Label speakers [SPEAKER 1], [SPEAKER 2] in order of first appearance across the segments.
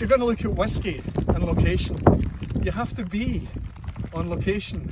[SPEAKER 1] if you're going to look at whiskey and location, you have to be on location.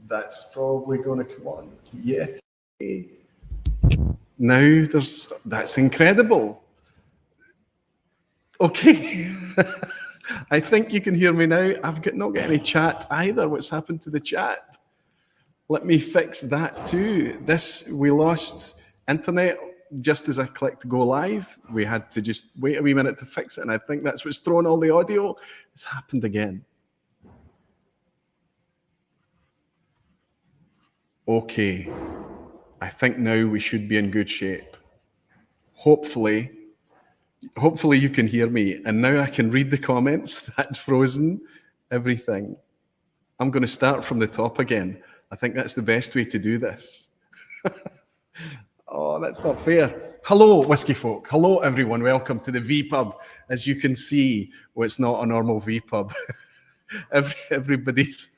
[SPEAKER 1] That's probably going to come on yet. Now that's incredible. Okay. I think you can hear me now. I've not got any chat either. What's happened to the chat? Let me fix that too. We lost internet just as I clicked go live. We had to just wait a wee minute to fix it, and I think that's what's thrown all the audio. It's happened again. Okay, I think now we should be in good shape. Hopefully you can hear me, and now I can read the comments. That's frozen everything. I'm going to start from the top again. I think that's the best way to do this. Oh, that's not fair. Hello, whiskey folk. Hello, everyone. Welcome to the vPub. As you can see, well, it's not a normal vPub. Everybody's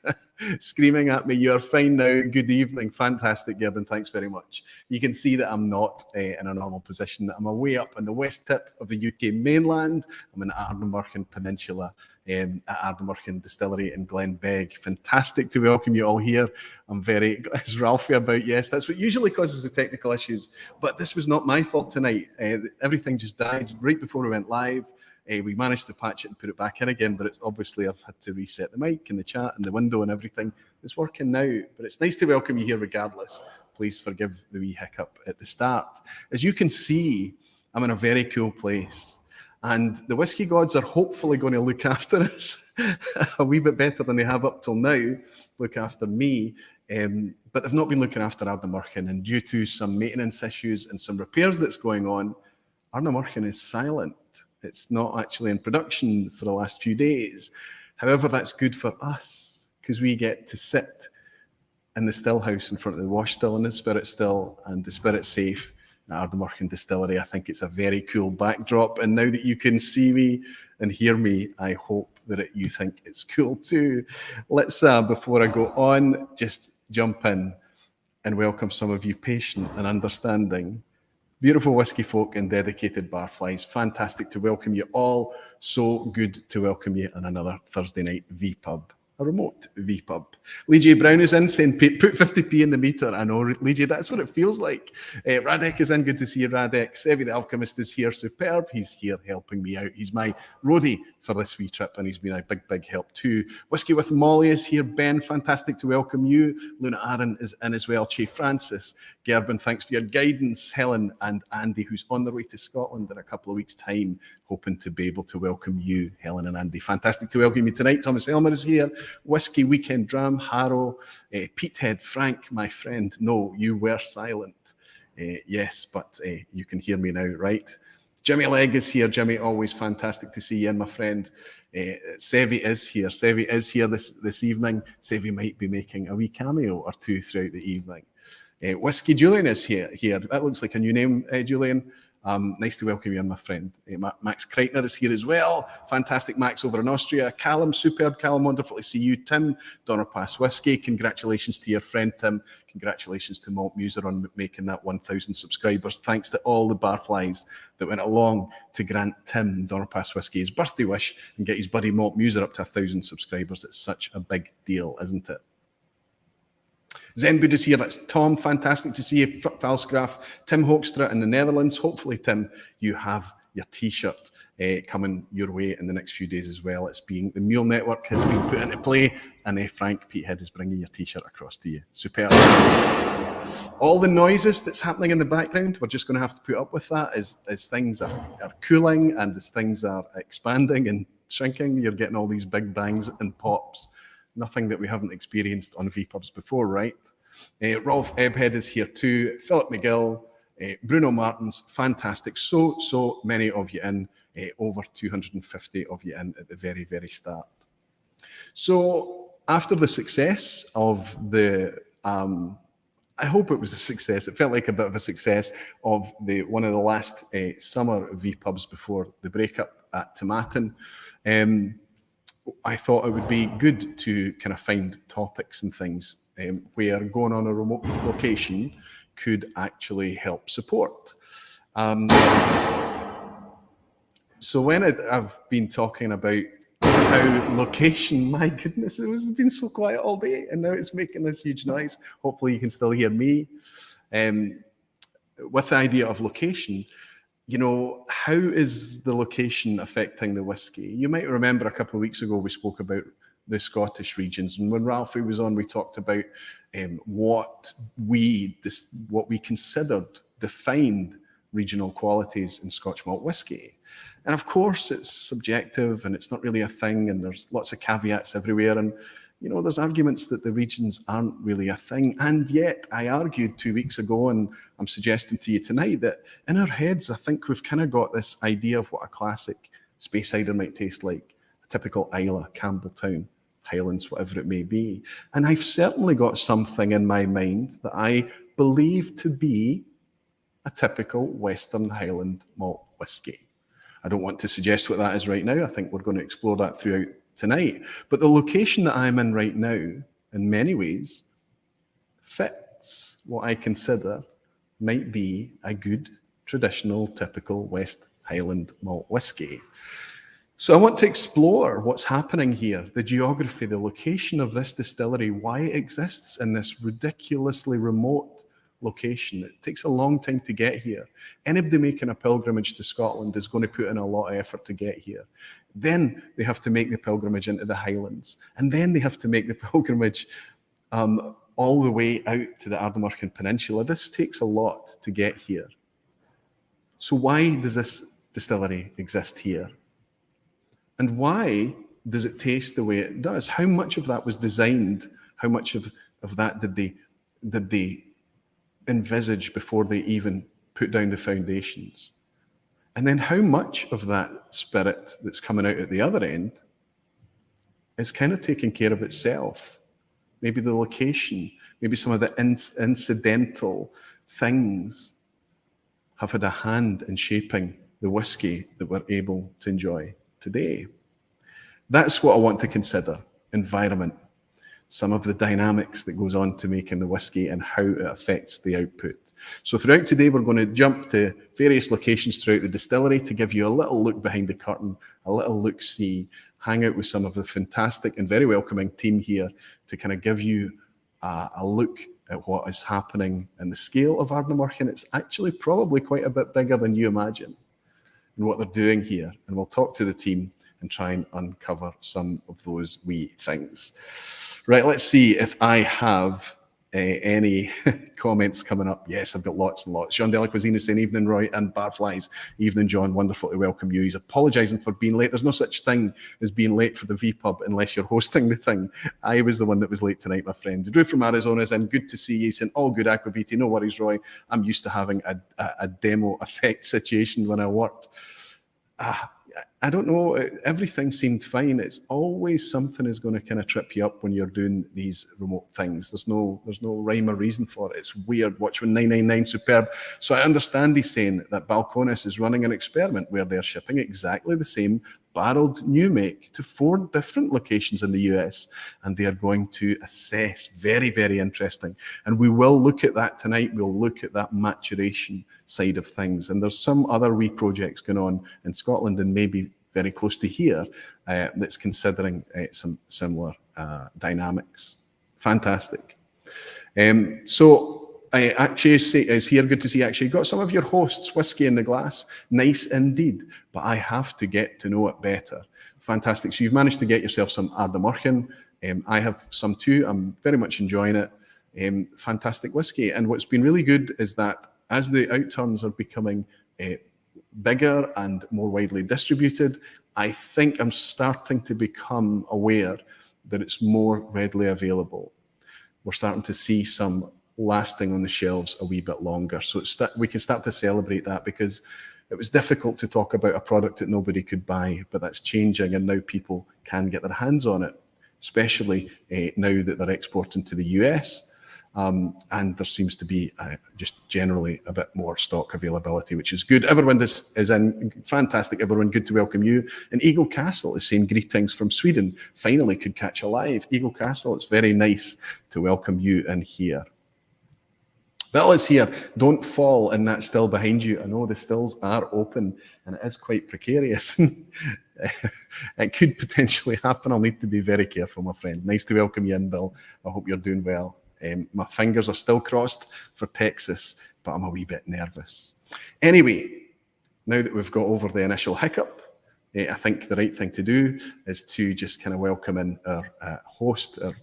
[SPEAKER 1] screaming at me. You're fine now. Good evening. Fantastic, Gavin. Thanks very much. You can see that I'm not in a normal position. I'm away up in the west tip of the UK mainland. I'm in Ardnamurchan Peninsula at Ardnamurchan Distillery in Glenbeg. Fantastic to welcome you all here. I'm very, as Ralphie about, yes, that's what usually causes the technical issues. But this was not my fault tonight. Everything just died right before we went live. We managed to patch it and put it back in again, but it's obviously I've had to reset the mic and the chat and the window and everything. It's working now, but it's nice to welcome you here regardless. Please forgive the wee hiccup at the start. As you can see, I'm in a very cool place, and the whiskey gods are hopefully going to look after us a wee bit better than they have up till now, look after me. But they've not been looking after Ardnamurchan, and due to some maintenance issues and some repairs that's going on, Ardnamurchan is silent. It's not actually in production for the last few days. However, that's good for us because we get to sit in the still house in front of the wash still and the spirit still and the spirit safe at Ardnamurchan Distillery. I think it's a very cool backdrop. And now that you can see me and hear me, I hope that you think it's cool too. Let's, before I go on, just jump in and welcome some of you patient and understanding beautiful whiskey folk and dedicated barflies. Fantastic to welcome you all. So good to welcome you on another Thursday night vPub. a remote vPub. Lee J. Brown is in saying, put 50p in the meter. I know, Lee J, that's what it feels like. Radek is in. Good to see you, Radek. Sevi the Alchemist is here. Superb. He's here helping me out. He's my roadie for this wee trip, and he's been a big, big help too. Whiskey with Molly is here. Ben, fantastic to welcome you. Luna Aaron is in as well. Che Francis. Gerben, thanks for your guidance. Helen and Andy, who's on their way to Scotland in a couple of weeks' time, hoping to be able to welcome you, Helen and Andy. Fantastic to welcome you tonight. Thomas Elmer is here. Whiskey Weekend Dram, Harrow, Peathead, Frank, my friend. No, you were silent. Yes, but you can hear me now, right? Jimmy Legg is here. Jimmy, always fantastic to see you, and my friend Sevi is here. Sevi is here this evening. Sevi might be making a wee cameo or two throughout the evening. Whiskey Julian is here. That looks like a new name, Julian. Nice to welcome you, and my friend. Max Kreitner is here as well. Fantastic, Max, over in Austria. Callum, superb. Callum, wonderful to see you. Tim, Donner Pass Whiskey. Congratulations to your friend, Tim. Congratulations to Malt Muser on making that 1,000 subscribers. Thanks to all the barflies that went along to grant Tim, Donner Pass Whiskey, his birthday wish and get his buddy Malt Muser up to 1,000 subscribers. It's such a big deal, isn't it? Zenbud is here. That's Tom. Fantastic to see you. Valsgraf. Tim Hoekstra in the Netherlands. Hopefully, Tim, you have your T-shirt coming your way in the next few days as well. It's being the Mule Network has been put into play, and Frank Peathead is bringing your T-shirt across to you. Superb. All the noises that's happening in the background, we're just going to have to put up with that as things are cooling and as things are expanding and shrinking. You're getting all these big bangs and pops. Nothing that we haven't experienced on vPubs before, right? Rolf Ebhead is here too. Philip McGill, Bruno Martins, fantastic. So many of you in, over 250 of you in at the very, very start. So after the success of the, I hope it was a success. It felt like a bit of a success of one of the last summer vPubs before the breakup at Tomatin. I thought it would be good to kind of find topics and things where going on a remote location could actually help support. So when I've been talking about how location, my goodness, it has been so quiet all day, and now it's making this huge noise. Hopefully you can still hear me. With the idea of location, you know, how is the location affecting the whiskey? You might remember a couple of weeks ago we spoke about the Scottish regions, and when Ralphie was on, we talked about what we considered defined regional qualities in Scotch malt whiskey. And of course, it's subjective and it's not really a thing, and there's lots of caveats everywhere. And you know, there's arguments that the regions aren't really a thing. And yet I argued 2 weeks ago, and I'm suggesting to you tonight, that in our heads, I think we've kind of got this idea of what a classic space cider might taste like, a typical Islay, Campbelltown, Highlands, whatever it may be. And I've certainly got something in my mind that I believe to be a typical Western Highland malt whiskey. I don't want to suggest what that is right now. I think we're going to explore that throughout tonight. But the location that I'm in right now, in many ways, fits what I consider might be a good, traditional, typical West Highland malt whiskey. So I want to explore what's happening here, the geography, the location of this distillery, why it exists in this ridiculously remote location. It takes a long time to get here. Anybody making a pilgrimage to Scotland is going to put in a lot of effort to get here. Then they have to make the pilgrimage into the Highlands. And then they have to make the pilgrimage all the way out to the Ardnamurchan Peninsula. This takes a lot to get here. So why does this distillery exist here? And why does it taste the way it does? How much of that was designed? How much of that did they envisage before they even put down the foundations? And then how much of that spirit that's coming out at the other end is kind of taking care of itself? Maybe the location, maybe some of the incidental things have had a hand in shaping the whiskey that we're able to enjoy today. That's what I want to consider. Environment, some of the dynamics that goes on to making the whiskey and how it affects the output. So throughout today, we're going to jump to various locations throughout the distillery to give you a little look behind the curtain, a little look-see hang out with some of the fantastic and very welcoming team here to kind of give you a look at what is happening in the scale of Ardnamurchan. It's actually probably quite a bit bigger than you imagine and what they're doing here. And we'll talk to the team and try and uncover some of those wee things. Right, let's see if I have any comments coming up. Yes, I've got lots and lots. Jean de la Cuisine saying, evening, Roy and Barflies. Evening, John. Wonderful to welcome you. He's apologising for being late. There's no such thing as being late for the vPub unless you're hosting the thing. I was the one that was late tonight, my friend. Drew from Arizona is in. Good to see you. He's saying, all good, Aquaviti. No worries, Roy. I'm used to having a demo effect situation when I worked. I don't know, everything seemed fine. It's always something is going to kind of trip you up when you're doing these remote things. There's no rhyme or reason for it. It's weird. Watchman 999, superb. So I understand he's saying that Balcones is running an experiment where they're shipping exactly the same barreled new make to 4 different locations in the US, and they are going to assess. Very, very interesting. And we will look at that tonight. We'll look at that maturation side of things. And there's some other wee projects going on in Scotland and maybe very close to here that's considering some similar dynamics. Fantastic. So actually is here. Good to see you. Actually got some of your hosts, Whisky in the glass. Nice indeed. But I have to get to know it better. Fantastic. So you've managed to get yourself some Ardnamurchan. I have some too. I'm very much enjoying it. Fantastic whiskey. And what's been really good is that as the outturns are becoming bigger and more widely distributed, I think I'm starting to become aware that it's more readily available. We're starting to see some lasting on the shelves a wee bit longer. So we can start to celebrate that, because it was difficult to talk about a product that nobody could buy, but that's changing, and now people can get their hands on it, especially now that they're exporting to the US. And there seems to be just generally a bit more stock availability, which is good. Everyone is in. Fantastic, everyone. Good to welcome you. And Eagle Castle is saying greetings from Sweden. Finally could catch a live. Eagle Castle, it's very nice to welcome you in here. Bill is here. Don't fall in that still behind you. I know the stills are open and it is quite precarious. It could potentially happen. I'll need to be very careful, my friend. Nice to welcome you in, Bill. I hope you're doing well. My fingers are still crossed for Texas, but I'm a wee bit nervous. Anyway, now that we've got over the initial hiccup, I think the right thing to do is to just kind of welcome in our host, our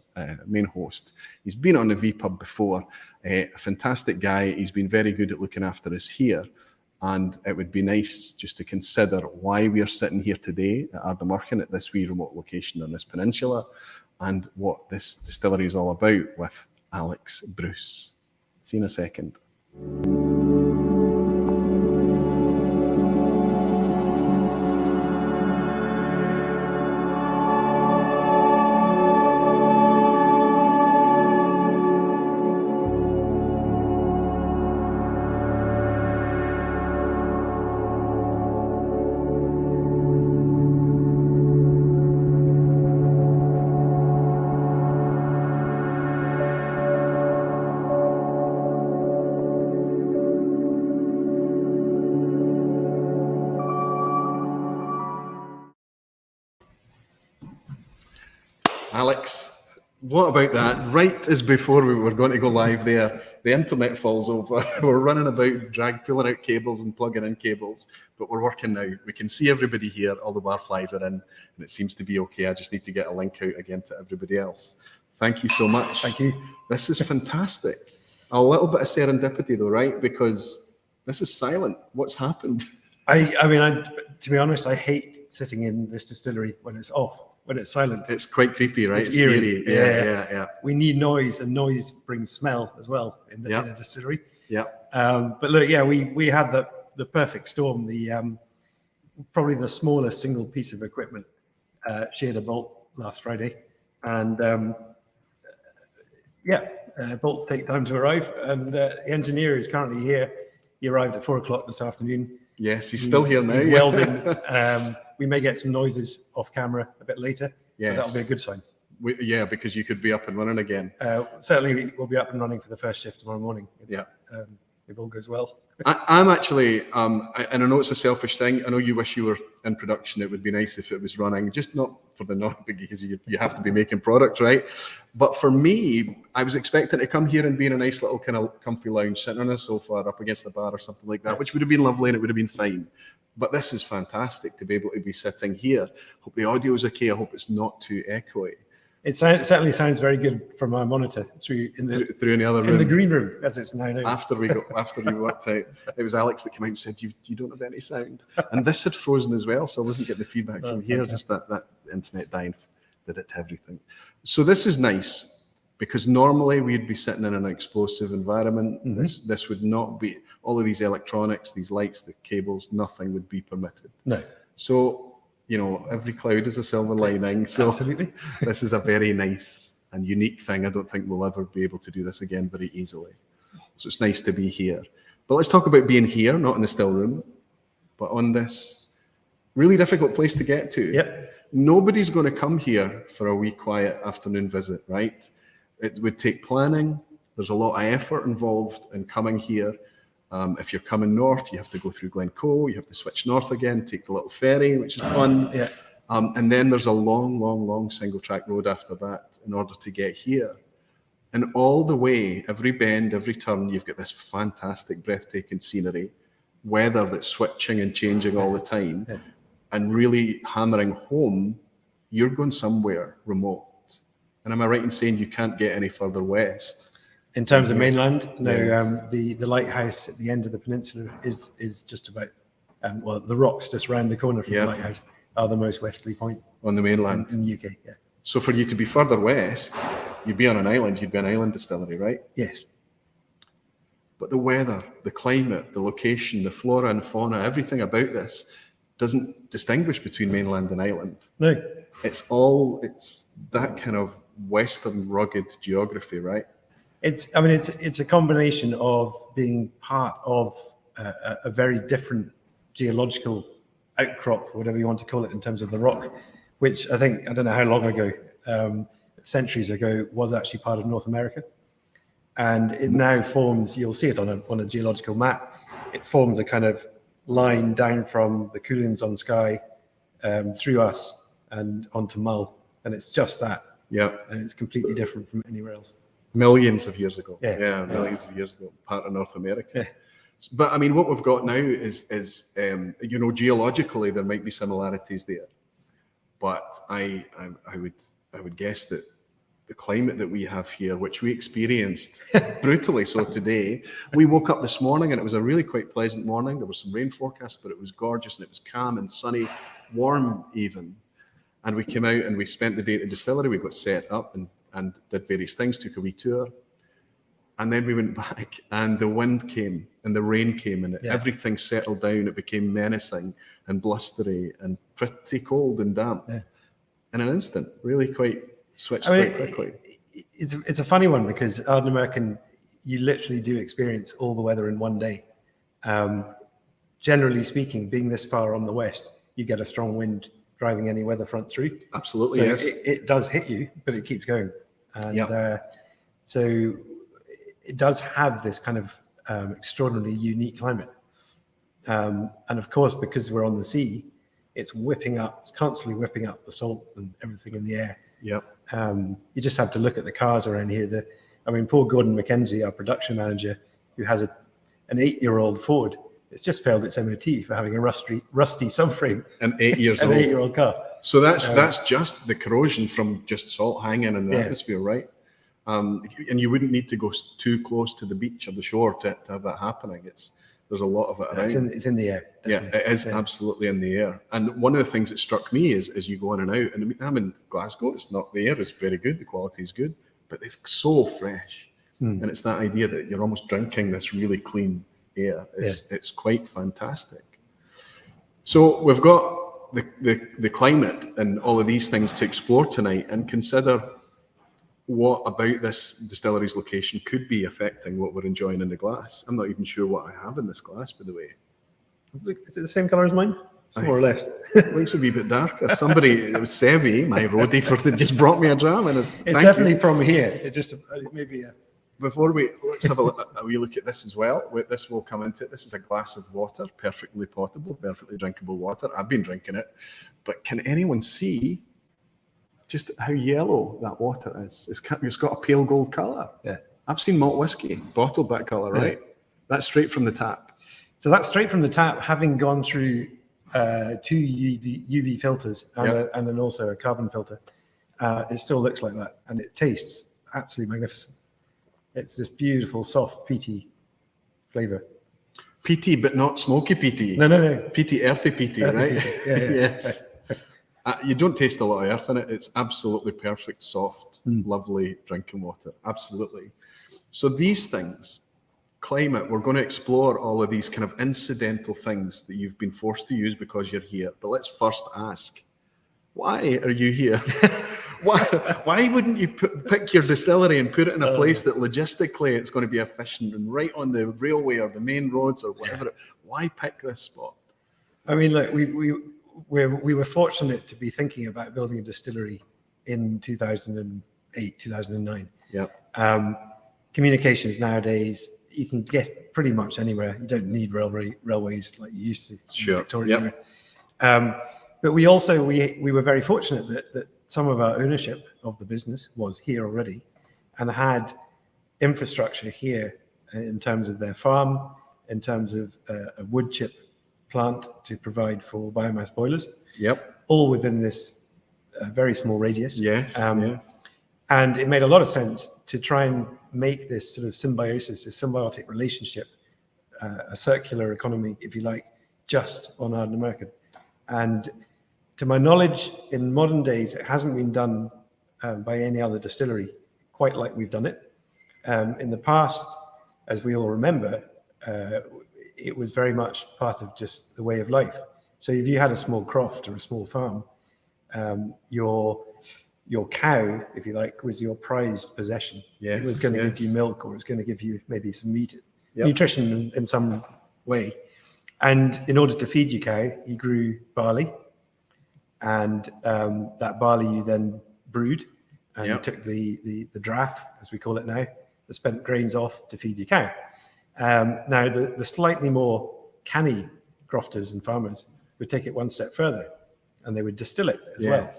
[SPEAKER 1] main host. He's been on the vPub before, a fantastic guy. He's been very good at looking after us here. And it would be nice just to consider why we are sitting here today at Ardnamurchan, at this wee remote location on this peninsula, and what this distillery is all about with Alex Bruce. See you in a second. Alex, what about that? Right as before we were going to go live there, the internet falls over. We're running about, pulling out cables and plugging in cables, but we're working now. We can see everybody here. All the barflies are in, and it seems to be okay. I just need to get a link out again to everybody else. Thank you so much.
[SPEAKER 2] Thank you.
[SPEAKER 1] This is fantastic. A little bit of serendipity though, right? Because this is silent. What's happened?
[SPEAKER 2] I mean, to be honest, I hate sitting in this distillery when it's off. When it's silent,
[SPEAKER 1] it's quite creepy, right?
[SPEAKER 2] It's eerie.
[SPEAKER 1] Yeah.
[SPEAKER 2] We need noise, and noise brings smell as well in a distillery.
[SPEAKER 1] Yeah.
[SPEAKER 2] But look, we had the perfect storm. The probably the smallest single piece of equipment shared a bolt last Friday, and bolts take time to arrive. And the engineer is currently here. He arrived at 4 o'clock this afternoon.
[SPEAKER 1] Yes, he's still here now.
[SPEAKER 2] He's welding. We may get some noises off camera a bit later.
[SPEAKER 1] Yes.
[SPEAKER 2] That'll be a good sign.
[SPEAKER 1] Because you could be up and running again.
[SPEAKER 2] Certainly, we'll be up and running for the first shift tomorrow morning. If all goes well.
[SPEAKER 1] I'm actually, and I know it's a selfish thing. I know you wish you were in production, it would be nice if it was running, just not for the not because you have to be making products, right? But for me, I was expecting to come here and be in a nice little kind of comfy lounge, sitting on a sofa up against the bar or something like that, which would have been lovely and it would have been fine. But this is fantastic to be able to be sitting here. Hope the audio is okay. I hope it's not too echoey.
[SPEAKER 2] It certainly sounds very good from my monitor through in
[SPEAKER 1] the other room,
[SPEAKER 2] in the green room, as it's now known.
[SPEAKER 1] After we worked out, it was Alex that came out and said, "You don't have any sound," and this had frozen as well, so I wasn't getting the feedback from here. Okay. Just that internet dying did it to everything. So this is nice because normally we'd be sitting in an explosive environment. Mm-hmm. This would not be. All of these electronics, these lights, the cables, nothing would be permitted. No. So, every cloud is a silver lining. So absolutely. This is a very nice and unique thing. I don't think we'll ever be able to do this again very easily. So it's nice to be here. But let's talk about being here, not in the still room, but on this really difficult place to get to. Yep. Nobody's going to come here for a wee quiet afternoon visit, right? It would take planning. There's a lot of effort involved in coming here. If you're coming north, you have to go through Glencoe, you have to switch north again, take the little ferry, which is fun. Yeah. And then there's a long single track road after that in order to get here. And all the way, every bend, every turn, you've got this fantastic, breathtaking scenery, weather that's switching and changing all the time, and really hammering home, you're going somewhere remote. And am I right in saying you can't get any further west?
[SPEAKER 2] In terms of mainland, no. The lighthouse at the end of the peninsula is just about, the rocks just round the corner from the lighthouse are the most westerly point
[SPEAKER 1] on the mainland
[SPEAKER 2] in the UK. Yeah.
[SPEAKER 1] So for you to be further west, you'd be on an island. You'd be an island distillery, right?
[SPEAKER 2] Yes.
[SPEAKER 1] But the weather, the climate, the location, the flora and fauna, everything about this doesn't distinguish between mainland and island.
[SPEAKER 2] No.
[SPEAKER 1] It's that kind of western rugged geography, right?
[SPEAKER 2] It's a combination of being part of a very different geological outcrop, whatever you want to call it, in terms of the rock, which I don't know how long ago, centuries ago, was actually part of North America. And it now forms, you'll see it on a geological map, it forms a kind of line down from the Coolins on Skye through us and onto Mull. And it's just that. Yeah. And it's completely different from anywhere else.
[SPEAKER 1] Millions of years ago. Millions of years ago, part of North America. Yeah. But I mean, what we've got now is geologically there might be similarities there, but I would guess that the climate that we have here, which we experienced brutally so today, we woke up this morning and it was a really quite pleasant morning. There was some rain forecast, but it was gorgeous and it was calm and sunny, warm even. And we came out and we spent the day at the distillery. We got set up and did various things, took a wee tour. And then we went back and the wind came and the rain came and everything settled down. It became menacing and blustery and pretty cold and damp in an instant, really quite switched quite quickly.
[SPEAKER 2] It's a funny one because Ardnamurchan, you literally do experience all the weather in one day. Generally speaking, being this far on the west, you get a strong wind driving any weather front through.
[SPEAKER 1] Absolutely,
[SPEAKER 2] so
[SPEAKER 1] yes.
[SPEAKER 2] It does hit you, but it keeps going. And so it does have this kind of extraordinarily unique climate. And of course, because we're on the sea, it's constantly whipping up the salt and everything in the air.
[SPEAKER 1] Yeah.
[SPEAKER 2] You just have to look at the cars around here. Poor Gordon Mackenzie, our production manager, who has an 8-year-old Ford, it's just failed its MOT for having a rusty subframe.
[SPEAKER 1] An 8 years old.
[SPEAKER 2] An 8-year-old car.
[SPEAKER 1] So that's just the corrosion from just salt hanging in the atmosphere, right? And you wouldn't need to go too close to the beach or the shore to have that happening. There's a lot of it around.
[SPEAKER 2] It's in the air.
[SPEAKER 1] Definitely. Yeah, it is absolutely in the air. And one of the things that struck me is as you go in and out, and I'm in Glasgow, the air is very good, the quality is good, but it's so fresh. And it's that idea that you're almost drinking this really clean air. It's quite fantastic. So we've got the climate and all of these things to explore tonight and consider what about this distillery's location could be affecting what we're enjoying in the glass. I'm not even sure what I have in this glass, by the way.
[SPEAKER 2] Is it the same colour as mine? More or less.
[SPEAKER 1] Looks a wee bit darker. It was Sevi, my roadie, that just brought me a dram. And
[SPEAKER 2] it's definitely from here. It just maybe
[SPEAKER 1] let's have a wee look at this as well. This will come into it. This is a glass of water, perfectly potable, perfectly drinkable water. I've been drinking it, but can anyone see just how yellow that water is? It's got a pale gold colour.
[SPEAKER 2] Yeah.
[SPEAKER 1] I've seen malt whiskey bottled that colour, right? Yeah. That's straight from the tap.
[SPEAKER 2] So that's straight from the tap, having gone through 2 UV filters and then also a carbon filter. It still looks like that, and it tastes absolutely magnificent. It's this beautiful, soft, peaty flavour.
[SPEAKER 1] Peaty, but not smoky peaty.
[SPEAKER 2] No.
[SPEAKER 1] Peaty, earthy peaty, right?
[SPEAKER 2] Peaty. Yeah.
[SPEAKER 1] Yes. You don't taste a lot of earth in it. It's absolutely perfect, soft, lovely drinking water. Absolutely. So these things, climate, we're going to explore all of these kind of incidental things that you've been forced to use because you're here. But let's first ask, why are you here? Why wouldn't you pick your distillery and put it in a place that logistically it's going to be efficient and right on the railway or the main roads or whatever? Why pick this spot?
[SPEAKER 2] I mean, look, we were fortunate to be thinking about building a distillery in 2008, 2009.
[SPEAKER 1] Yeah.
[SPEAKER 2] Communications nowadays, you can get pretty much anywhere. You don't need railways like you used to.
[SPEAKER 1] Sure.
[SPEAKER 2] Victoria. Yep. But we also we were very fortunate that some of our ownership of the business was here already, and had infrastructure here in terms of their farm, in terms of a wood chip plant to provide for biomass boilers.
[SPEAKER 1] Yep.
[SPEAKER 2] All within this very small radius.
[SPEAKER 1] Yes. Yes.
[SPEAKER 2] And it made a lot of sense to try and make this sort of symbiosis, a symbiotic relationship, a circular economy, if you like, just on Ardnamurchan. And to my knowledge, in modern days, it hasn't been done by any other distillery quite like we've done it. In the past, as we all remember, it was very much part of just the way of life. So if you had a small croft or a small farm, your cow, if you like, was your prized possession.
[SPEAKER 1] Yes,
[SPEAKER 2] it was going to give you milk, or it was going to give you maybe some meat, nutrition in some way. And in order to feed your cow, you grew barley, and that barley you then brewed, and you took the draff, as we call it now, the spent grains off to feed your cow. Now, the slightly more canny crofters and farmers would take it one step further, and they would distill it as well.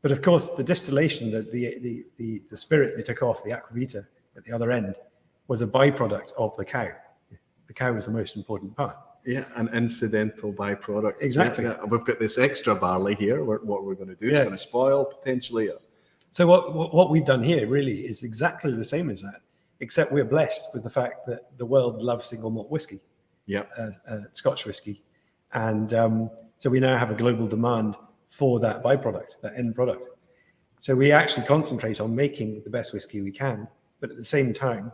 [SPEAKER 2] But of course, the distillation, the spirit they took off, the aquavita at the other end, was a byproduct of the cow. The cow was the most important part.
[SPEAKER 1] Yeah, an incidental byproduct.
[SPEAKER 2] Exactly.
[SPEAKER 1] Yeah, we've got this extra barley here. What we're going to do is going to spoil potentially.
[SPEAKER 2] So what we've done here really is exactly the same as that, except we're blessed with the fact that the world loves single malt whiskey.
[SPEAKER 1] Yeah.
[SPEAKER 2] Scotch whiskey, and so we now have a global demand for that byproduct, that end product. So we actually concentrate on making the best whiskey we can, but at the same time,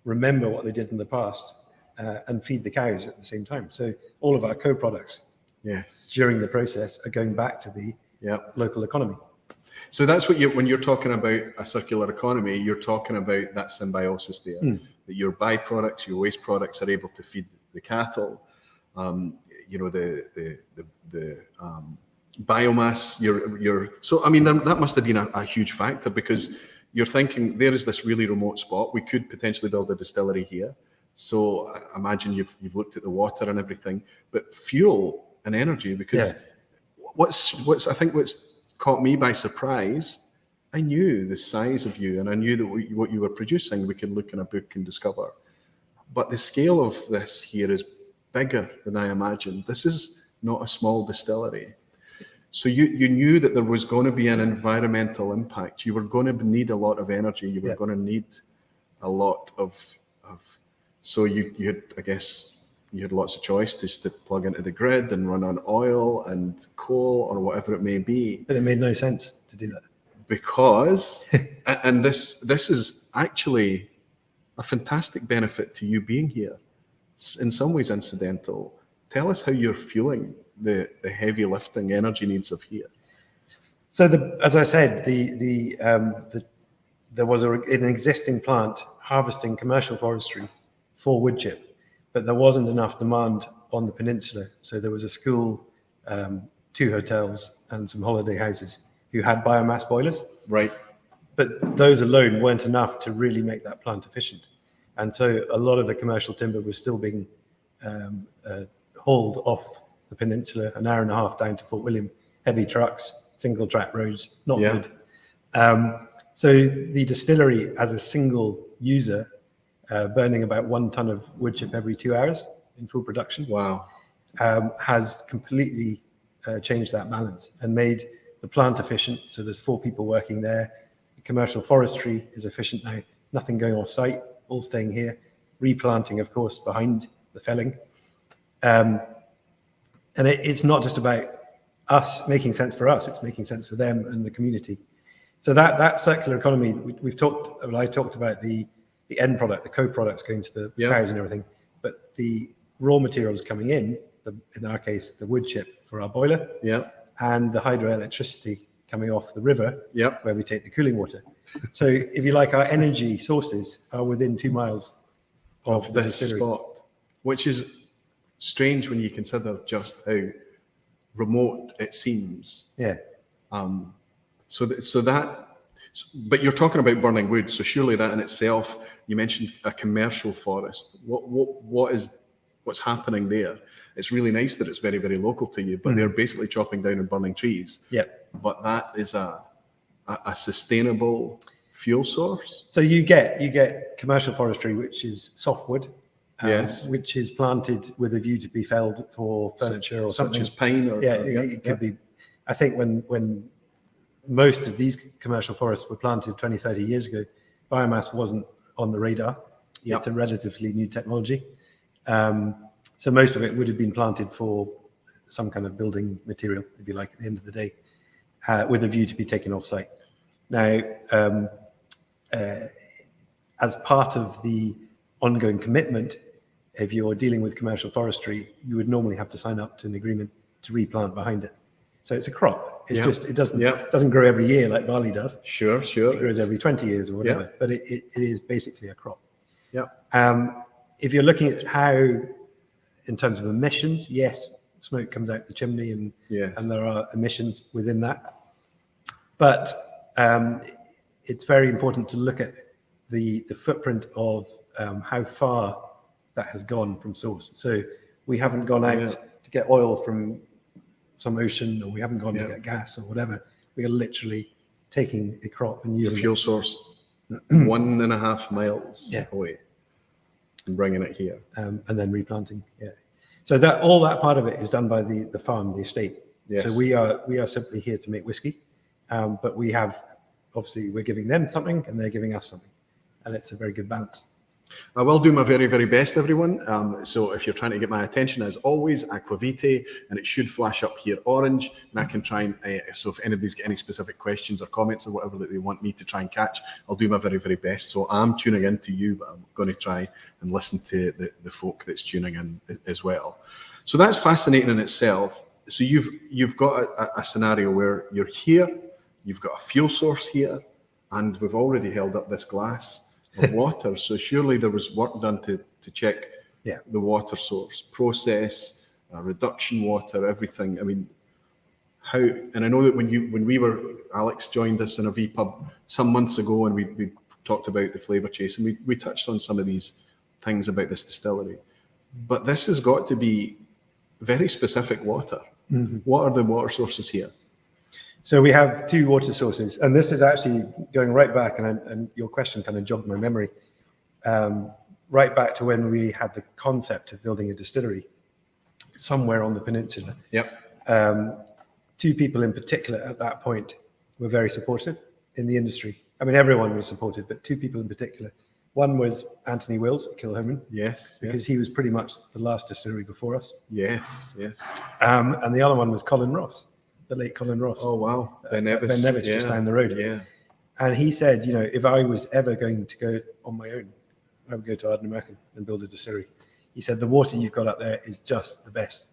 [SPEAKER 2] remember what they did in the past and feed the cows at the same time. So all of our co-products during the process are going back to the local economy.
[SPEAKER 1] So that's what when you're talking about a circular economy, you're talking about that symbiosis there, that your byproducts, your waste products are able to feed the cattle, the biomass, so I mean that must have been a huge factor, because you're thinking there is this really remote spot, we could potentially build a distillery here. So I imagine you've looked at the water and everything, but fuel and energy, because what's I think what's caught me by surprise, I knew the size of you and I knew that what you were producing we could look in a book and discover, but the scale of this here is bigger than I imagined. This is not a small distillery. So you knew that there was going to be an environmental impact. You were going to need a lot of energy. You were going to need a lot of. So you had, I guess, you had lots of choice just to plug into the grid and run on oil and coal or whatever it may be.
[SPEAKER 2] But it made no sense to do that,
[SPEAKER 1] because, and this is actually a fantastic benefit to you being here. In some ways incidental. Tell us how you're fueling the heavy lifting energy needs of here.
[SPEAKER 2] So as I said, there was an existing plant harvesting commercial forestry for wood chip, but there wasn't enough demand on the peninsula. So there was a school, 2 hotels and some holiday houses who had biomass boilers.
[SPEAKER 1] Right.
[SPEAKER 2] But those alone weren't enough to really make that plant efficient. And so a lot of the commercial timber was still being hauled off the peninsula, an hour and a half down to Fort William, heavy trucks, single track roads, not good. So the distillery, as a single user, burning about 1 ton of wood chip every 2 hours in full production, has completely changed that balance and made the plant efficient. So there's 4 people working there. The commercial forestry is efficient now, nothing going off site, all staying here. Replanting, of course, behind the felling. And it's not just about us making sense for us, it's making sense for them and the community. So that circular economy, I talked about the end product, the co-products going to the cows and everything, but the raw materials coming in our case, the wood chip for our boiler, and the hydroelectricity coming off the river, where we take the cooling water. So if you like, our energy sources are within 2 miles of
[SPEAKER 1] this spot, which is strange when you consider just how remote it seems. But you're talking about burning wood, so surely that in itself, you mentioned a commercial forest. What's happening there? It's really nice that it's very, very local to you, but they're basically chopping down and burning trees. But that is a sustainable fuel source.
[SPEAKER 2] So you get commercial forestry, which is softwood, which is planted with a view to be felled for furniture or something.
[SPEAKER 1] Such as pine, or
[SPEAKER 2] it could be. I think when most of these commercial forests were planted 20, 30 years ago, biomass wasn't on the radar. It's a relatively new technology. So most of it would have been planted for some kind of building material, if you like, at the end of the day, with a view to be taken off site. Now, as part of the ongoing commitment, if you're dealing with commercial forestry, you would normally have to sign up to an agreement to replant behind it. So it's a crop. It's just, it doesn't grow every year like barley does.
[SPEAKER 1] Sure.
[SPEAKER 2] It grows every 20 years or whatever, but it is basically a crop. If you're looking at how, in terms of emissions, yes, smoke comes out the chimney and there are emissions within that. But it's very important to look at the footprint of how far that has gone from source. So we haven't gone out to get oil from some ocean, or we haven't gone to get gas or whatever. We are literally taking a crop and using
[SPEAKER 1] the fuel source 1.5 miles away and bringing it here.
[SPEAKER 2] And then replanting. So that all that part of it is done by the farm, the estate. So we are simply here to make whiskey, but we have, obviously, we're giving them something and they're giving us something, and it's a very good balance.
[SPEAKER 1] I will do my very, very best, everyone. So if you're trying to get my attention, as always, Aquavitae, and it should flash up here orange, and I can try and, so if anybody's got any specific questions or comments or whatever that they want me to try and catch, I'll do my very, very best. So I'm tuning in to you, but I'm going to try and listen to the folk that's tuning in as well. So that's fascinating in itself. So you've got a scenario where you're here, you've got a fuel source here, and we've already held up this glass of water. So surely there was work done to check the water source, process, reduction water, everything. I mean, how, and I know that when Alex joined us in a vPub some months ago, and we talked about the flavour chase, and we touched on some of these things about this distillery. But this has got to be very specific water. What are the water sources here?
[SPEAKER 2] So we have 2 water sources, and this is actually going right back, and your question kind of jogged my memory, right back to when we had the concept of building a distillery somewhere on the peninsula. 2 people in particular at that point were very supportive in the industry. I mean, everyone was supportive, but 2 people in particular. One was Anthony Wills at Kilhoman. Because he was pretty much the last distillery before us. And the other one was Colin Ross, the late Colin Ross.
[SPEAKER 1] Oh, wow. Ben Nevis.
[SPEAKER 2] Just down the road. And he said, if I was ever going to go on my own, I would go to Ardnamurchan and build a distillery. He said, the water you've got up there is just the best.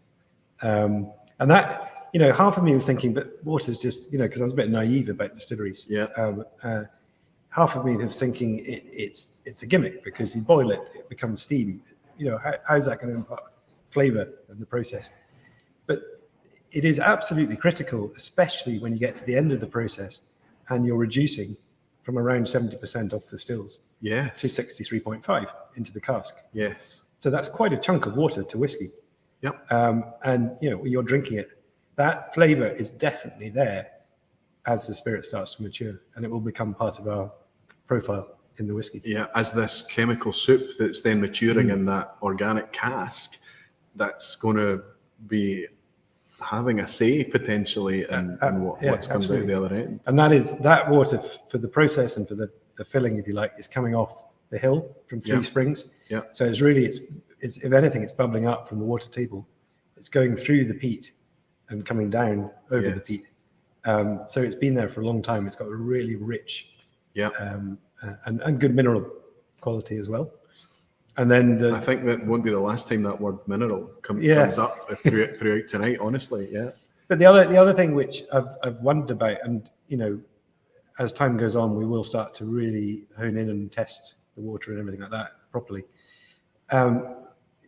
[SPEAKER 2] And that, half of me was thinking, but water's just, because I was a bit naive about distilleries. Half of me was thinking it's a gimmick, because you boil it, it becomes steam. How's that going to impart flavor in the process? But it is absolutely critical, especially when you get to the end of the process and you're reducing from around 70% off the stills
[SPEAKER 1] Yes.
[SPEAKER 2] to 63.5 into the cask.
[SPEAKER 1] Yes.
[SPEAKER 2] So that's quite a chunk of water to whiskey.
[SPEAKER 1] Yep.
[SPEAKER 2] And you're drinking it. That flavour is definitely there as the spirit starts to mature, and it will become part of our profile in the whiskey.
[SPEAKER 1] Yeah, as this chemical soup that's then maturing in that organic cask, that's going to be having a say potentially in what comes out the other end.
[SPEAKER 2] And that water for the process and for the filling, if you like, is coming off the hill from Three Springs.
[SPEAKER 1] Yeah.
[SPEAKER 2] So it's really, it's if anything, it's bubbling up from the water table. It's going through the peat and coming down over the peat. So it's been there for a long time. It's got a really rich and good mineral quality as well. And then
[SPEAKER 1] I think that won't be the last time that word mineral comes up throughout tonight, honestly. Yeah.
[SPEAKER 2] But the other thing which I've wondered about, and as time goes on, we will start to really hone in and test the water and everything like that properly.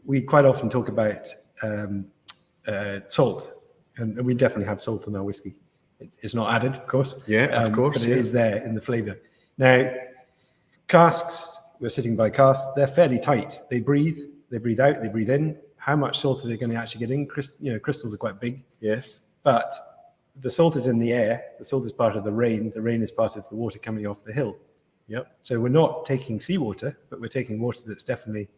[SPEAKER 2] We quite often talk about salt, and we definitely have salt in our whiskey. It's not added, of course.
[SPEAKER 1] Yeah, of course.
[SPEAKER 2] But it is there in the flavour. Now, casks, we're sitting by casks, they're fairly tight. They breathe out, they breathe in. How much salt are they going to actually get in? Crystals are quite big.
[SPEAKER 1] Yes.
[SPEAKER 2] But the salt is in the air. The salt is part of the rain. The rain is part of the water coming off the hill.
[SPEAKER 1] Yep.
[SPEAKER 2] So we're not taking seawater, but we're taking water that's definitely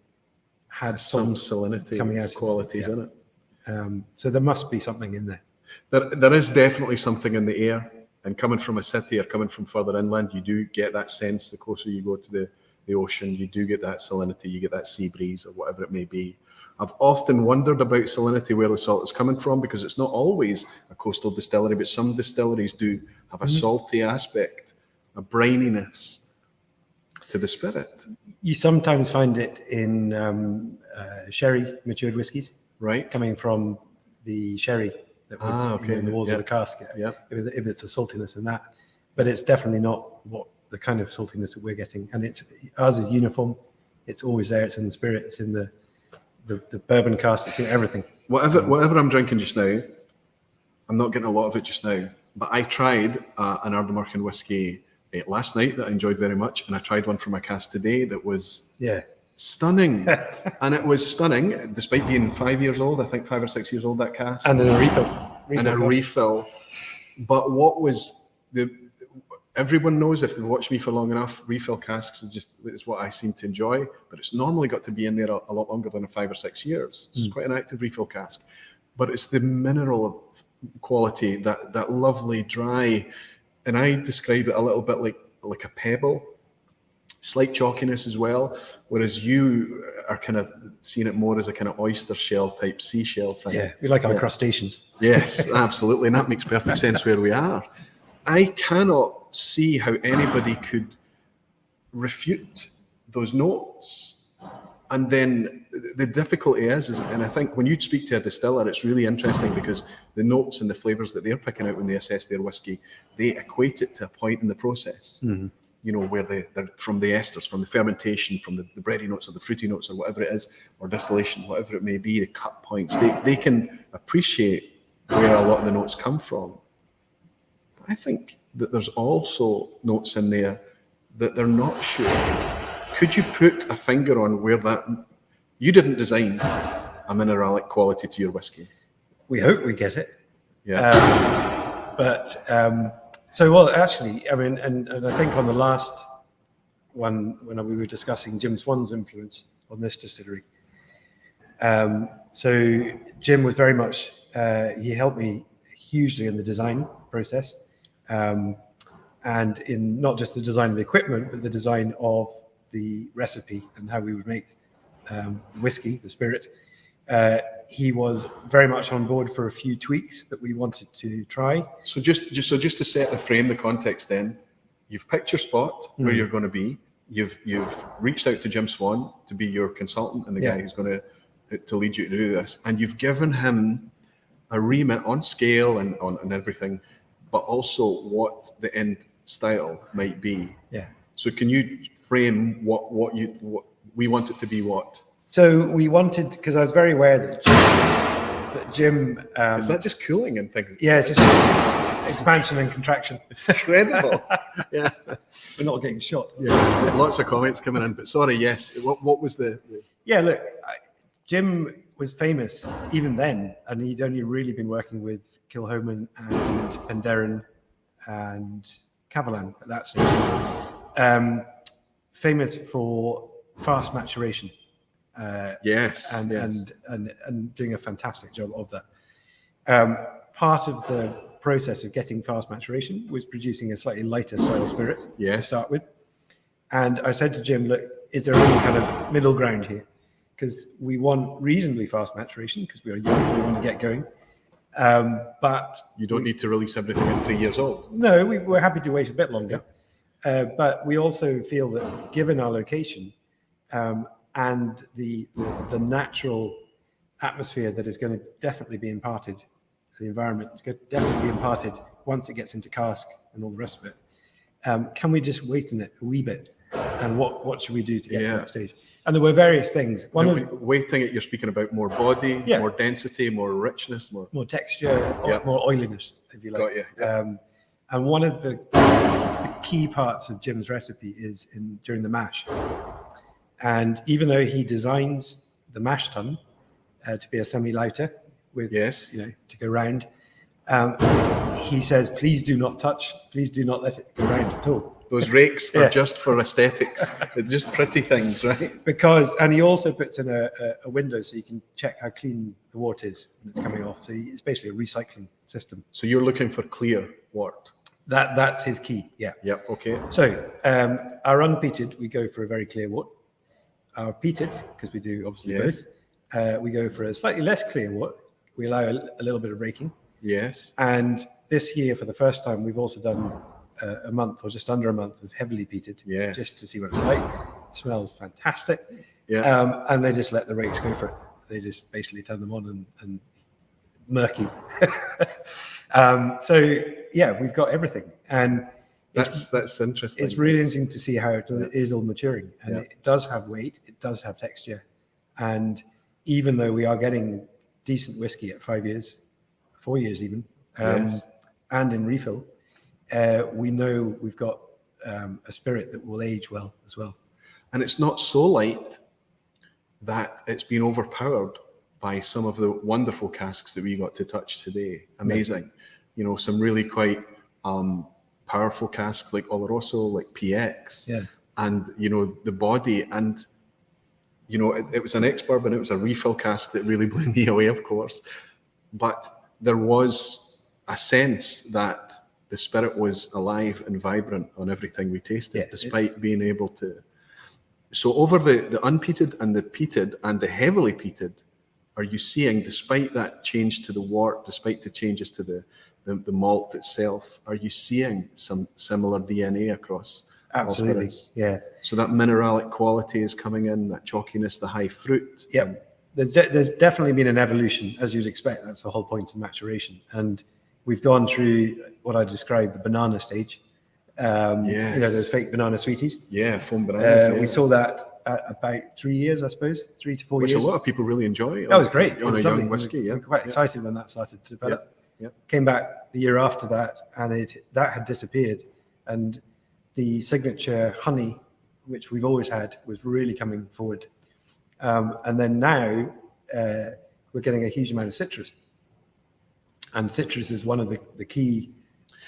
[SPEAKER 2] had
[SPEAKER 1] some salinity
[SPEAKER 2] coming out
[SPEAKER 1] qualities in it.
[SPEAKER 2] So there must be something in there.
[SPEAKER 1] There is definitely something in the air. And coming from a city or coming from further inland, you do get that sense the closer you go to the ocean. You do get that salinity, you get that sea breeze or whatever it may be. I've often wondered about salinity, where the salt is coming from, because it's not always a coastal distillery, but some distilleries do have a salty aspect, a brininess to the spirit.
[SPEAKER 2] You sometimes find it in sherry matured whiskies,
[SPEAKER 1] right?
[SPEAKER 2] Coming from the sherry that was in the walls of the cask.
[SPEAKER 1] Yeah.
[SPEAKER 2] If it's a saltiness in that, but it's definitely not what the kind of saltiness that we're getting. And ours is uniform. It's always there. It's in the spirit. It's in the bourbon cask. It's in everything.
[SPEAKER 1] Whatever I'm drinking just now, I'm not getting a lot of it just now. But I tried an Ardnamurchan whiskey last night that I enjoyed very much, and I tried one from a cask today that was stunning. And it was stunning, despite being 5 years old. I think 5 or 6 years old, that cask.
[SPEAKER 2] And in a refill.
[SPEAKER 1] But what was everyone knows, if they've watched me for long enough, refill casks is what I seem to enjoy, but it's normally got to be in there a lot longer than 5 or 6 years. So it's quite an active refill cask. But it's the mineral quality, that lovely dry, and I describe it a little bit like a pebble, slight chalkiness as well, whereas you are kind of seeing it more as a kind of oyster shell type seashell thing.
[SPEAKER 2] Yeah, we like our crustaceans.
[SPEAKER 1] Yes, absolutely, and that makes perfect sense where we are. I cannot see how anybody could refute those notes. And then the difficulty is, and I think when you speak to a distiller, it's really interesting because the notes and the flavours that they're picking out when they assess their whiskey, they equate it to a point in the process, where they're from the esters, from the fermentation, from the bready notes or the fruity notes or whatever it is, or distillation, whatever it may be, the cut points. They can appreciate where a lot of the notes come from. I think that there's also notes in there that they're not sure. Could you put a finger on where that... You didn't design a mineralic quality to your whiskey.
[SPEAKER 2] We hope we get it.
[SPEAKER 1] Yeah.
[SPEAKER 2] Actually, I mean, and I think on the last one, when we were discussing Jim Swan's influence on this distillery. So Jim was very much, he helped me hugely in the design process. And in not just the design of the equipment, but the design of the recipe and how we would make whiskey, the spirit. He was very much on board for a few tweaks that we wanted to try. So
[SPEAKER 1] just to set the frame, the context, then you've picked your spot where you're going to be. You've reached out to Jim Swan to be your consultant and the guy who's going to lead you to do this, and you've given him a remit on scale and on everything, but also what the end style might be. Yeah. So can you frame what we want it to be? What?
[SPEAKER 2] So we wanted, because I was very aware that Jim.
[SPEAKER 1] Is that just cooling and things?
[SPEAKER 2] Yeah, it's just. expansion and contraction.
[SPEAKER 1] It's incredible. Yeah.
[SPEAKER 2] We're not getting shot.
[SPEAKER 1] Yeah. Lots of comments coming in, but sorry, yes. What was the...
[SPEAKER 2] Yeah, look, Jim was famous even then, and he'd only really been working with Kilchoman and Penderyn and Cavallan at that stage. Famous for fast maturation. And doing a fantastic job of that. Part of the process of getting fast maturation was producing a slightly lighter style spirit to start with. And I said to Jim, look, is there any kind of middle ground here? Because we want reasonably fast maturation because we are young, we want to get going. But
[SPEAKER 1] you don't need to release everything at 3 years old.
[SPEAKER 2] No, we're happy to wait a bit longer. But we also feel that given our location and the natural atmosphere that is going to definitely be imparted, the environment is going to definitely be imparted once it gets into cask and all the rest of it. Can we just wait in it a wee bit? And what should we do to get to that stage? And there were various things.
[SPEAKER 1] Waiting it, you're speaking about more body, more density, more richness, more
[SPEAKER 2] texture, more oiliness, if you like.
[SPEAKER 1] Got you. Yeah.
[SPEAKER 2] And one of the key parts of Jim's recipe is during the mash. And even though he designs the mash tun to be a semi-lighter with, to go round, he says, please do not touch, please do not let it go round at all.
[SPEAKER 1] Those rakes are just for aesthetics. They're just pretty things, right?
[SPEAKER 2] And he also puts in a window so you can check how clean the wort is when it's coming off. So it's basically a recycling system.
[SPEAKER 1] So you're looking for clear wort?
[SPEAKER 2] That's his key, yeah.
[SPEAKER 1] Yep, okay.
[SPEAKER 2] So our unpeated, we go for a very clear wort. Our peated, because we do obviously both, we go for a slightly less clear wort. We allow a little bit of raking.
[SPEAKER 1] Yes.
[SPEAKER 2] And this year, for the first time, we've also done a month or just under a month of heavily peated, just to see what it's like. It smells fantastic. Yeah. And they just let the rakes go for it. They just basically turn them on and murky. We've got everything. And
[SPEAKER 1] that's interesting.
[SPEAKER 2] It's really interesting to see how it is all maturing. And it does have weight, it does have texture. And even though we are getting decent whiskey at 5 years, 4 years even, and in refill, we know we've got a spirit that will age well as well.
[SPEAKER 1] And it's not so light that it's been overpowered by some of the wonderful casks that we got to touch today. Amazing. You know, some really quite powerful casks like Oloroso, like PX, and, you know, the body. And, you know, it was an ex-bourbon, it was a refill cask that really blew me away, of course. But there was a sense that the spirit was alive and vibrant on everything we tasted, despite being able to. So over the unpeated and the peated and the heavily peated, are you seeing, despite that change to the wort, despite the changes to the malt itself, are you seeing some similar DNA across?
[SPEAKER 2] Absolutely, yeah.
[SPEAKER 1] So that mineralic quality is coming in, that chalkiness, the high fruit.
[SPEAKER 2] Yep. There's definitely been an evolution, as you'd expect. That's the whole point of maturation. And we've gone through what I described the banana stage. You know, those fake banana sweeties.
[SPEAKER 1] Yeah, foam bananas.
[SPEAKER 2] We saw that at about 3 years, I suppose, 3 to 4 years.
[SPEAKER 1] Which a lot of people really enjoy.
[SPEAKER 2] That was great.
[SPEAKER 1] On a young whiskey,
[SPEAKER 2] we were quite excited when that started to develop. Came back the year after that, and that had disappeared. And the signature honey, which we've always had, was really coming forward. And then now we're getting a huge amount of citrus. And citrus is one of the key.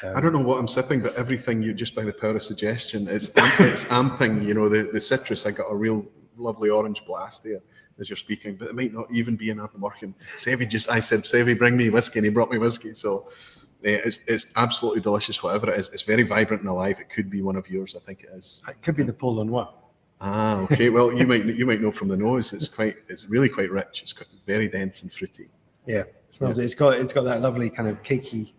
[SPEAKER 1] I don't know what I'm sipping, but everything you just by the power of suggestion is it's amping. You know, the citrus. I got a real lovely orange blast there as you're speaking, but it might not even be an Ardnamurchan. I said, Sevy, bring me whiskey, and he brought me whiskey. So it's absolutely delicious, whatever it is. It's very vibrant and alive. It could be one of yours. I think it is.
[SPEAKER 2] It could be the Pôle Noir.
[SPEAKER 1] Ah, okay. Well, you might know from the nose. It's really quite rich. It's very dense and fruity.
[SPEAKER 2] Yeah, it smells. It's got that lovely kind of cakey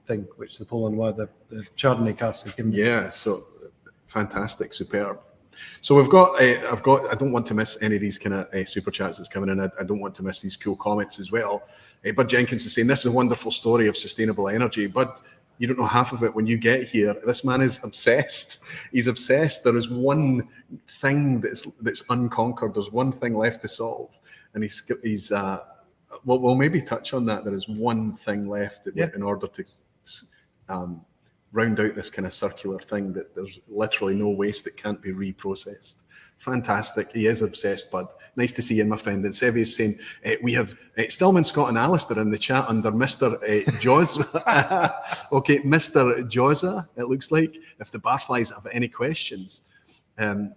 [SPEAKER 2] thing, which the Pôle Noir, the Chardonnay cask has given.
[SPEAKER 1] Yeah, so fantastic, superb. So we've got. I don't want to miss any of these kind of super chats that's coming in. I don't want to miss these cool comments as well. Bud Jenkins is saying this is a wonderful story of sustainable energy, but you don't know half of it when you get here. This man is obsessed. He's obsessed. There is one thing that's unconquered. There's one thing left to solve, and he's. We'll maybe touch on that. There is one thing left in order to round out this kind of circular thing that there's literally no waste that can't be reprocessed. Fantastic. He is obsessed, bud. Nice to see you, my friend. And Sevi is saying, we have Stillman, Scott and Alistair in the chat under Mr. Jaws. Okay, Mr. Jawza, it looks like, if the barflies have any questions.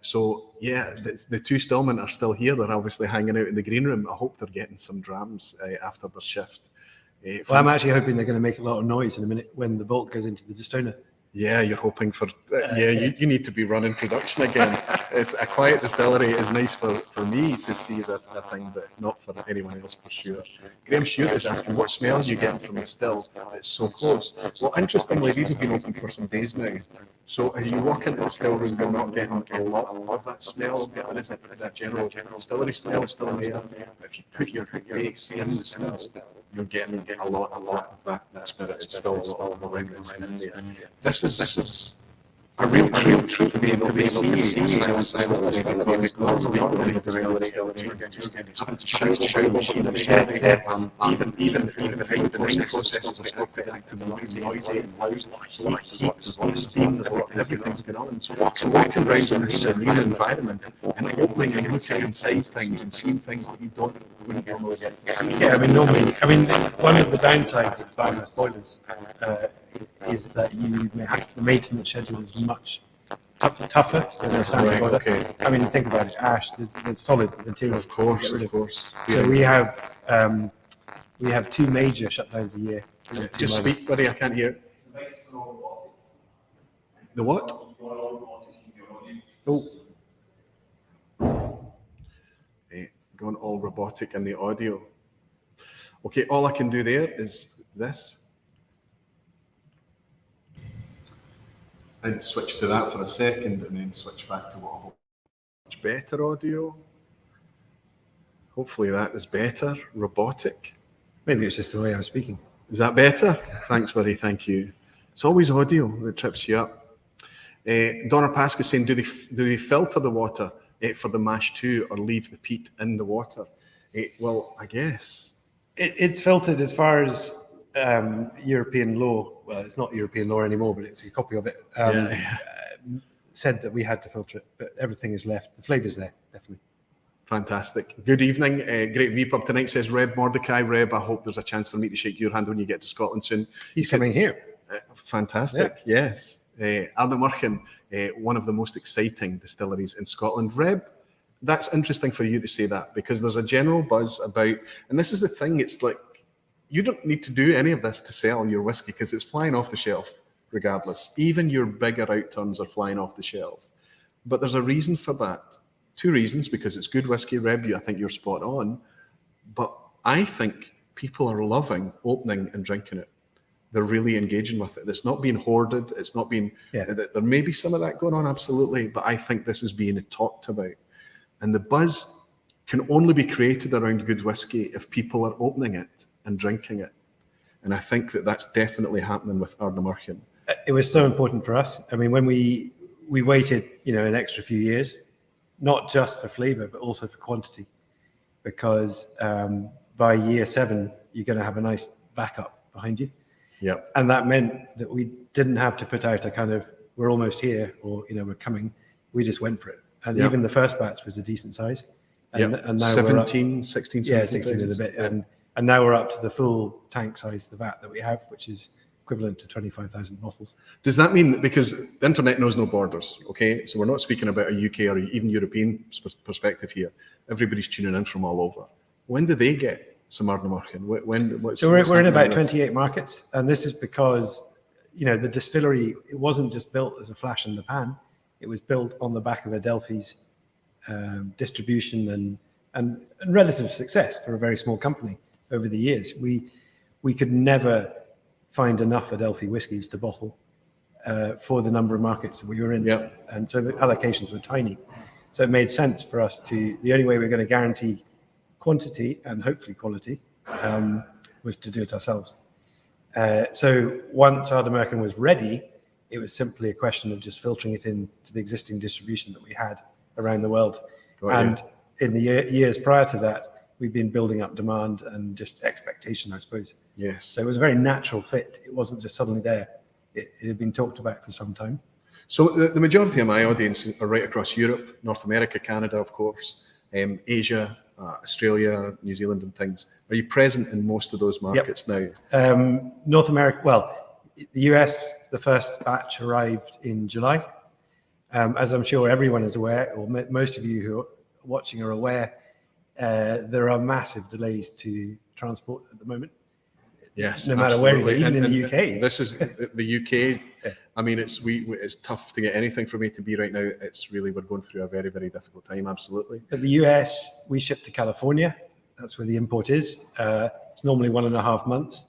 [SPEAKER 1] So, yeah, the two Stillmen are still here. They're obviously hanging out in the green room. I hope they're getting some drams after their shift.
[SPEAKER 2] Well, I'm actually hoping they're going to make a lot of noise in a minute when the bolt goes into the distoner.
[SPEAKER 1] Yeah, you're hoping for... you need to be running production again. It's a quiet distillery is nice for me to see that thing, but not for anyone else for sure. Graham Stewart is asking, what smells are you getting from the still? It's so close. Well, interestingly, these have been open for some days now. So as you walk into the still room, you're not getting a lot of that smell. There is a general distillery smell is still there. But if you put your face in the still, you're getting a lot of that spirit. It's still around in there. This is a real treat to be able to see because normally the distillery having to shout machine and even the brewing processes are still pretty active and noisy and loud. There's a lot of heat, there's a lot of steam, everything's going on. So walking around in this serene environment and opening and looking inside things and seeing things that you wouldn't normally get to see.
[SPEAKER 2] Yeah, one of the downsides of biomass boilers is that the maintenance schedule is much tougher than a standard boiler.
[SPEAKER 1] Okay.
[SPEAKER 2] Think about it, ash, there's solid material.
[SPEAKER 1] Of course.
[SPEAKER 2] So we have two major shutdowns a year.
[SPEAKER 1] Just speak, buddy, I can't hear. The what? Going all robotic in the audio. Okay, all I can do there is this. I'd switch to that for a second and then switch back to what I hope much better audio. Hopefully that is better. Robotic.
[SPEAKER 2] Maybe it's just the way I'm speaking.
[SPEAKER 1] Is that better? Thanks, buddy. Thank you. It's always audio that trips you up. Donna Pasca saying, do they filter the water for the mash too, or leave the peat in the water? Well, I guess
[SPEAKER 2] it's filtered as far as European law. Well, it's not European law anymore, but it's a copy of it. Said that we had to filter it, but everything is left. The flavour's there, definitely.
[SPEAKER 1] Fantastic. Good evening. Great vPub tonight, says Reb Mordecai. Reb, I hope there's a chance for me to shake your hand when you get to Scotland soon.
[SPEAKER 2] He's coming here.
[SPEAKER 1] Fantastic. Yeah. Yes. Ardnamurchan, one of the most exciting distilleries in Scotland. Reb, that's interesting for you to say that, because there's a general buzz about, and this is the thing, it's like, you don't need to do any of this to sell your whiskey because it's flying off the shelf regardless. Even your bigger outturns are flying off the shelf. But there's a reason for that. Two reasons: because it's good whiskey, Reb, I think you're spot on. But I think people are loving opening and drinking it. They're really engaging with it. It's not being hoarded. It's not being, there may be some of that going on, absolutely. But I think this is being talked about. And the buzz can only be created around good whiskey if people are opening it and drinking it. And I think that that's definitely happening with Ardnamurchan.
[SPEAKER 2] It was so important for us. When we waited, an extra few years, not just for flavour, but also for quantity, because by year 7, you're going to have a nice backup behind you.
[SPEAKER 1] Yep.
[SPEAKER 2] And that meant that we didn't have to put out a kind of, we're almost here, or, we're coming. We just went for it. And even the first batch was a decent size. And now
[SPEAKER 1] 17, 16, 17.
[SPEAKER 2] Yeah, 16 and a bit. And now we're up to the full tank size, the vat that we have, which is equivalent to 25,000 bottles.
[SPEAKER 1] Does that mean that, because the internet knows no borders, okay? So we're not speaking about a UK or even European perspective here. Everybody's tuning in from all over. When do they get some Ardnamurchan?
[SPEAKER 2] So we're in about 28 markets, and this is because, the distillery, it wasn't just built as a flash in the pan. It was built on the back of Adelphi's distribution and relative success for a very small company over the years. We could never find enough Adelphi whiskies to bottle for the number of markets that we were in.
[SPEAKER 1] Yep.
[SPEAKER 2] And so the allocations were tiny. So it made sense for us the only way we're going to guarantee quantity and hopefully quality was to do it ourselves. So once Ardnamurchan was ready, it was simply a question of just filtering it into the existing distribution that we had around the world. In the years prior to that, we've been building up demand and just expectation, I suppose.
[SPEAKER 1] Yes.
[SPEAKER 2] So it was a very natural fit. It wasn't just suddenly there. It had been talked about for some time.
[SPEAKER 1] So the majority of my audience are right across Europe, North America, Canada, of course, Asia, Australia, New Zealand and things. Are you present in most of those markets now?
[SPEAKER 2] North America, well, the US, the first batch arrived in July. As I'm sure everyone is aware, or most of you who are watching are aware, there are massive delays to transport at the moment.
[SPEAKER 1] Yes,
[SPEAKER 2] no matter
[SPEAKER 1] absolutely.
[SPEAKER 2] where, even in the UK.
[SPEAKER 1] This is the UK. I mean, it's tough to get anything for me to be right now. It's really, we're going through a very, very difficult time. Absolutely.
[SPEAKER 2] But the US, we ship to California. That's where the import is. It's normally 1.5 months,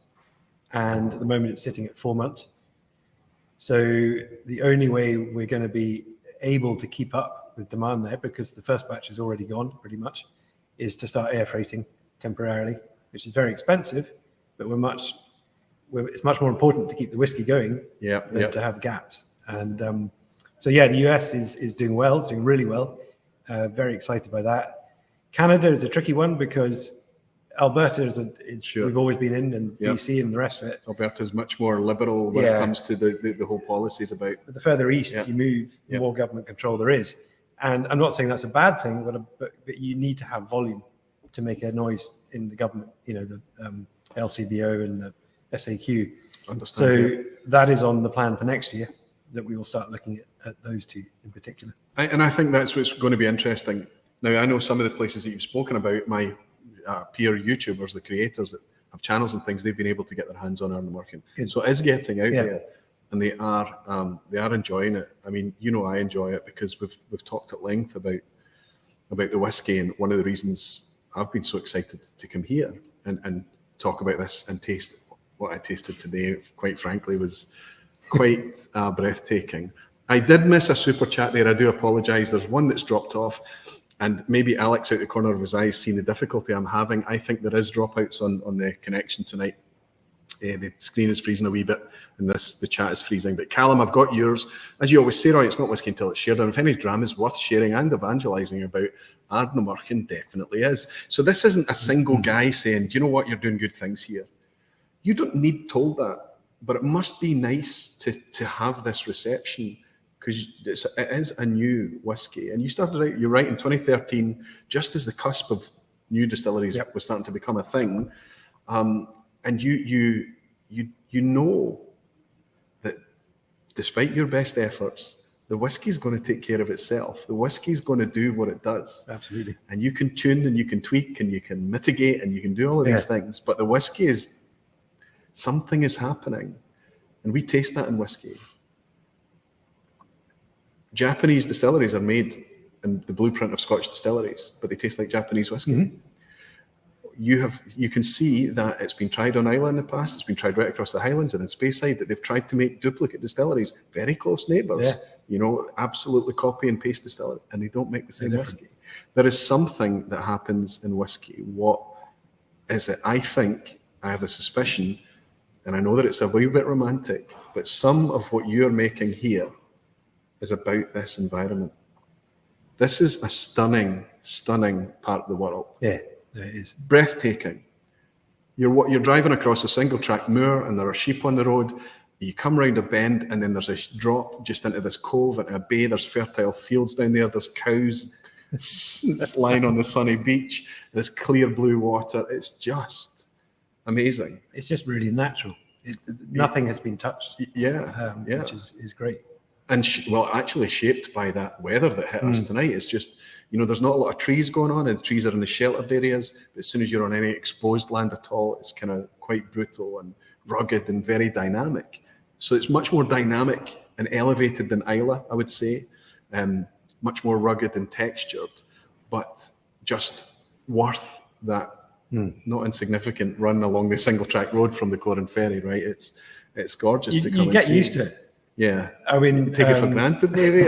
[SPEAKER 2] and at the moment it's sitting at 4 months. So the only way we're going to be able to keep up with demand there, because the first batch is already gone pretty much, is to start air freighting temporarily, which is very expensive, but it's much more important to keep the whiskey going than to have gaps. And so yeah, the US is doing well. It's doing really well. Very excited by that. Canada is a tricky one because Alberta we've always been in, and BC and the rest of it.
[SPEAKER 1] Alberta's much more liberal when it comes to the whole policies about.
[SPEAKER 2] But the further east you move, the more government control there is. And I'm not saying that's a bad thing, but you need to have volume to make a noise in the government. You know, the LCBO and the SAQ. So that is on the plan for next year, that we will start looking at those two in particular.
[SPEAKER 1] And I think that's what's going to be interesting. Now, I know some of the places that you've spoken about, my peer YouTubers, the creators that have channels and things, they've been able to get their hands on Ardnamurchan. So it is getting out there, and they are enjoying it. I mean, I enjoy it because we've talked at length about the whiskey, and one of the reasons I've been so excited to come here and talk about this and taste what I tasted today, quite frankly, was quite breathtaking. I did miss a super chat there. I do apologise. There's one that's dropped off. And maybe Alex out the corner of his eyes seen the difficulty I'm having. I think there is dropouts on the connection tonight. The screen is freezing a wee bit, and the chat is freezing. But Callum, I've got yours. As you always say, Roy, it's not whiskey until it's shared. And if any drama is worth sharing and evangelising about, Ardnamurchan definitely is. So this isn't a single guy saying, do you know what, you're doing good things here. You don't need told that, but it must be nice to have this reception, because it is a new whiskey. And you started out, you're right, in 2013, just as the cusp of new distilleries was starting to become a thing. And you know that despite your best efforts, the whiskey's going to take care of itself. The whiskey's going to do what it does.
[SPEAKER 2] Absolutely.
[SPEAKER 1] And you can tune and you can tweak and you can mitigate and you can do all of these things. But the whiskey something is happening. And we taste that in whiskey. Japanese distilleries are made in the blueprint of Scotch distilleries, but they taste like Japanese whiskey. Mm-hmm. You can see that it's been tried on Islay in the past. It's been tried right across the Highlands and in Speyside, that they've tried to make duplicate distilleries, very close neighbours, absolutely copy and paste distillery, and they don't make the same whiskey. There is something that happens in whiskey. What is it? I think, I have a suspicion, and I know that it's a wee bit romantic, but some of what you're making here is about this environment. This is a stunning, stunning part of the world.
[SPEAKER 2] Yeah, it is.
[SPEAKER 1] Breathtaking. You're driving across a single track moor and there are sheep on the road. You come round a bend and then there's a drop just into this cove, into a bay. There's fertile fields down there. There's cows just lying on the sunny beach. There's clear blue water. It's just amazing.
[SPEAKER 2] It's just really natural. Nothing has been touched. Which is great.
[SPEAKER 1] And actually shaped by that weather that hit us tonight. It's just, there's not a lot of trees going on, and the trees are in the sheltered areas. But as soon as you're on any exposed land at all, it's kind of quite brutal and rugged and very dynamic. So it's much more dynamic and elevated than Islay, I would say. Much more rugged and textured, but just worth that not insignificant run along the single track road from the Corran Ferry, right? It's gorgeous to come and see.
[SPEAKER 2] You get used to it.
[SPEAKER 1] Yeah,
[SPEAKER 2] I mean,
[SPEAKER 1] you take it for granted, maybe.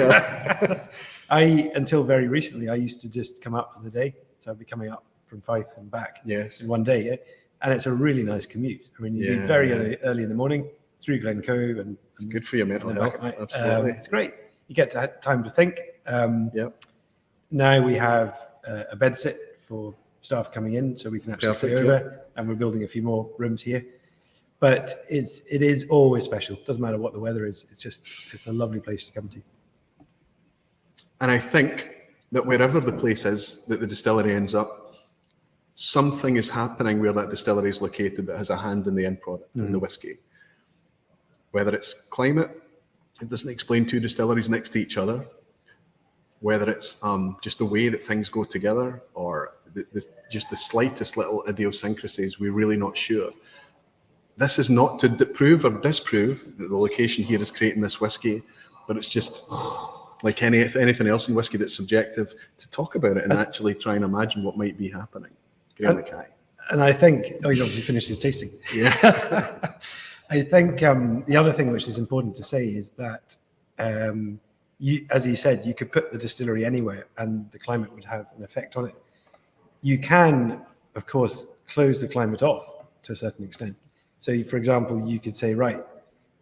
[SPEAKER 2] Until very recently, I used to just come up for the day, so I'd be coming up from Fife and back in one day, and it's a really nice commute. I mean, you do very early in the morning through Glen Cove, and
[SPEAKER 1] it's good for your mental health. Absolutely,
[SPEAKER 2] it's great. You get to have time to think. Now we have a bed sit for staff coming in, so we can actually stay over, and we're building a few more rooms here. But it is always special. Doesn't matter what the weather is. It's a lovely place to come to.
[SPEAKER 1] And I think that wherever the place is that the distillery ends up, something is happening where that distillery is located that has a hand in the end product, in the whiskey. Whether it's climate, it doesn't explain two distilleries next to each other. Whether it's just the way that things go together, or just the slightest little idiosyncrasies, we're really not sure. This is not to prove or disprove that the location here is creating this whiskey, but it's just like anything else in whiskey that's subjective, to talk about it and actually try and imagine what might be happening.
[SPEAKER 2] And I think, he's obviously finished his tasting.
[SPEAKER 1] Yeah.
[SPEAKER 2] I think the other thing which is important to say is that, as you said, you could put the distillery anywhere and the climate would have an effect on it. You can, of course, close the climate off to a certain extent. So, for example, you could say, right,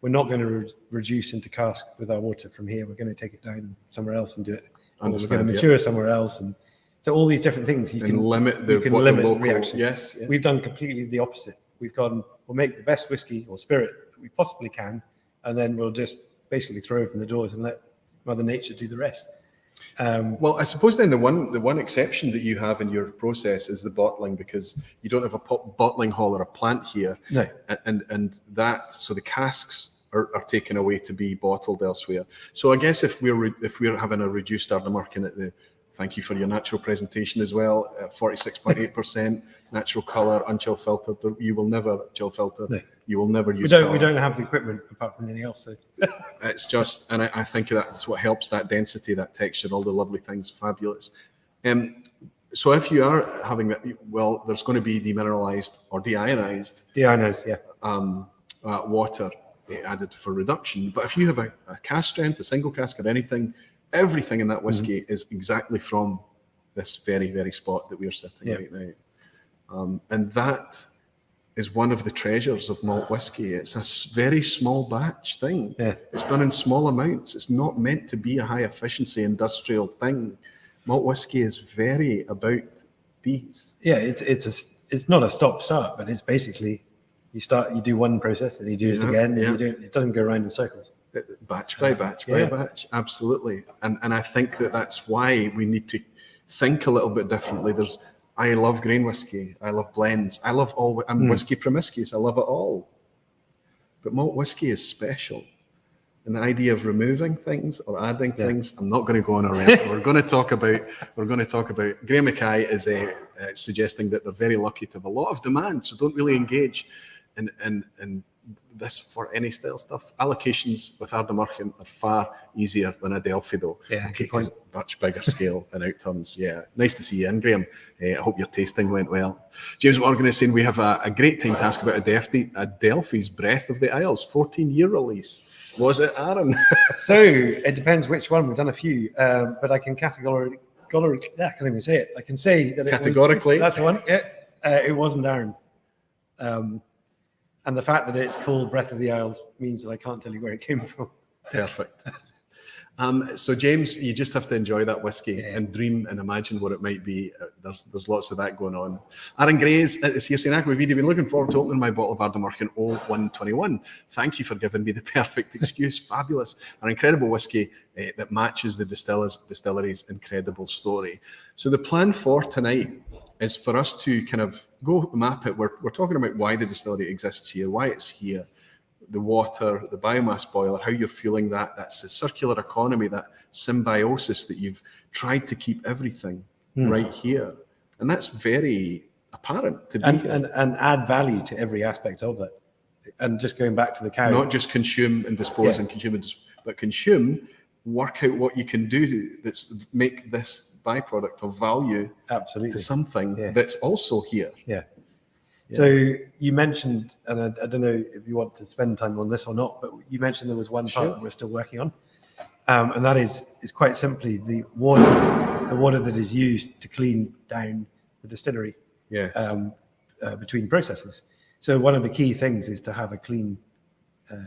[SPEAKER 2] we're not going to reduce into cask with our water from here. We're going to take it down somewhere else and do it. Or we're going to mature somewhere else. And so all these different things you can limit the reaction.
[SPEAKER 1] Yes.
[SPEAKER 2] We've done completely the opposite. We've gone, we'll make the best whiskey or spirit that we possibly can, and then we'll just basically throw open the doors and let Mother Nature do the rest.
[SPEAKER 1] Well, I suppose then the one exception that you have in your process is the bottling, because you don't have a bottling hall or a plant here.
[SPEAKER 2] No.
[SPEAKER 1] And that, so the casks are taken away to be bottled elsewhere. So I guess if we're having a reduced Ardnamurchan at the, thank you for your natural presentation as well, 46.8% natural colour, unchill filtered. You will never chill filter. No. You will never use.
[SPEAKER 2] We don't have the equipment apart from anything else. So.
[SPEAKER 1] It's just, and I think that's what helps that density, that texture, all the lovely things. Fabulous. So if you are having that, well, there's going to be demineralized or deionized.
[SPEAKER 2] Deionized, yeah.
[SPEAKER 1] Water added for reduction. But if you have a cask strength, a single cask or anything, everything in that whiskey is exactly from this very, very spot that we're sitting right now. And that is one of the treasures of malt whiskey. It's a very small batch thing. Yeah. It's done in small amounts. It's not meant to be a high efficiency industrial thing. Malt whiskey is very about these.
[SPEAKER 2] Yeah, it's not a stop start, but it's basically you do one process and you do it again, and it doesn't go around in circles.
[SPEAKER 1] Batch by batch by batch, absolutely. And I think that's why we need to think a little bit differently. I love grain whiskey. I love blends. I love all. I'm whiskey promiscuous. I love it all. But malt whiskey is special. And the idea of removing things or adding things, I'm not going to go on a rant. We're going to talk about. Graham Mackay is suggesting that they're very lucky to have a lot of demand, so don't really engage in this for any style stuff. Allocations with Ardnamurchan are far easier than Adelphi, though. Yeah, okay, because much bigger scale and outcomes. Yeah, nice to see you in, Graham. I hope your tasting went well. James, what we're going to say, we have a great time to ask about Adelphi's Breath of the Isles 14-year release. Was it, Aaron?
[SPEAKER 2] So it depends which one. We've done a few, but I can categorically. I can't even say it. I can say that
[SPEAKER 1] categorically.
[SPEAKER 2] That's the one. Yeah, it wasn't Aaron. And the fact that it's called Breath of the Isles means that I can't tell you where it came from.
[SPEAKER 1] Perfect. So James, you just have to enjoy that whiskey and dream and imagine what it might be. There's lots of that going on. Aaron Gray is here saying, we've been looking forward to opening my bottle of Ardnamurchan 0121. Thank you for giving me the perfect excuse. Fabulous. An incredible whiskey that matches the distillery's incredible story. So the plan for tonight is for us to kind of go map it. We're talking about why the distillery exists here, why it's here, the water, the biomass boiler, how you're fueling that. That's the circular economy, that symbiosis that you've tried to keep everything right here. And that's very apparent to be here.
[SPEAKER 2] And add value to every aspect of it. And just going back to the cow.
[SPEAKER 1] Not just consume and dispose and consume and dispose, but consume, work out what you can do that's make this byproduct of value to something that's also here.
[SPEAKER 2] Yeah. So you mentioned, and I don't know if you want to spend time on this or not, but you mentioned there was one part that we're still working on, and that is quite simply the water that is used to clean down the distillery between processes. So one of the key things is to have a clean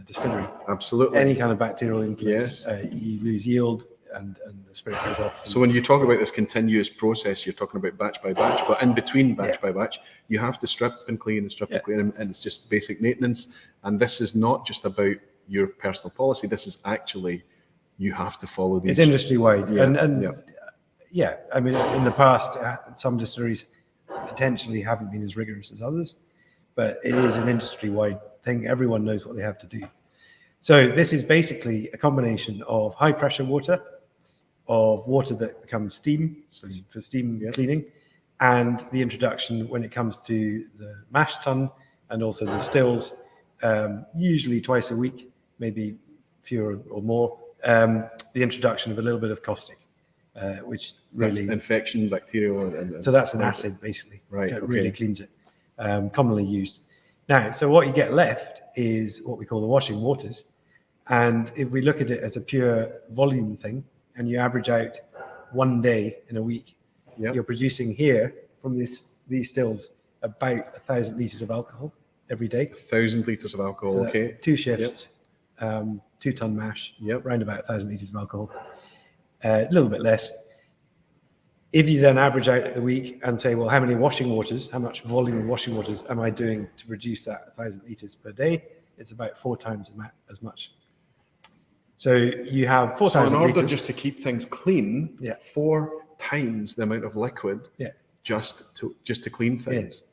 [SPEAKER 2] distillery.
[SPEAKER 1] Absolutely.
[SPEAKER 2] Any kind of bacterial influence, you lose yield. and the spirit goes off.
[SPEAKER 1] So when you talk about this continuous process, you're talking about batch by batch, but in between batch by batch, you have to strip and clean and strip and clean, and it's just basic maintenance. And this is not just about your personal policy. This is actually, you have to follow these.
[SPEAKER 2] It's industry wide.
[SPEAKER 1] Yeah.
[SPEAKER 2] I mean, in the past, some distilleries potentially haven't been as rigorous as others, but it is an industry wide thing. Everyone knows what they have to do. So this is basically a combination of high pressure water, of water that becomes steam, so for steam cleaning, and the introduction when it comes to the mash tun and also the stills, usually twice a week, maybe fewer or more, the introduction of a little bit of caustic, which really...
[SPEAKER 1] That's infection, bacterial...
[SPEAKER 2] So that's an acid, basically.
[SPEAKER 1] Right,
[SPEAKER 2] so it really cleans it, commonly used. Now, so what you get left is what we call the washing waters. And if we look at it as a pure volume thing, and you average out 1 day in a week, you're producing here from these stills about 1,000 litres of alcohol every day.
[SPEAKER 1] 1,000 litres of alcohol,
[SPEAKER 2] so that's 2 shifts, 2 ton mash, around about 1,000 litres of alcohol, a little bit less. If you then average out the week and say, well, how many washing waters, how much volume of washing waters am I doing to produce that 1,000 litres per day? It's about 4 times as much. So you have 4,000
[SPEAKER 1] So in order
[SPEAKER 2] litres.
[SPEAKER 1] just to keep things clean, 4 times the amount of liquid just to clean things.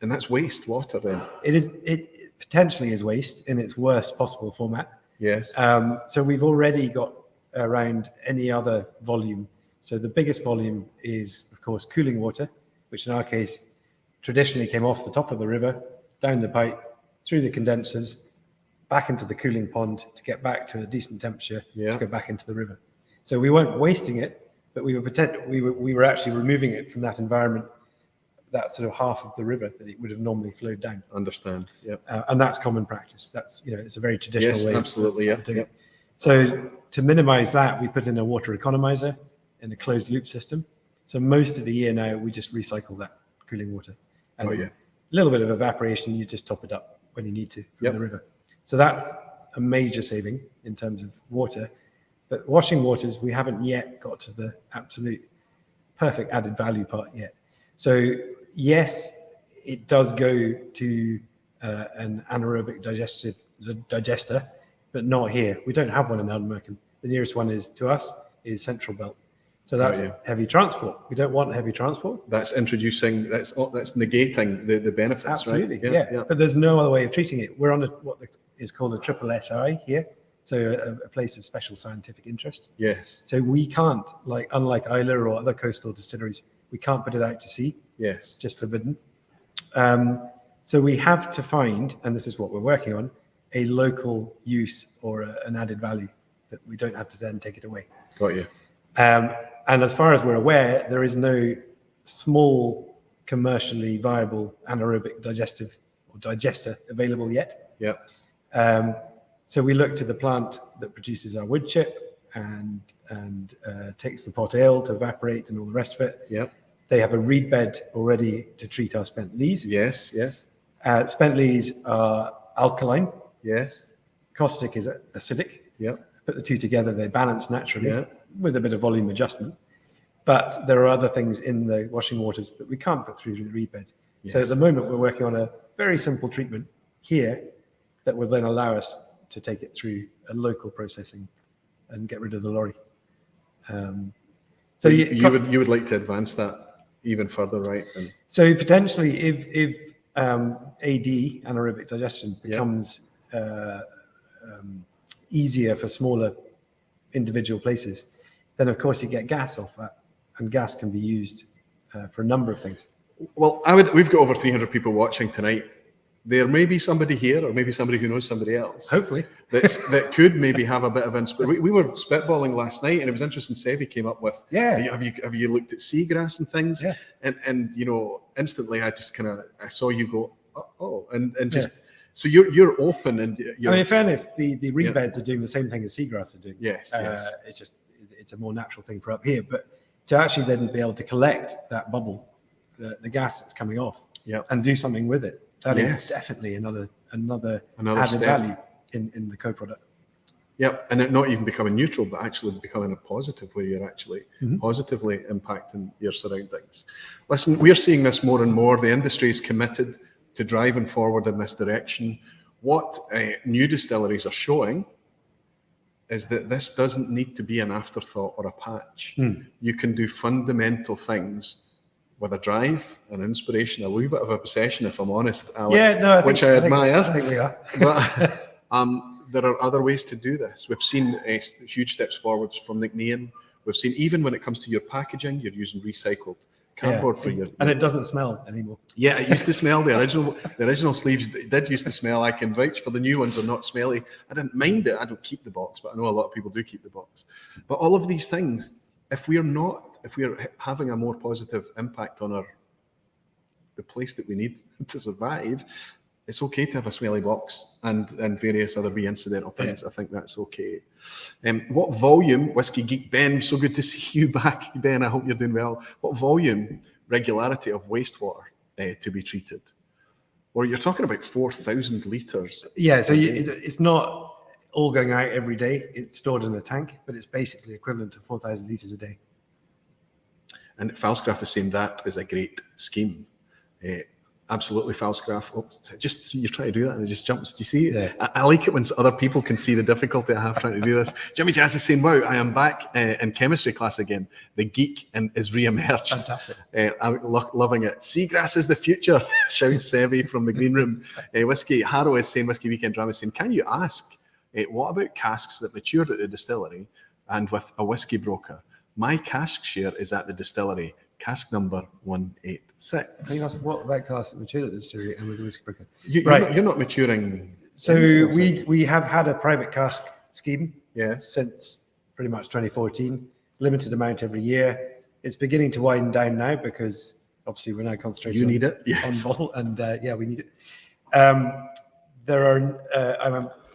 [SPEAKER 1] And that's waste water then.
[SPEAKER 2] It potentially is waste in its worst possible format.
[SPEAKER 1] Yes.
[SPEAKER 2] So we've already got around any other volume. So the biggest volume is, of course, cooling water, which in our case traditionally came off the top of the river, down the pipe, through the condensers, back into the cooling pond to get back to a decent temperature to go back into the river. So we weren't wasting it, but we were actually removing it from that environment, that sort of half of the river that it would have normally flowed down.
[SPEAKER 1] Understand. Yeah.
[SPEAKER 2] And that's common practice. That's, it's a very traditional way.
[SPEAKER 1] Absolutely.
[SPEAKER 2] Of doing it. So to minimize that, we put in a water economizer in a closed loop system. So most of the year now, we just recycle that cooling water. And a little bit of evaporation, you just top it up when you need to from the river. So that's a major saving in terms of water. But washing waters, we haven't yet got to the absolute perfect added value part yet. So yes, it does go to an anaerobic digester, but not here. We don't have one in Ardnamurchan. The nearest one to us is Central Belt. So that's heavy transport. We don't want heavy transport.
[SPEAKER 1] That's introducing, that's negating the benefits,
[SPEAKER 2] Absolutely,
[SPEAKER 1] right?
[SPEAKER 2] yeah. But there's no other way of treating it. We're on what is called a triple SI here, so a place of special scientific interest.
[SPEAKER 1] Yes.
[SPEAKER 2] So we can't, unlike Islay or other coastal distilleries, we can't put it out to sea.
[SPEAKER 1] Yes.
[SPEAKER 2] It's just forbidden. So we have to find, and this is what we're working on, a local use or an added value that we don't have to then take it away.
[SPEAKER 1] Got you.
[SPEAKER 2] And as far as we're aware, there is no small commercially viable anaerobic digester available yet.
[SPEAKER 1] Yeah.
[SPEAKER 2] So we look to the plant that produces our wood chip and takes the pot ale to evaporate and all the rest of it.
[SPEAKER 1] Yeah.
[SPEAKER 2] They have a reed bed already to treat our spent lees.
[SPEAKER 1] Yes.
[SPEAKER 2] Spent lees are alkaline.
[SPEAKER 1] Yes.
[SPEAKER 2] Caustic is acidic.
[SPEAKER 1] Yeah.
[SPEAKER 2] Put the two together, they balance naturally with a bit of volume adjustment. But there are other things in the washing waters that we can't put through the reed bed. Yes. So at the moment, we're working on a very simple treatment here that will then allow us to take it through a local processing and get rid of the lorry.
[SPEAKER 1] So you would like to advance that even further, right?
[SPEAKER 2] So potentially, if AD, anaerobic digestion, becomes easier for smaller individual places, then of course you get gas off that, and gas can be used for a number of things.
[SPEAKER 1] Well, we've got over 300 people watching tonight. There may be somebody here, or maybe somebody who knows somebody else.
[SPEAKER 2] Hopefully,
[SPEAKER 1] that could maybe have a bit of inspiration. We were spitballing last night, and it was interesting. Sevi came up with, have you looked at seagrass and things?
[SPEAKER 2] Yeah.
[SPEAKER 1] And instantly I just I saw you go, and just. So you're open, and
[SPEAKER 2] in fairness, the reed beds are doing the same thing as seagrass are doing.
[SPEAKER 1] Yes.
[SPEAKER 2] It's a more natural thing for up here, but to actually then be able to collect that bubble, the gas that's coming off, and do something with it, that is definitely another added
[SPEAKER 1] step.
[SPEAKER 2] value in the co-product.
[SPEAKER 1] Yep, and it not even becoming neutral, but actually becoming a positive, where you're actually positively impacting your surroundings. Listen, we're seeing this more and more. The industry is committed to driving forward in this direction. What new distilleries are showing is that this doesn't need to be an afterthought or a patch. You can do fundamental things with a drive, an inspiration, a wee bit of obsession, if I'm honest, Alex, which I admire.
[SPEAKER 2] I think we are.
[SPEAKER 1] But there are other ways to do this. We've seen huge steps forwards from McNean. We've seen, even when it comes to your packaging, you're using recycled cardboard for your...
[SPEAKER 2] And it doesn't smell anymore.
[SPEAKER 1] Yeah, it used to smell. The original sleeves did used to smell. I can vouch for the new ones are not smelly. I didn't mind it. I don't keep the box, but I know a lot of people do keep the box. But all of these things, if we're having a more positive impact on the place that we need to survive, it's okay to have a smelly box and various other wee incidental things. I think that's okay. What volume, Whiskey Geek Ben, so good to see you back, Ben. I hope you're doing well. What volume, regularity of wastewater to be treated? Or you're talking about 4,000 litres.
[SPEAKER 2] Yeah, so it's not all going out every day. It's stored in a tank, but it's basically equivalent to 4,000 litres a day.
[SPEAKER 1] And Falsgraf is saying that is a great scheme. Absolutely, Falsgraf. Oops, just see you try to do that and it just jumps. Do you see?
[SPEAKER 2] Yeah.
[SPEAKER 1] I like it when other people can see the difficulty I have trying to do this. Jimmy Jazz is saying, wow, I am back in chemistry class again. The geek is re-emerged.
[SPEAKER 2] Fantastic.
[SPEAKER 1] I'm loving it. Seagrass is the future, shouts Sevi from the green room. Whiskey, Harrow is saying, Whiskey Weekend Drama is saying, can you ask, what about casks that matured at the distillery and with a whiskey broker? My cask share is at the distillery. Cask number 186.
[SPEAKER 2] I think that's what that cask that matured at the distillery and with the whiskey broker.
[SPEAKER 1] You're not maturing.
[SPEAKER 2] So we have had a private cask scheme since pretty much 2014, limited amount every year. It's beginning to wind down now because obviously we're now concentrating on bottle, and we need it.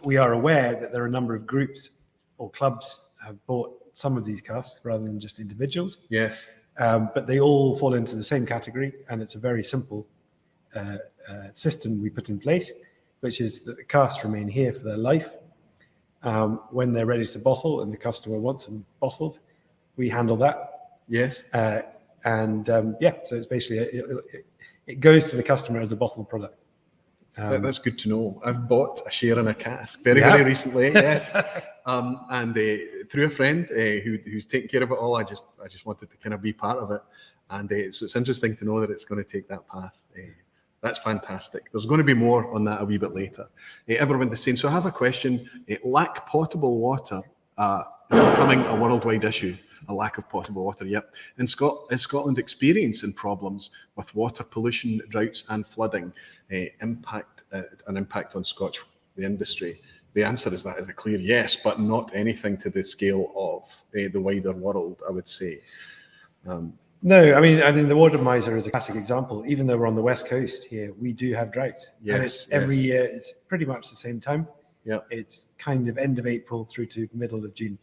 [SPEAKER 2] We are aware that there are a number of groups or clubs have bought some of these casks rather than just individuals.
[SPEAKER 1] Yes.
[SPEAKER 2] But they all fall into the same category, and it's a very simple system we put in place, which is that the casks remain here for their life. When they're ready to bottle and the customer wants them bottled, we handle that.
[SPEAKER 1] Yes.
[SPEAKER 2] So it's basically, it goes to the customer as a bottled product.
[SPEAKER 1] That's good to know. I've bought a share in a cask very recently. Yes. And through a friend who's taking care of it all, I just wanted to kind of be part of it. And so it's interesting to know that it's going to take that path. That's fantastic. There's going to be more on that a wee bit later. Everyone is saying, so I have a question. Lack potable water becoming a worldwide issue. A lack of potable water, yep. Is Scotland experiencing problems with water pollution, droughts and flooding an impact on the industry? The answer is that is a clear yes, but not anything to the scale of the wider world, I would say.
[SPEAKER 2] No, I mean the Water Miser is a classic example. Even though we're on the west coast here, we do have droughts.
[SPEAKER 1] Yes,
[SPEAKER 2] and it's every year, it's pretty much the same time.
[SPEAKER 1] Yeah,
[SPEAKER 2] it's kind of end of April through to middle of June.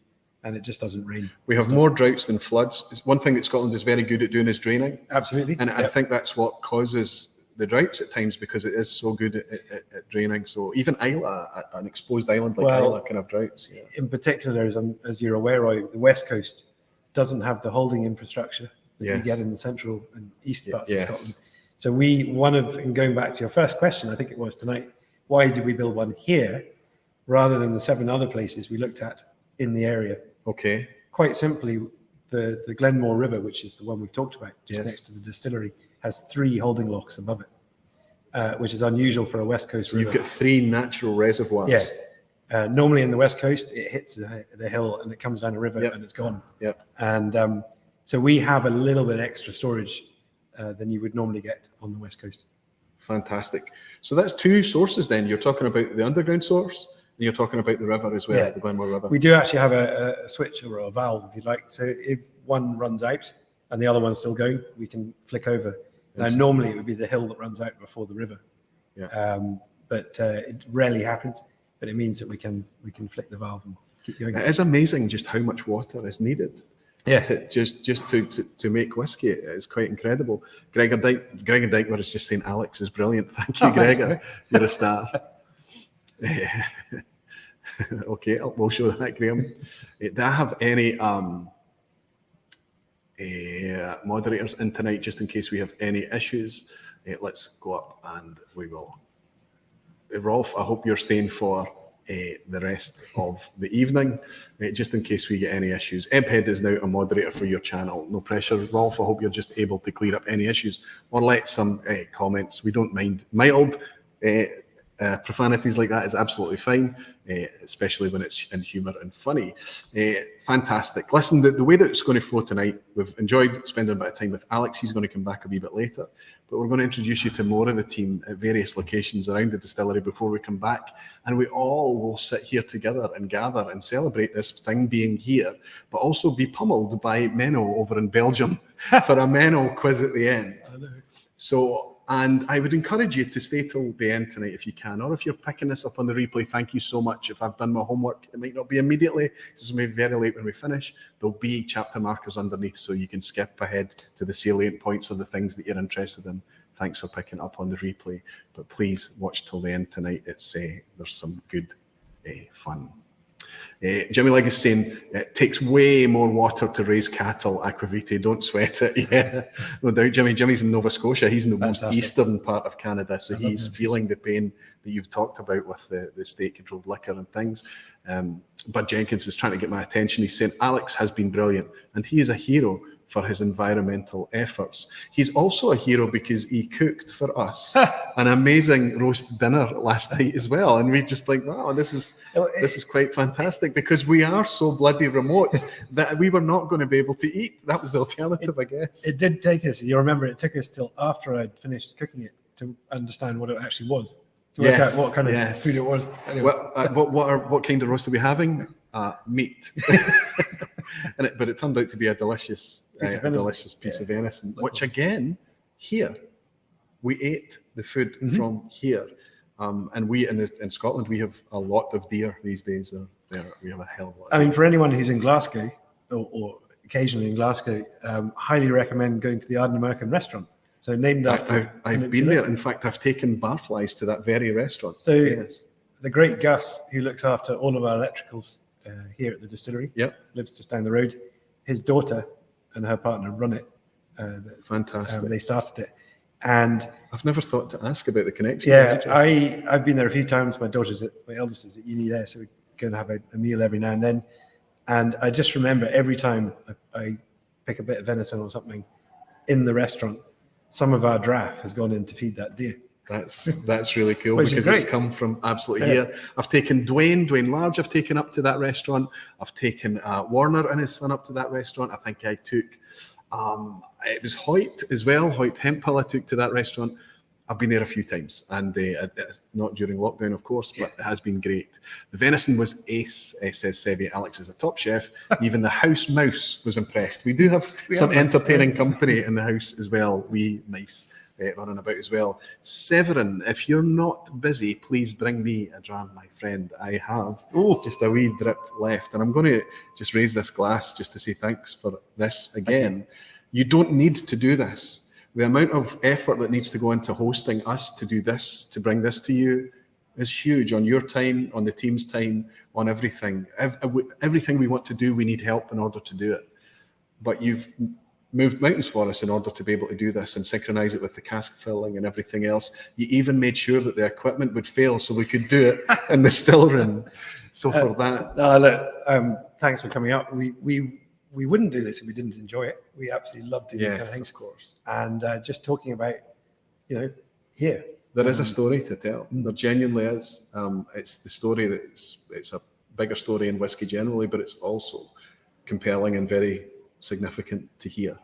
[SPEAKER 2] And it just doesn't rain.
[SPEAKER 1] We have more droughts than floods. One thing that Scotland is very good at doing is draining.
[SPEAKER 2] Absolutely.
[SPEAKER 1] And I think that's what causes the droughts at times, because it is so good at draining. So even Islay, an exposed island like Islay, can have droughts. Yeah.
[SPEAKER 2] In particular, as you're aware, Roy, the west coast doesn't have the holding infrastructure that you get in the central and east parts of Scotland. So going back to your first question, I think it was tonight, why did we build one here rather than the 7 other places we looked at in the area?
[SPEAKER 1] Okay.
[SPEAKER 2] Quite simply, the Glenmore River, which is the one we've talked about, just next to the distillery, has 3 holding locks above it, which is unusual for a west coast river.
[SPEAKER 1] You've got 3 natural reservoirs.
[SPEAKER 2] Yeah. Normally in the west coast, it hits the hill and it comes down a river and it's gone.
[SPEAKER 1] Yep.
[SPEAKER 2] And so we have a little bit extra storage than you would normally get on the west coast.
[SPEAKER 1] Fantastic. So that's 2 sources then. You're talking about the underground source, and you're talking about the river as well, the Glenmore River.
[SPEAKER 2] We do actually have a switch or a valve, if you like. So if one runs out and the other one's still going, we can flick over. Now, normally it would be the hill that runs out before the river. Yeah. But it rarely happens. But it means that we can flick the valve and keep going.
[SPEAKER 1] It is amazing just how much water is needed.
[SPEAKER 2] Yeah.
[SPEAKER 1] To make whiskey. It's quite incredible. Gregor Dykeman is just saying Alex is brilliant. Thank you, Gregor. You're a star. Okay, we'll show that, Graham. Do I have any moderators in tonight, just in case we have any issues? Let's go up and we will. Rolf, I hope you're staying for the rest of the evening, just in case we get any issues. Ebhead is now a moderator for your channel. No pressure. Rolf, I hope you're just able to clear up any issues or let some comments. We don't mind mild profanities like that is absolutely fine, especially when it's in humour and funny. Fantastic. Listen, the way that it's going to flow tonight, we've enjoyed spending a bit of time with Alex. He's going to come back a wee bit later, but we're going to introduce you to more of the team at various locations around the distillery before we come back, and we all will sit here together and gather and celebrate this thing being here, but also be pummeled by Menno over in Belgium for a Menno quiz at the end. So, and I would encourage you to stay till the end tonight if you can, or if you're picking this up on the replay, thank you so much. If I've done my homework, it might not be immediately, this will be very late when we finish. There'll be chapter markers underneath so you can skip ahead to the salient points or the things that you're interested in. Thanks for picking up on the replay, but please watch till the end tonight. It's there's some good fun. Jimmy Legg is saying it takes way more water to raise cattle, aquavitae, don't sweat it. Yeah, no doubt. Jimmy's in Nova Scotia. He's in the most eastern part of Canada, so he's feeling the pain that you've talked about with the state-controlled liquor and things. Bud Jenkins is trying to get my attention. He's saying Alex has been brilliant and he is a hero for his environmental efforts. He's also a hero because he cooked for us an amazing roast dinner last night as well, and we just like, wow, this is quite fantastic, because we are so bloody remote that we were not going to be able to eat. That was the alternative, I guess.
[SPEAKER 2] It did take us, you remember, it took us till after I'd finished cooking it to understand what it actually was, to work out what kind of food it was. Anyway.
[SPEAKER 1] What kind of roast are we having? Meat. But it turned out to be a delicious piece of venison, which again, here, we ate the food from here. And we in Scotland, we have a lot of deer these days. We have a hell of a lot of
[SPEAKER 2] deer. For anyone who's in Glasgow, or occasionally in Glasgow, highly recommend going to the Ardnamurchan restaurant. So named after...
[SPEAKER 1] I've been there. In fact, I've taken barflies to that very restaurant.
[SPEAKER 2] So the great Gus, who looks after all of our electricals here at the distillery, lives just down the road. His daughter and her partner run it.
[SPEAKER 1] Fantastic.
[SPEAKER 2] They started it. And
[SPEAKER 1] I've never thought to ask about the connection.
[SPEAKER 2] Yeah, I've been there a few times. My eldest is at uni there, so we go and have a meal every now and then. And I just remember every time I pick a bit of venison or something in the restaurant, some of our draft has gone in to feed that deer.
[SPEAKER 1] That's really cool, because it's come from absolutely here. I've taken Dwayne Large, I've taken up to that restaurant. I've taken Warner and his son up to that restaurant. I think I took, it was Hoyt as well, Hoyt Hemphill I took to that restaurant. I've been there a few times, and it's not during lockdown, of course, but it has been great. The venison was ace, says Sevi. Alex is a top chef. Even the house mouse was impressed. We do have some entertaining company in the house as well. Wee mice running about as well. Severin, if you're not busy, please bring me a dram, my friend. I have just a wee drip left, and I'm going to just raise this glass just to say thanks for this again. You don't need to do this. The amount of effort that needs to go into hosting us to do this, to bring this to you, is huge. On your time, on the team's time, on everything. Everything we want to do, we need help in order to do it. But you've moved mountains for us in order to be able to do this and synchronize it with the cask filling and everything else. You even made sure that the equipment would fail so we could do it in the still room. So for that...
[SPEAKER 2] thanks for coming up. We wouldn't do this if we didn't enjoy it. We absolutely love doing these kind of things.
[SPEAKER 1] Of course.
[SPEAKER 2] And just talking about, here.
[SPEAKER 1] There is a story to tell. There genuinely is. It's the story it's a bigger story in whiskey generally, but it's also compelling and very significant to hear.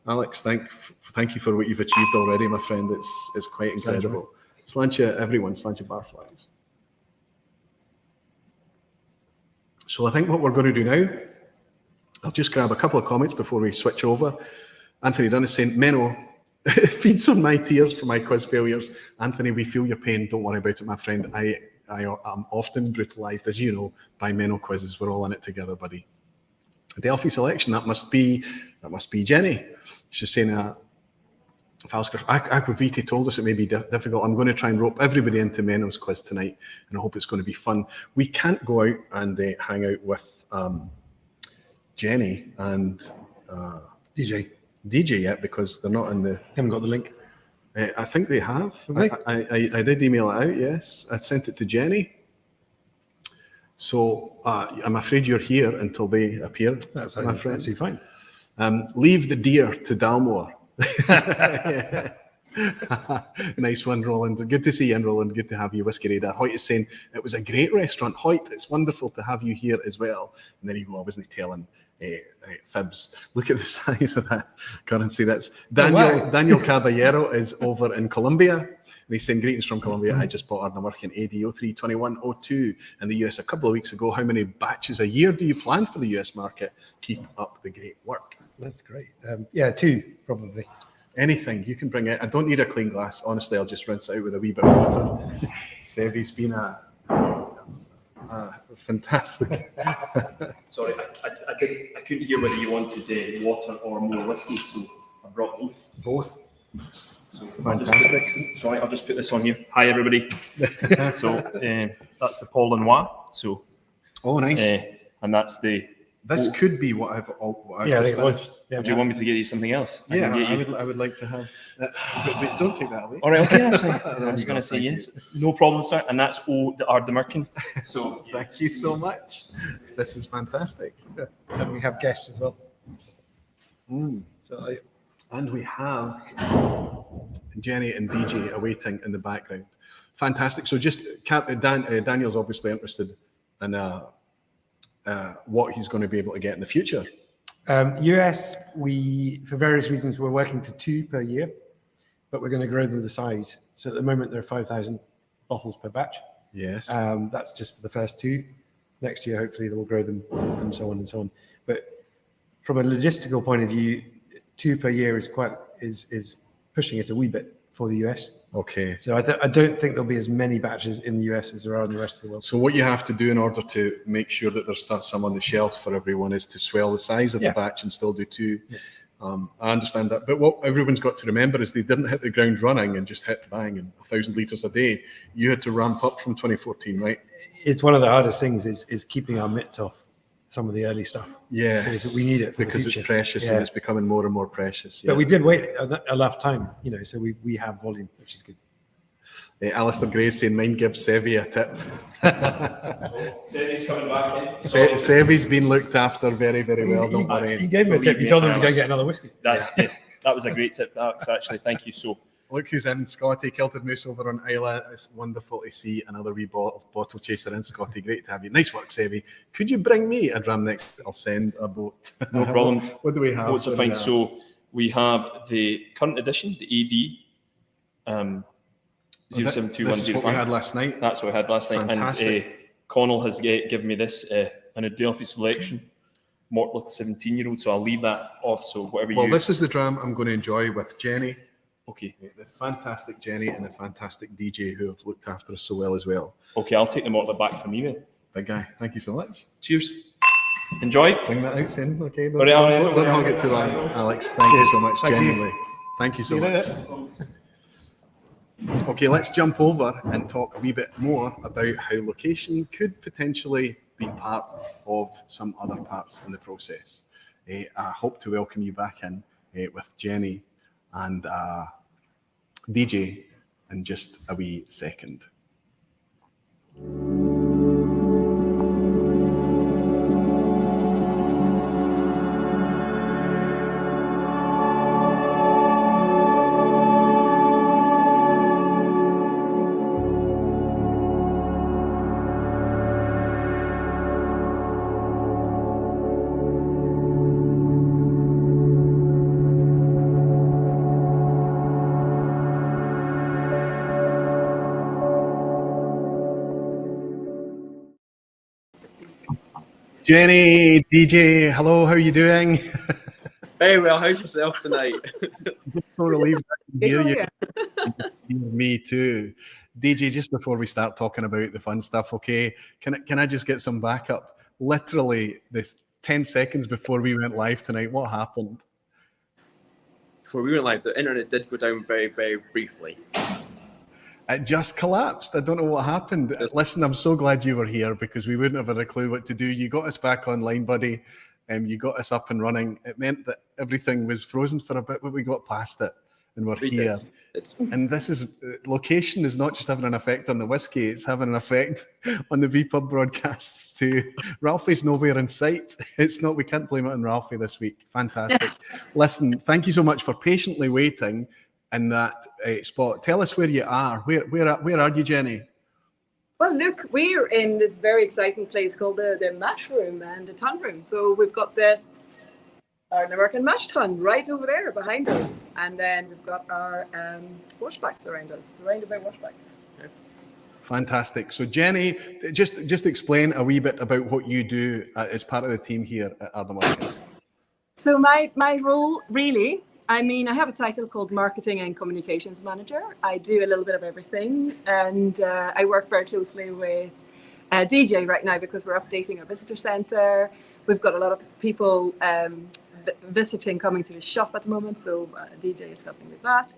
[SPEAKER 1] Alex, thank you for what you've achieved already, my friend. It's quite incredible. Sláinte everyone, sláinte barflies. So I think what we're going to do now, I'll just grab a couple of comments before we switch over. Anthony Dunn is saying, Menno feeds on my tears for my quiz failures. Anthony, we feel your pain. Don't worry about it, my friend. I am often brutalized, as you know, by Menno quizzes. We're all in it together, buddy. Delphi selection, that must be Jenny. She's saying Aquavite told us it may be difficult. I'm going to try and rope everybody into Menno's quiz tonight, and I hope it's going to be fun. We can't go out and hang out with Jenny and DJ yet because they're not in the...
[SPEAKER 2] Haven't got the link.
[SPEAKER 1] I think they have. I did email it out, yes. I sent it to Jenny. So I'm afraid you're here until they appear.
[SPEAKER 2] That's
[SPEAKER 1] my friend.
[SPEAKER 2] absolutely fine.
[SPEAKER 1] Leave the deer to Dalmore. Nice one, Roland. Good to see you, Roland. Good to have you, Whisky Radar. Hoyt is saying it was a great restaurant. Hoyt, it's wonderful to have you here as well. And then he wasn't telling fibs. Look at the size of that currency. That's Daniel Caballero is over in Colombia. And he's saying greetings from Colombia. I just bought Ardnamurchan AD 032102 in the US a couple of weeks ago. How many batches a year do you plan for the US market? Keep up the great work.
[SPEAKER 2] That's great. 2 probably.
[SPEAKER 1] Anything you can bring it. I don't need a clean glass. Honestly, I'll just rinse it out with a wee bit of water. Sevi's been a fantastic.
[SPEAKER 3] Sorry, I couldn't hear whether you wanted water or more whiskey, so I brought both. So
[SPEAKER 1] Fantastic.
[SPEAKER 3] I'll just put this on here. Hi, everybody. So that's the Paul Noir. So
[SPEAKER 1] nice.
[SPEAKER 3] And that's the.
[SPEAKER 1] This could be what I've
[SPEAKER 2] I think it was.
[SPEAKER 3] Yeah. Do you want me to get you something else?
[SPEAKER 1] I would like to have. But don't take that away.
[SPEAKER 3] All right, okay, that's fine. I was going to say yes. No problem, sir. And that's the Ardnamurchan. So
[SPEAKER 1] thank you so much. This is fantastic.
[SPEAKER 2] And we have guests as well.
[SPEAKER 1] And we have Jenny and DJ awaiting in the background. Fantastic. So just Daniel's obviously interested in what he's going to be able to get in the future.
[SPEAKER 2] US, for various reasons, we're working to 2 per year, but we're going to grow the size. So at the moment, there are 5,000 bottles per batch.
[SPEAKER 1] Yes.
[SPEAKER 2] That's just for the first 2. Next year, hopefully, we'll grow them and so on and so on. But from a logistical point of view, 2 per year is pushing it a wee bit for the US.
[SPEAKER 1] Okay.
[SPEAKER 2] So I don't think there'll be as many batches in the US as there are in the rest of the world.
[SPEAKER 1] So what you have to do in order to make sure that there's some on the shelf for everyone is to swell the size of the batch and still do 2. Yeah. I understand that. But what everyone's got to remember is they didn't hit the ground running and just hit bang and 1,000 litres a day. You had to ramp up from 2014, right?
[SPEAKER 2] It's one of the hardest things is keeping our mitts off some of the early stuff.
[SPEAKER 1] Yeah.
[SPEAKER 2] Because we need it
[SPEAKER 1] because it's precious and it's becoming more and more precious.
[SPEAKER 2] But we did wait enough time, so we have volume, which is good.
[SPEAKER 1] Alistair Gray saying, mine gives Sevi a tip.
[SPEAKER 3] Sevi's coming back in.
[SPEAKER 1] Sevi's been looked after very, very well. Don't worry.
[SPEAKER 2] He gave me a tip. You told him to go get another whiskey.
[SPEAKER 3] That was a great tip, Alex, actually. Thank you so.
[SPEAKER 1] Look who's in, Scotty, Kilted Moose over on Isla. It's wonderful to see another wee bottle chaser in, Scotty. Great to have you. Nice work, Sevi. Could you bring me a dram next? I'll send a boat.
[SPEAKER 3] No problem.
[SPEAKER 1] What do we have?
[SPEAKER 3] Boats are fine. So we have the current edition, the AD 072105.
[SPEAKER 1] This is what we had last night.
[SPEAKER 3] That's what we had last night.
[SPEAKER 1] Fantastic.
[SPEAKER 3] And Connal has given me this, an Adelphi selection, Mortlach 17-year-old. So I'll leave that off. So whatever
[SPEAKER 1] Well, this is the dram I'm going to enjoy with Jenny.
[SPEAKER 3] Okay.
[SPEAKER 1] The fantastic Jenny and the fantastic DJ who have looked after us so well as well.
[SPEAKER 3] Okay, I'll take the Mortlach back from you then.
[SPEAKER 1] Big guy. Thank you so much.
[SPEAKER 3] Cheers. Enjoy.
[SPEAKER 1] Bring that out soon. Okay.
[SPEAKER 3] Don't
[SPEAKER 1] hug it too long. Alex, thank you so much. Genuinely. Thank you so much. Okay, let's jump over and talk a wee bit more about how location could potentially be part of some other parts in the process. I hope to welcome you back in with Jenny and DJ in just a wee second. Jenny, DJ, hello, how are you doing?
[SPEAKER 4] Very well, how's yourself tonight?
[SPEAKER 1] Just so relieved I can hear you. Me too. DJ, just before we start talking about the fun stuff, okay, can I just get some backup? Literally, this 10 seconds before we went live tonight, what happened?
[SPEAKER 4] before we went live, the internet did go down very, very briefly.
[SPEAKER 1] It just collapsed. I don't know what happened. Listen, I'm so glad you were here because we wouldn't have had a clue what to do. You got us back online, buddy. You got us up and running. It meant that everything was frozen for a bit, but we got past it and we're here. And this is, location is not just having an effect on the whiskey, it's having an effect on the vPub broadcasts too. Ralphie's nowhere in sight. It's not, we can't blame it on Ralphie this week. Fantastic. Listen, thank you so much for patiently waiting in that spot. Tell us where you are. Where are you, Jenny?
[SPEAKER 5] Well, look, we're in this very exciting place called the mash room and the tun room. So we've got the Ardnamurchan mash tun right over there behind us. And then we've got our washbacks around us, surrounded by washbacks.
[SPEAKER 1] Fantastic. So Jenny, just explain a wee bit about what you do as part of the team here at Ardnamurchan.
[SPEAKER 5] So my role, really, I mean, I have a title called Marketing and Communications Manager. I do a little bit of everything, and I work very closely with DJ right now because we're updating our visitor centre. We've got a lot of people visiting, coming to the shop at the moment, so DJ is helping with that.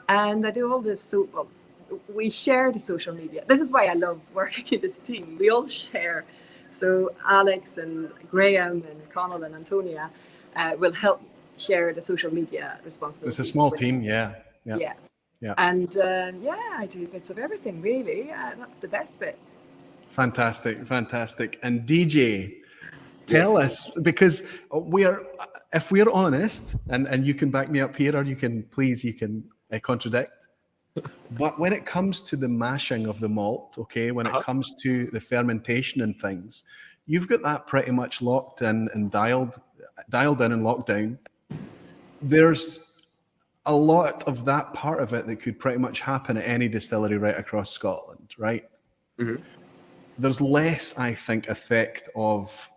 [SPEAKER 5] And I do all this, so well, we share the social media. This is why I love working in this team. We all share. So Alex and Graham and Connal and Antonia will help share the social media responsibilities.
[SPEAKER 1] It's a small team, yeah.
[SPEAKER 5] And I do bits of everything, really. That's the best bit.
[SPEAKER 1] Fantastic. And DJ, tell us, because if we're honest, and you can back me up here, or you can contradict. But when it comes to the mashing of the malt, okay, when it comes to the fermentation and things, you've got that pretty much locked in and dialed in and locked down. There's a lot of that part of it that could pretty much happen at any distillery right across Scotland, right? Mm-hmm. There's less, I think, effect of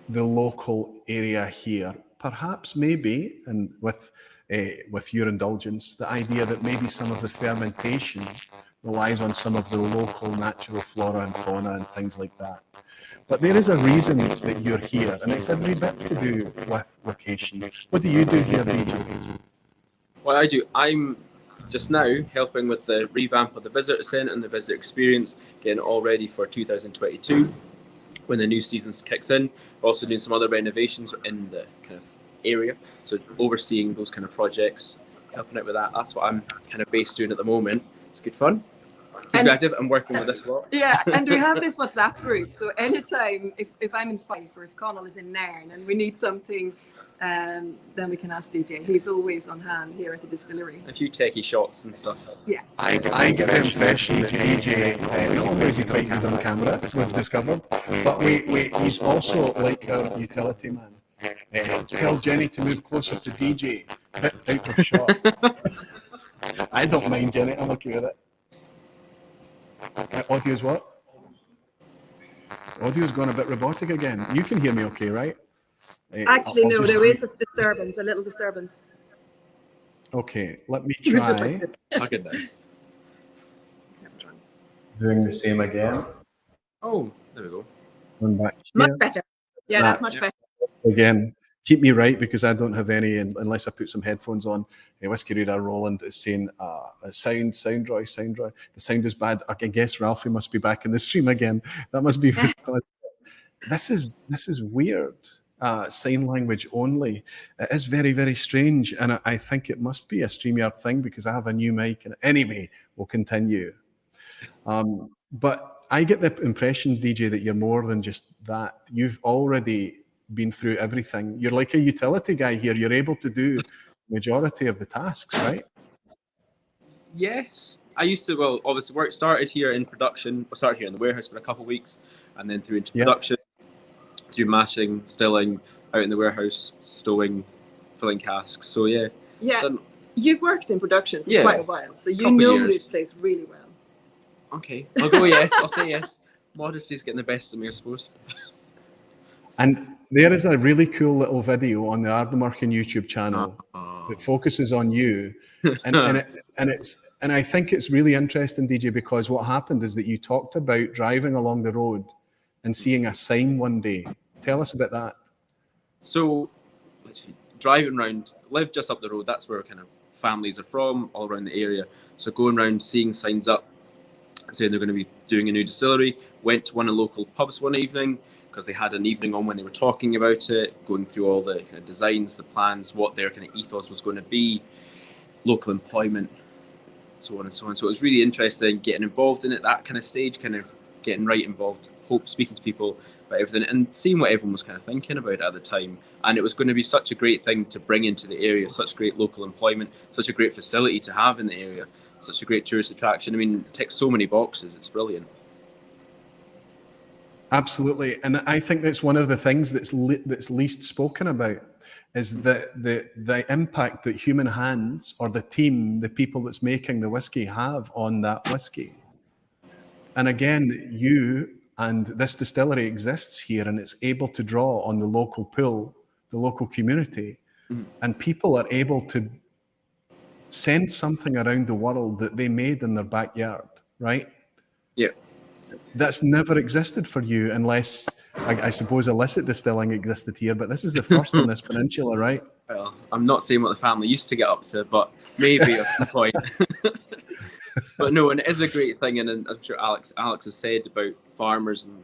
[SPEAKER 1] the local area here. Perhaps, maybe, and with your indulgence, the idea that maybe some of the fermentation relies on some of the local natural flora and fauna and things like that. But there is a reason that you're here, and it's every bit to do with location. What do you do here, DJ?
[SPEAKER 4] What I do, I'm just now helping with the revamp of the visitor centre and the visitor experience, getting it all ready for 2022 when the new season kicks in. We're also doing some other renovations in the kind of area, so overseeing those kind of projects, helping out with that. That's what I'm kind of based doing at the moment. It's good fun. Perspective. I'm working with this lot.
[SPEAKER 5] Yeah, and we have this WhatsApp group. So anytime, if I'm in Fife or if Connal is in Nairn and we need something, then we can ask DJ. He's always on hand here at the distillery.
[SPEAKER 4] A few techie shots and stuff.
[SPEAKER 5] Yeah.
[SPEAKER 1] I get the impression that DJ, not only is he quite good on camera, as we've discovered, but he's also like a utility man. Tell Jenny to move closer to DJ, a bit out of shot. I don't mind, Jenny. I'm okay with it. Audio's what? Audio's gone a bit robotic again. You can hear me okay, right?
[SPEAKER 5] Actually, no, there is a disturbance, a little disturbance.
[SPEAKER 1] Okay, let me try.
[SPEAKER 4] Okay, then.
[SPEAKER 1] Doing the same again.
[SPEAKER 4] Oh, there we go.
[SPEAKER 1] Going back here.
[SPEAKER 5] Much better. Yeah, that's much better.
[SPEAKER 1] Again, keep me right because I don't have any, unless I put some headphones on. Whiskey Radar Roland is saying, sound dry. The sound is bad. I guess Ralphie must be back in the stream again. That must be. This is weird. Sign language only. It is very, very strange, and I think it must be a StreamYard thing because I have a new mic. And anyway, we'll continue. But I get the impression, DJ, that you're more than just that. You've already been through everything. You're like a utility guy here. You're able to do majority of the tasks, right?
[SPEAKER 4] Yes. I used to, well, obviously work started here in production. I started here in the warehouse for a couple of weeks and then through into production, through mashing, stilling, out in the warehouse, stowing, filling casks. So yeah.
[SPEAKER 5] Yeah. You've worked in production for quite a while, so you
[SPEAKER 4] couple
[SPEAKER 5] know
[SPEAKER 4] years.
[SPEAKER 5] this place really well.
[SPEAKER 4] Okay, I'll go yes. I'll say yes. Modesty's getting the best of me, I suppose. And
[SPEAKER 1] there is a really cool little video on the Ardnamurchan YouTube channel that focuses on you, and I think it's really interesting, DJ, because what happened is that you talked about driving along the road and seeing a sign one day. Tell us about that.
[SPEAKER 4] So, driving around live just up the road. That's where kind of families are from, all around the area. So going around, seeing signs up saying they're going to be doing a new distillery. Went to one of the local pubs one evening because they had an evening on when they were talking about it, going through all the kind of designs, the plans, what their kind of ethos was going to be, local employment, so on and so on. So it was really interesting getting involved in it, that kind of stage, kind of getting right involved, speaking to people about everything and seeing what everyone was kind of thinking about at the time. And it was going to be such a great thing to bring into the area, such great local employment, such a great facility to have in the area, such a great tourist attraction. I mean, it ticks so many boxes. It's brilliant.
[SPEAKER 1] Absolutely. And I think that's one of the things that's least spoken about, is the impact that human hands or the team, the people that's making the whiskey, have on that whiskey. And again, you and this distillery exists here, and it's able to draw on the local pool, the local community, and people are able to send something around the world that they made in their backyard, right?
[SPEAKER 4] Yeah.
[SPEAKER 1] That's never existed for you unless, I suppose, illicit distilling existed here, but this is the first on this peninsula, right?
[SPEAKER 4] Well, I'm not saying what the family used to get up to, but maybe at some point. But no, and it is a great thing, and I'm sure Alex has said about farmers and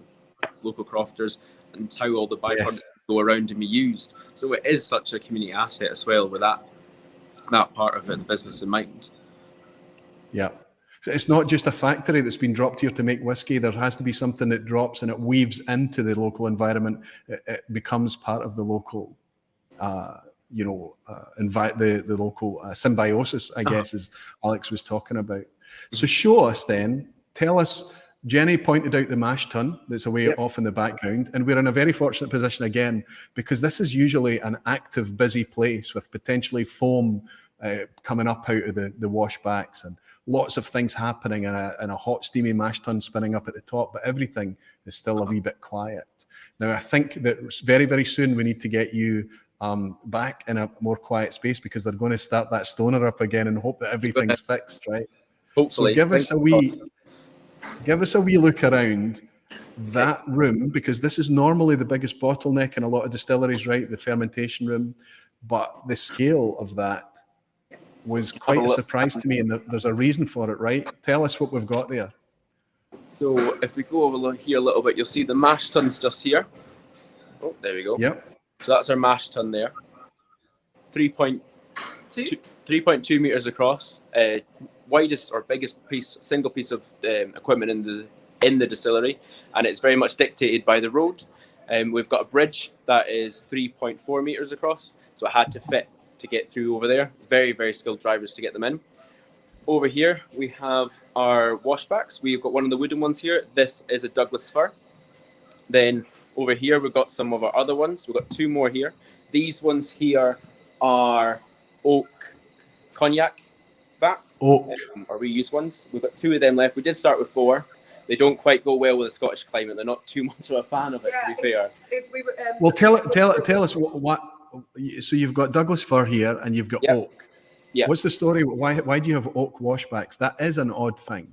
[SPEAKER 4] local crofters and how all the byproducts go around and be used. So it is such a community asset as well, with that part of it, the business in mind.
[SPEAKER 1] Yeah. So it's not just a factory that's been dropped here to make whiskey. There has to be something that drops and it weaves into the local environment. It becomes part of the local, the local symbiosis, I guess, as Alex was talking about. So show us then, tell us, Jenny pointed out the mash tun that's away off in the background, and we're in a very fortunate position again, because this is usually an active, busy place with potentially foam coming up out of the washbacks and lots of things happening, and a hot, steamy mash tun spinning up at the top, but everything is still a wee bit quiet. Now, I think that very, very soon we need to get you back in a more quiet space, because they're going to start that stoner up again and hope that everything's fixed, right?
[SPEAKER 4] Hopefully.
[SPEAKER 1] So give us a wee look around that room, because this is normally the biggest bottleneck in a lot of distilleries, right? The fermentation room. But the scale of that was quite a surprise to me, and there's a reason for it, right? Tell us what we've got there.
[SPEAKER 4] So if we go over here a little bit, you'll see the mash tun's just here. Oh, there we go.
[SPEAKER 1] Yep.
[SPEAKER 4] So that's our mash tun there. 3.2 meters across. Widest or biggest single piece of equipment in the distillery, and it's very much dictated by the road. We've got a bridge that is 3.4 meters across, so it had to fit to get through over there. Very, very skilled drivers to get them in. Over here we have our washbacks. We've got one of the wooden ones here. This is a Douglas fir. Then over here we've got some of our other ones. We've got two more here. These ones here are oak cognac vats, or reused ones. We've got two of them left. We did start with four. They don't quite go well with the Scottish climate. They're not too much of a fan of it, to be fair.
[SPEAKER 1] Well, tell us what. So you've got Douglas fir here, and you've got oak. Yeah. What's the story? Why do you have oak washbacks? That is an odd thing.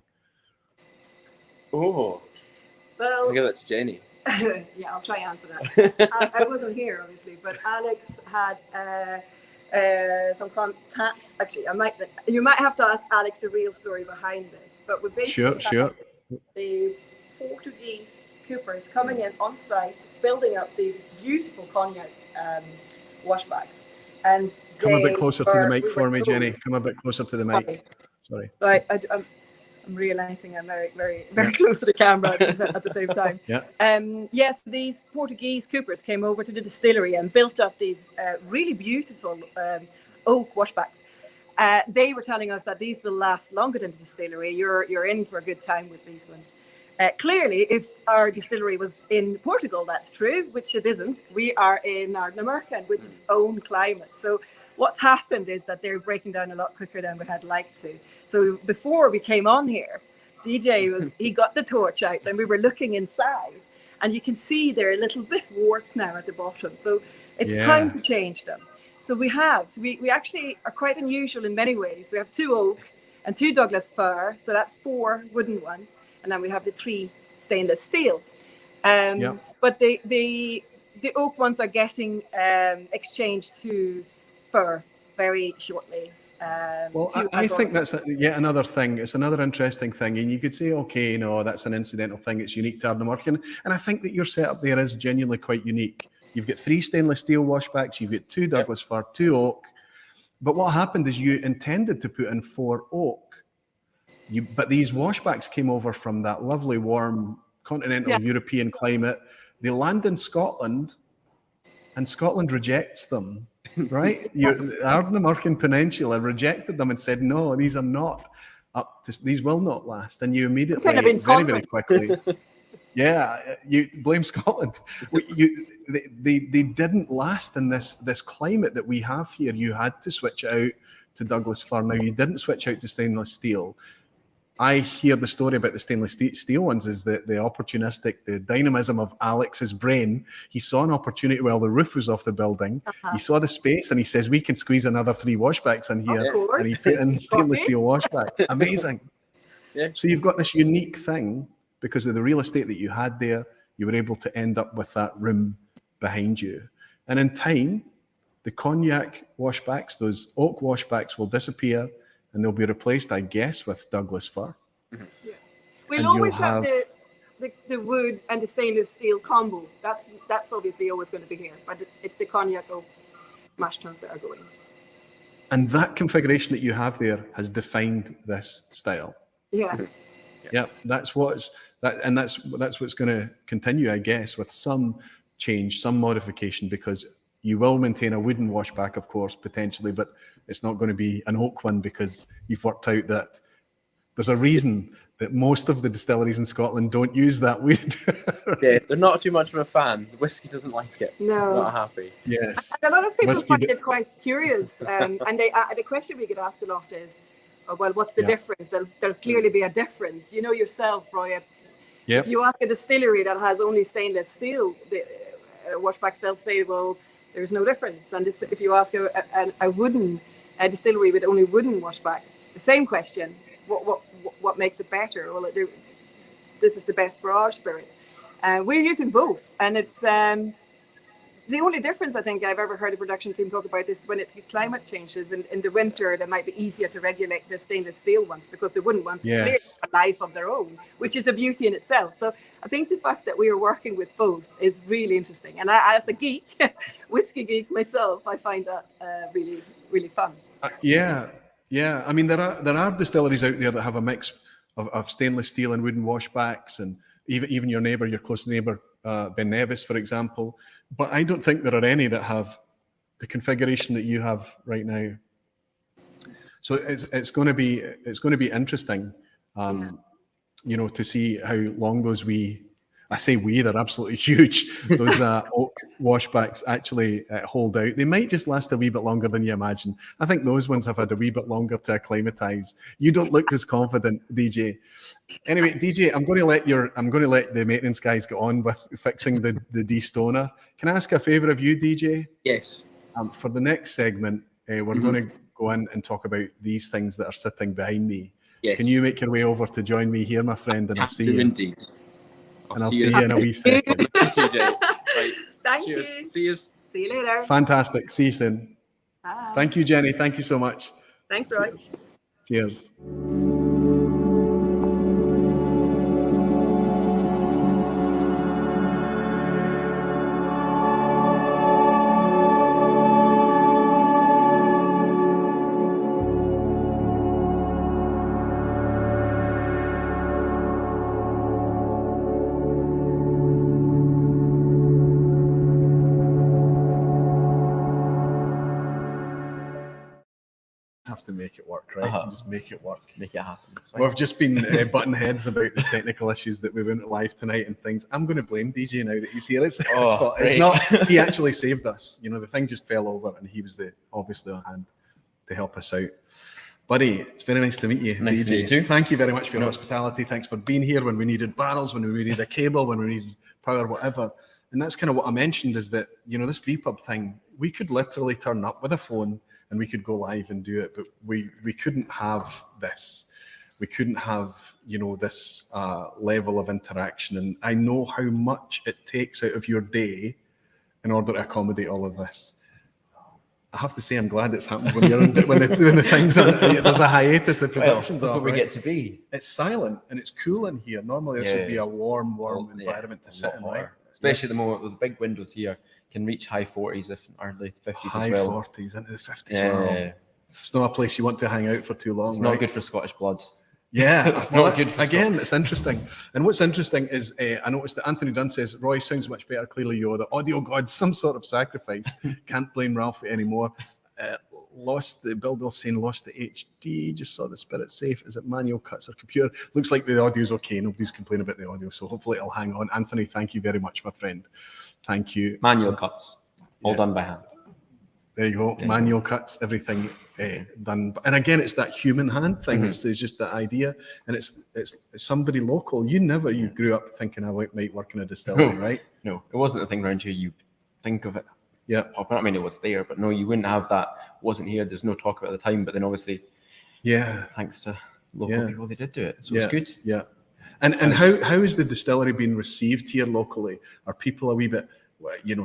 [SPEAKER 4] Oh. Well, I think that's Jenny.
[SPEAKER 5] Yeah, I'll try and answer that. I wasn't here, obviously, but Alex had some contact. Actually, you might have to ask Alex the real story behind this. But we basically
[SPEAKER 1] sure.
[SPEAKER 5] The Portuguese coopers coming in on site, building up these beautiful cognac washbacks, and
[SPEAKER 1] come a bit closer to the mic for me, Jenny. Come a bit closer to the mic. Sorry.
[SPEAKER 5] I'm realizing I'm very, very, very close to the camera at the same time.
[SPEAKER 1] Yeah.
[SPEAKER 5] Yes, these Portuguese coopers came over to the distillery and built up these really beautiful oak washbacks. They were telling us that these will last longer than the distillery. You're in for a good time with these ones. Clearly, if our distillery was in Portugal, that's true, which it isn't. We are in Ardnamurchan, with its own climate. So what's happened is that they're breaking down a lot quicker than we had liked to. So before we came on here, he got the torch out and we were looking inside, and you can see they're a little bit warped now at the bottom. So it's time to change them. So we actually are quite unusual in many ways. We have 2 oak and 2 Douglas fir, so that's 4 wooden ones, and then we have the 3 stainless steel. But the oak ones are getting exchanged to fir very shortly.
[SPEAKER 1] Well, I think that's yet another thing. It's another interesting thing. And you could say, okay, no, that's an incidental thing. It's unique to Ardnamurchan. And I think that your setup there is genuinely quite unique. You've got 3 stainless steel washbacks. You've got 2 Douglas fir, 2 oak. But what happened is you intended to put in 4 oak. But these washbacks came over from that lovely, warm, continental European climate. They land in Scotland, and Scotland rejects them. Right? The Ardnamurchan Peninsula rejected them and said, no, these are not up to, these will not last. And you immediately, very, very quickly, you blame Scotland. They didn't last in this climate that we have here. You had to switch out to Douglas fir. Now, you didn't switch out to stainless steel. I hear the story about the stainless steel ones is the opportunistic, the dynamism of Alex's brain. He saw an opportunity while the roof was off the building. He saw the space and he says, we can squeeze another 3 washbacks in here. And he put in stainless steel washbacks. Amazing. So you've got this unique thing because of the real estate that you had there. You were able to end up with that room behind you. And in time, the cognac washbacks, those oak washbacks will disappear. And they'll be replaced, I guess, with Douglas fir.
[SPEAKER 5] We'll always have the wood and the stainless steel combo. That's obviously always going to be here, but it's the cognac oak mash tuns that are going.
[SPEAKER 1] And that configuration that you have there has defined this style. Yeah, that's what's going to continue, I guess, with some change, some modification, because you will maintain a wooden washback, of course, potentially, but it's not going to be an oak one because you've worked out that there's a reason that most of the distilleries in Scotland don't use that wood.
[SPEAKER 4] They're not too much of a fan. The whiskey doesn't like it.
[SPEAKER 5] No.
[SPEAKER 4] Not happy.
[SPEAKER 1] Yes.
[SPEAKER 5] And a lot of people find it quite curious. And the question we get asked a lot is, well, what's the difference? There'll clearly be a difference. You know yourself, Roy. If you ask a distillery that has only stainless steel washbacks, they'll say, well, there's no difference. And if you ask a wooden distillery with only wooden washbacks, the same question: what makes it better? Well, this is the best for our spirit. We're using both, and it's the only difference I think I've ever heard a production team talk about is when climate changes. In the winter, they might be easier to regulate the stainless steel ones because the wooden ones clearly have a life of their own, which is a beauty in itself. So I think the fact that we are working with both is really interesting. And I, as a geek, whiskey geek myself, I find that really, really fun.
[SPEAKER 1] Yeah. I mean, there are distilleries out there that have a mix of stainless steel and wooden washbacks, and even your neighbour, your close neighbour, Ben Nevis, for example. But I don't think there are any that have the configuration that you have right now. So it's going to be interesting, to see how long those I say they're absolutely huge. Those oak washbacks actually hold out. They might just last a wee bit longer than you imagine. I think those ones have had a wee bit longer to acclimatise. You don't look as confident, DJ. Anyway, DJ, I'm going to let the maintenance guys get on with fixing the de-stoner. Can I ask a favour of you, DJ?
[SPEAKER 4] Yes.
[SPEAKER 1] For the next segment, we're going to go in and talk about these things that are sitting behind me.
[SPEAKER 4] Yes.
[SPEAKER 1] Can you make your way over to join me here, my friend? And I'll see you.
[SPEAKER 4] Indeed.
[SPEAKER 1] I'll see you in a wee second.
[SPEAKER 4] TJ. Right.
[SPEAKER 5] Thank
[SPEAKER 4] Cheers.
[SPEAKER 5] you.
[SPEAKER 4] See you.
[SPEAKER 5] See you later.
[SPEAKER 1] Fantastic. See you soon.
[SPEAKER 5] Bye.
[SPEAKER 1] Thank you, Jenny. Thank you so much.
[SPEAKER 5] Thanks, Roy.
[SPEAKER 1] Cheers. To make it work, right? Just make it work.
[SPEAKER 4] Make it happen.
[SPEAKER 1] We've just been butting heads about the technical issues that we went live tonight and things. I'm going to blame DJ now that he's here. It's not. He actually saved us. The thing just fell over, and he was obviously on hand to help us out. Buddy, it's very nice to meet you.
[SPEAKER 4] Nice
[SPEAKER 1] DJ.
[SPEAKER 4] to meet you too.
[SPEAKER 1] Thank you very much for your hospitality. Thanks for being here when we needed barrels, when we needed a cable, when we needed power, whatever. And that's kind of what I mentioned is that this vPub thing, we could literally turn up with a phone and we could go live and do it, but we couldn't have this. We couldn't have, this level of interaction. And I know how much it takes out of your day in order to accommodate all of this. I have to say, I'm glad it's happened when you're when the things are, there's a hiatus. The production's
[SPEAKER 6] Well,
[SPEAKER 1] off.
[SPEAKER 6] look where we
[SPEAKER 1] Right?
[SPEAKER 6] get to be.
[SPEAKER 1] It's silent and it's cool in here. Normally, this would be a warm environment to sit in, right?
[SPEAKER 6] Especially at the moment with the big windows here, can reach high 40s, if early 50s
[SPEAKER 1] High
[SPEAKER 6] as well.
[SPEAKER 1] 40s into the 50s.
[SPEAKER 6] Yeah,
[SPEAKER 1] Wow.
[SPEAKER 6] yeah.
[SPEAKER 1] It's not a place you want to hang out for too long.
[SPEAKER 6] It's
[SPEAKER 1] right?
[SPEAKER 6] not good for Scottish blood.
[SPEAKER 1] Yeah,
[SPEAKER 6] It's
[SPEAKER 1] well,
[SPEAKER 6] not good for
[SPEAKER 1] again, it's interesting. And what's interesting is I noticed that Anthony Dunn says, Roy sounds much better. Clearly, you're the audio god, some sort of sacrifice. Can't blame Ralphie anymore. Lost the Bill saying lost the HD, just saw the spirit safe. Is it manual cuts or computer? Looks like the audio's okay. Nobody's complaining about the audio, so hopefully it'll hang on. Anthony, thank you very much, my friend. Thank you.
[SPEAKER 6] Manual cuts, all done by hand.
[SPEAKER 1] There you go. Manual cuts, everything done. And again, it's that human hand thing. It's just that idea, and it's somebody local. You grew up thinking I might work in a distillery, right?
[SPEAKER 6] No, it wasn't a thing around here. You think of it.
[SPEAKER 1] Yeah.
[SPEAKER 6] I mean, it was there, but no, you wouldn't have that. Wasn't here. There's no talk about it at the time, but then obviously, thanks to local people, they did do it. So it's good.
[SPEAKER 1] Yeah. And how is the distillery being received here locally? Are people a wee bit,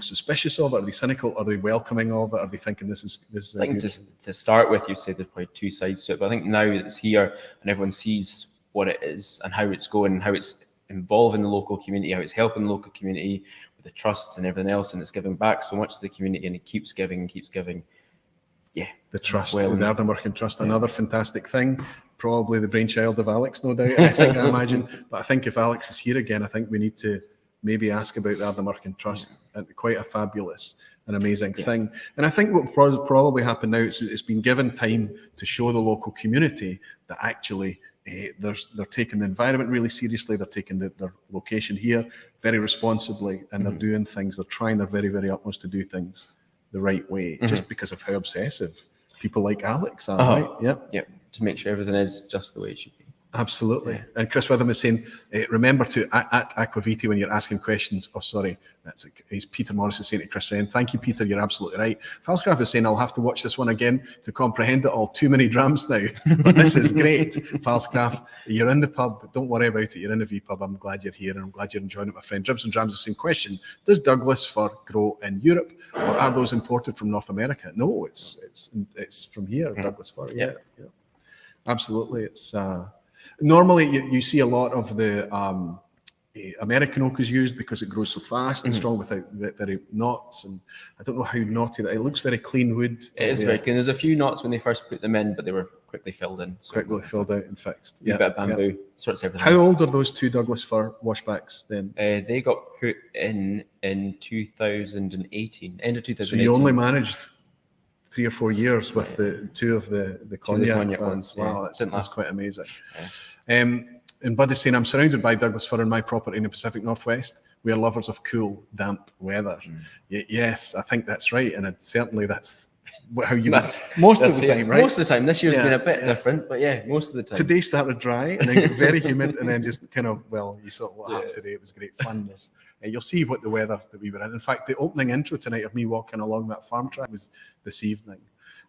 [SPEAKER 1] suspicious of it? Are they cynical? Are they welcoming of it? Are they thinking this is?
[SPEAKER 6] I think to start with, you'd say there's probably two sides to it, but I think now that it's here and everyone sees what it is and how it's going, and how it's involving the local community, how it's helping the local community with the trusts and everything else, and it's giving back so much to the community, and it keeps giving and keeps giving. Yeah,
[SPEAKER 1] the trust, the Ardnamurchan Trust, another fantastic thing. Probably the brainchild of Alex, no doubt. I imagine. But I think if Alex is here again, I think we need to maybe ask about the Ardnamurchan Trust. Quite a fabulous and amazing thing. And I think what probably happened now is it's been given time to show the local community that actually they're taking the environment really seriously. They're taking their location here very responsibly, and they're doing things. They're trying their very, very utmost to do things the right way, just because of how obsessive people like Alex are, right?
[SPEAKER 6] Yep. To make sure everything is just the way it should be.
[SPEAKER 1] Absolutely. And Chris Witham is saying, remember to at Aquaviti when you're asking questions. Oh, sorry, he's Peter Morris is saying to Chris Wren. Thank you, Peter. You're absolutely right. Falscraft is saying I'll have to watch this one again to comprehend it all. Too many drams now, but this is great. Falscraft, you're in the pub. Don't worry about it. You're in the vPub. I'm glad you're here, and I'm glad you're enjoying it, my friend. Dribs and Drams, the same question. Does Douglas fir grow in Europe, or are those imported from North America? No, it's from here. Douglas fir. Yeah. Absolutely. It's. Normally, you see a lot of the American oak is used because it grows so fast and strong without very knots. And I don't know how knotty that. It looks very clean wood.
[SPEAKER 6] It is very clean. There's a few knots when they first put them in, but they were quickly filled in. So
[SPEAKER 1] quickly filled out and fixed.
[SPEAKER 6] A bit of bamboo, sorts everything.
[SPEAKER 1] How old are those two Douglas fir washbacks then?
[SPEAKER 6] They got put in 2018, end of 2018.
[SPEAKER 1] So you only managed 3 or 4 years with the two of the cognac ones. Wow, that's quite amazing. And Bud is saying, I'm surrounded by Douglas fir on my property in the Pacific Northwest. We are lovers of cool, damp weather. Yes, I think that's right. And certainly that's how you most of the time, right?
[SPEAKER 6] Most of the time. This year's been a bit different, but most of the time.
[SPEAKER 1] Today started dry and then got very humid and then just kind of, you saw what happened today. It was great fun. You'll see what the weather that we were in. In fact, the opening intro tonight of me walking along that farm track was this evening.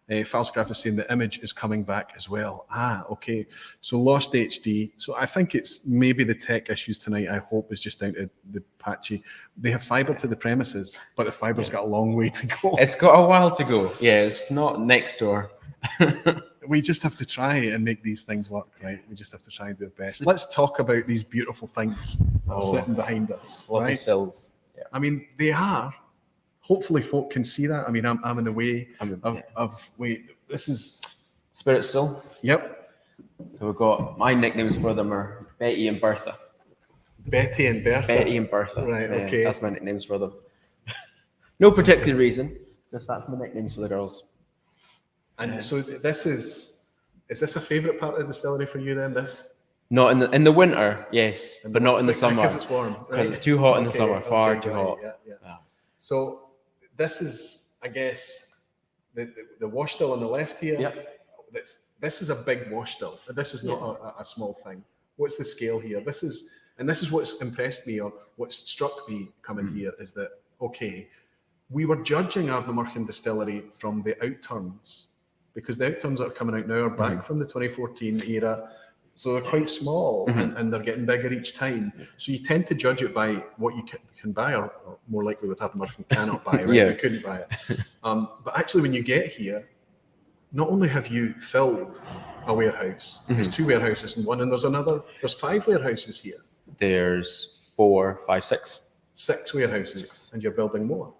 [SPEAKER 1] Falscraft is saying the image is coming back as well. Okay. So lost HD. So I think it's maybe the tech issues tonight, I hope, is just down to the patchy. They have fibre to the premises, but the fibre's got a long way to go.
[SPEAKER 6] It's got a while to go. Yeah, it's not next door.
[SPEAKER 1] We just have to try and make these things work, right? We just have to try and do our best. Let's talk about these beautiful things that are sitting behind us.
[SPEAKER 6] Lovely sills.
[SPEAKER 1] Yeah. I mean, they are. Hopefully folk can see that. I mean, I'm in the way of this is
[SPEAKER 6] Spirit Still.
[SPEAKER 1] Yep.
[SPEAKER 6] So we've got, my nicknames for them are Betty and Bertha.
[SPEAKER 1] Betty and Bertha.
[SPEAKER 6] Betty and Bertha.
[SPEAKER 1] Right, okay.
[SPEAKER 6] That's my nicknames for them. No particular reason. Just that's my nicknames for the girls.
[SPEAKER 1] And so is this a favourite part of the distillery for you then, this?
[SPEAKER 6] Not in the winter, yes, but not in the summer.
[SPEAKER 1] Because it's warm.
[SPEAKER 6] Because it's too hot in the summer, far too hot.
[SPEAKER 1] Yeah. So this is, I guess, the wash still on the left here.
[SPEAKER 6] Yep.
[SPEAKER 1] This is a big wash still. This is not a small thing. What's the scale here? This is what's impressed me, or what's struck me coming here, is that, okay, we were judging Ardnamurchan Distillery from the outturns, because the outturns that are coming out now are back from the 2014 era. So they're quite small and they're getting bigger each time. So you tend to judge it by what you can buy, or more likely with Ardnamurchan cannot buy, right?
[SPEAKER 6] Yeah.
[SPEAKER 1] You couldn't buy it. But actually, when you get here, not only have you filled a warehouse, there's 2 warehouses in one, and there's 5 warehouses here.
[SPEAKER 6] There's 4, 5, 6.
[SPEAKER 1] 6 warehouses, and you're building more.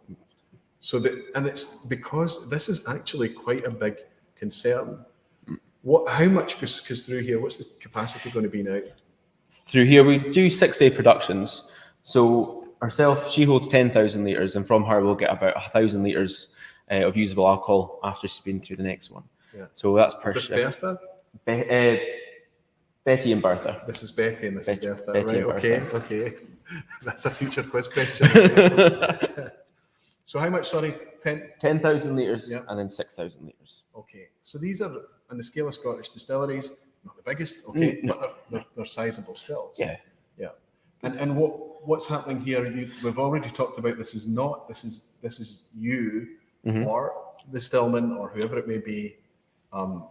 [SPEAKER 1] So it's because this is actually quite a big concern. How much goes through here? What's the capacity going to be now?
[SPEAKER 6] Through here, we do 6-day productions. So ourselves, she holds 10,000 litres, and from her, we'll get about 1,000 litres of usable alcohol after she's been through the next one.
[SPEAKER 1] Yeah.
[SPEAKER 6] So that's per
[SPEAKER 1] Is this Bertha?
[SPEAKER 6] Betty and Bertha.
[SPEAKER 1] This is Betty and this is Bertha.
[SPEAKER 6] Betty
[SPEAKER 1] Right,
[SPEAKER 6] and
[SPEAKER 1] okay. That's a future quiz question. So how much, sorry?
[SPEAKER 6] 10,000 litres
[SPEAKER 1] Yeah.
[SPEAKER 6] and then 6,000 litres.
[SPEAKER 1] Okay. So these are, on the scale of Scottish distilleries, not the biggest, okay,
[SPEAKER 6] No.
[SPEAKER 1] but they're sizable stills.
[SPEAKER 6] Yeah.
[SPEAKER 1] Yeah. And what's happening here? We've already talked about this is you or the stillman or whoever it may be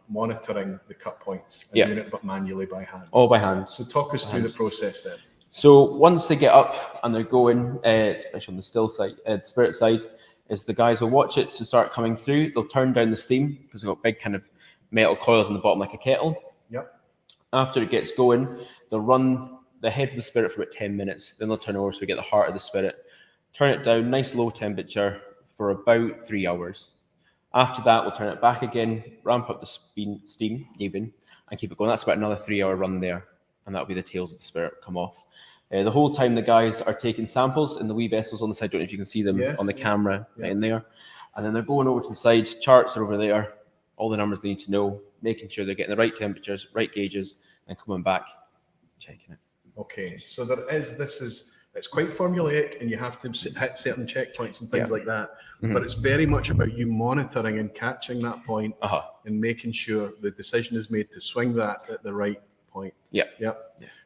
[SPEAKER 1] monitoring the cut points and doing it but manually by hand.
[SPEAKER 6] All by hand.
[SPEAKER 1] So talk us through the process then.
[SPEAKER 6] So once they get up and they're going, especially on the still side, spirit side, is the guys will watch it to start coming through. They'll turn down the steam because they've got big kind of metal coils in the bottom like a kettle.
[SPEAKER 1] Yep.
[SPEAKER 6] After it gets going, they'll run the heads of the spirit for about 10 minutes. Then they'll turn over so we get the heart of the spirit. Turn it down, nice low temperature for about 3 hours. After that, we'll turn it back again, ramp up the steam even, and keep it going. That's about another 3-hour run there, and that'll be the tails of the spirit come off. The whole time the guys are taking samples in the wee vessels on the side. Don't know if you can see them on the camera right in there. And then they're going over to the side, charts are over there, all the numbers they need to know, making sure they're getting the right temperatures, right gauges, and coming back, checking it.
[SPEAKER 1] Okay, so it's quite formulaic and you have to hit certain checkpoints and things like that. But it's very much about you monitoring and catching that point and making sure the decision is made to swing that at the right point.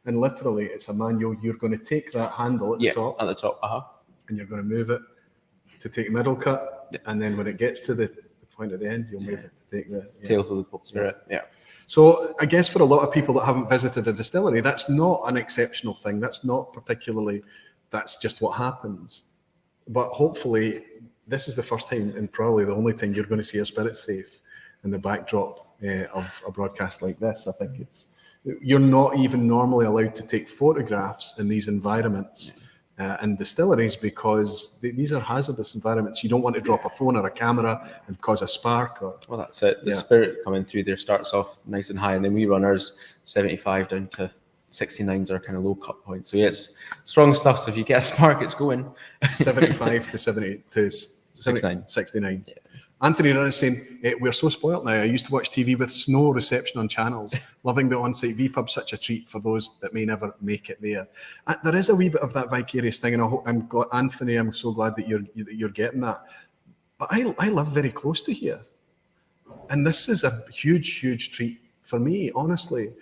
[SPEAKER 1] And literally, it's a manual. You're going to take that handle at the top. And you're going to move it to take a middle cut. And then when it gets to the point at the end, you'll move it to take the
[SPEAKER 6] tails of the spirit.
[SPEAKER 1] So I guess for a lot of people that haven't visited a distillery, that's not an exceptional thing. That's not particularly, that's just what happens. But hopefully this is the first time and probably the only time you're going to see a spirit safe in the backdrop of a broadcast like this. I think you're not even normally allowed to take photographs in these environments and distilleries because these are hazardous environments. You don't want to drop a phone or a camera and cause a spark.
[SPEAKER 6] Well, that's it. The spirit coming through there starts off nice and high, and then we run ours 75 down to 69s are kind of low cut point. So it's strong stuff. So if you get a spark, it's going
[SPEAKER 1] 75 to 70 to 69. Yeah. Anthony is saying, we're so spoilt now. I used to watch TV with no reception on channels. Loving the on-site vPub, such a treat for those that may never make it there. There is a wee bit of that vicarious thing, and Anthony, I'm so glad that you're getting that. But I live very close to here, and this is a huge treat for me, honestly.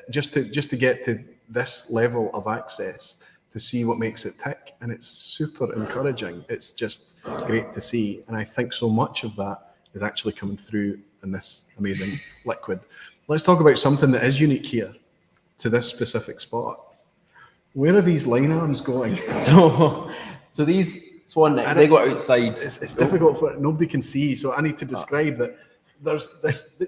[SPEAKER 1] Just to get to this level of access, to see what makes it tick, and it's super encouraging. It's just great to see, and I think so much of that is actually coming through in this amazing liquid. Let's talk about something that is unique here to this specific spot. Where are these line arms going?
[SPEAKER 6] So these swan neck, they go outside.
[SPEAKER 1] It's difficult for nobody can see, so I need to describe that.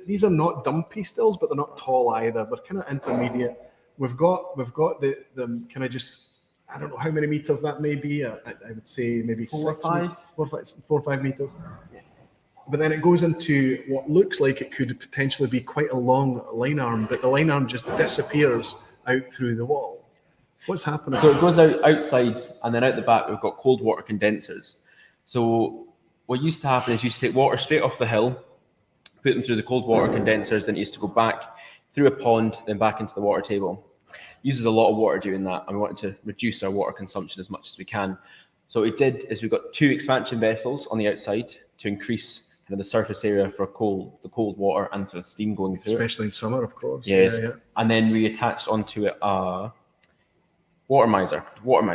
[SPEAKER 1] These are not dumpy stills, but they're not tall either. They're kind of intermediate. We've got the can I just, I don't know how many meters that may be. I would say maybe 4 or 5 meters. But then it goes into what looks like it could potentially be quite a long line arm, but the line arm just disappears out through the wall. What's happening?
[SPEAKER 6] So it goes outside, and then out the back we've got cold water condensers. So what used to happen is you used to take water straight off the hill, put them through the cold water condensers, then it used to go back through a pond, then back into the water table. Uses a lot of water doing that, and we wanted to reduce our water consumption as much as we can. So what we did is we got 2 expansion vessels on the outside to increase kind of the surface area for the cold water and for the steam going through.
[SPEAKER 1] Especially in summer, of course.
[SPEAKER 6] Yes. Yeah. And then we attached onto it a water miser,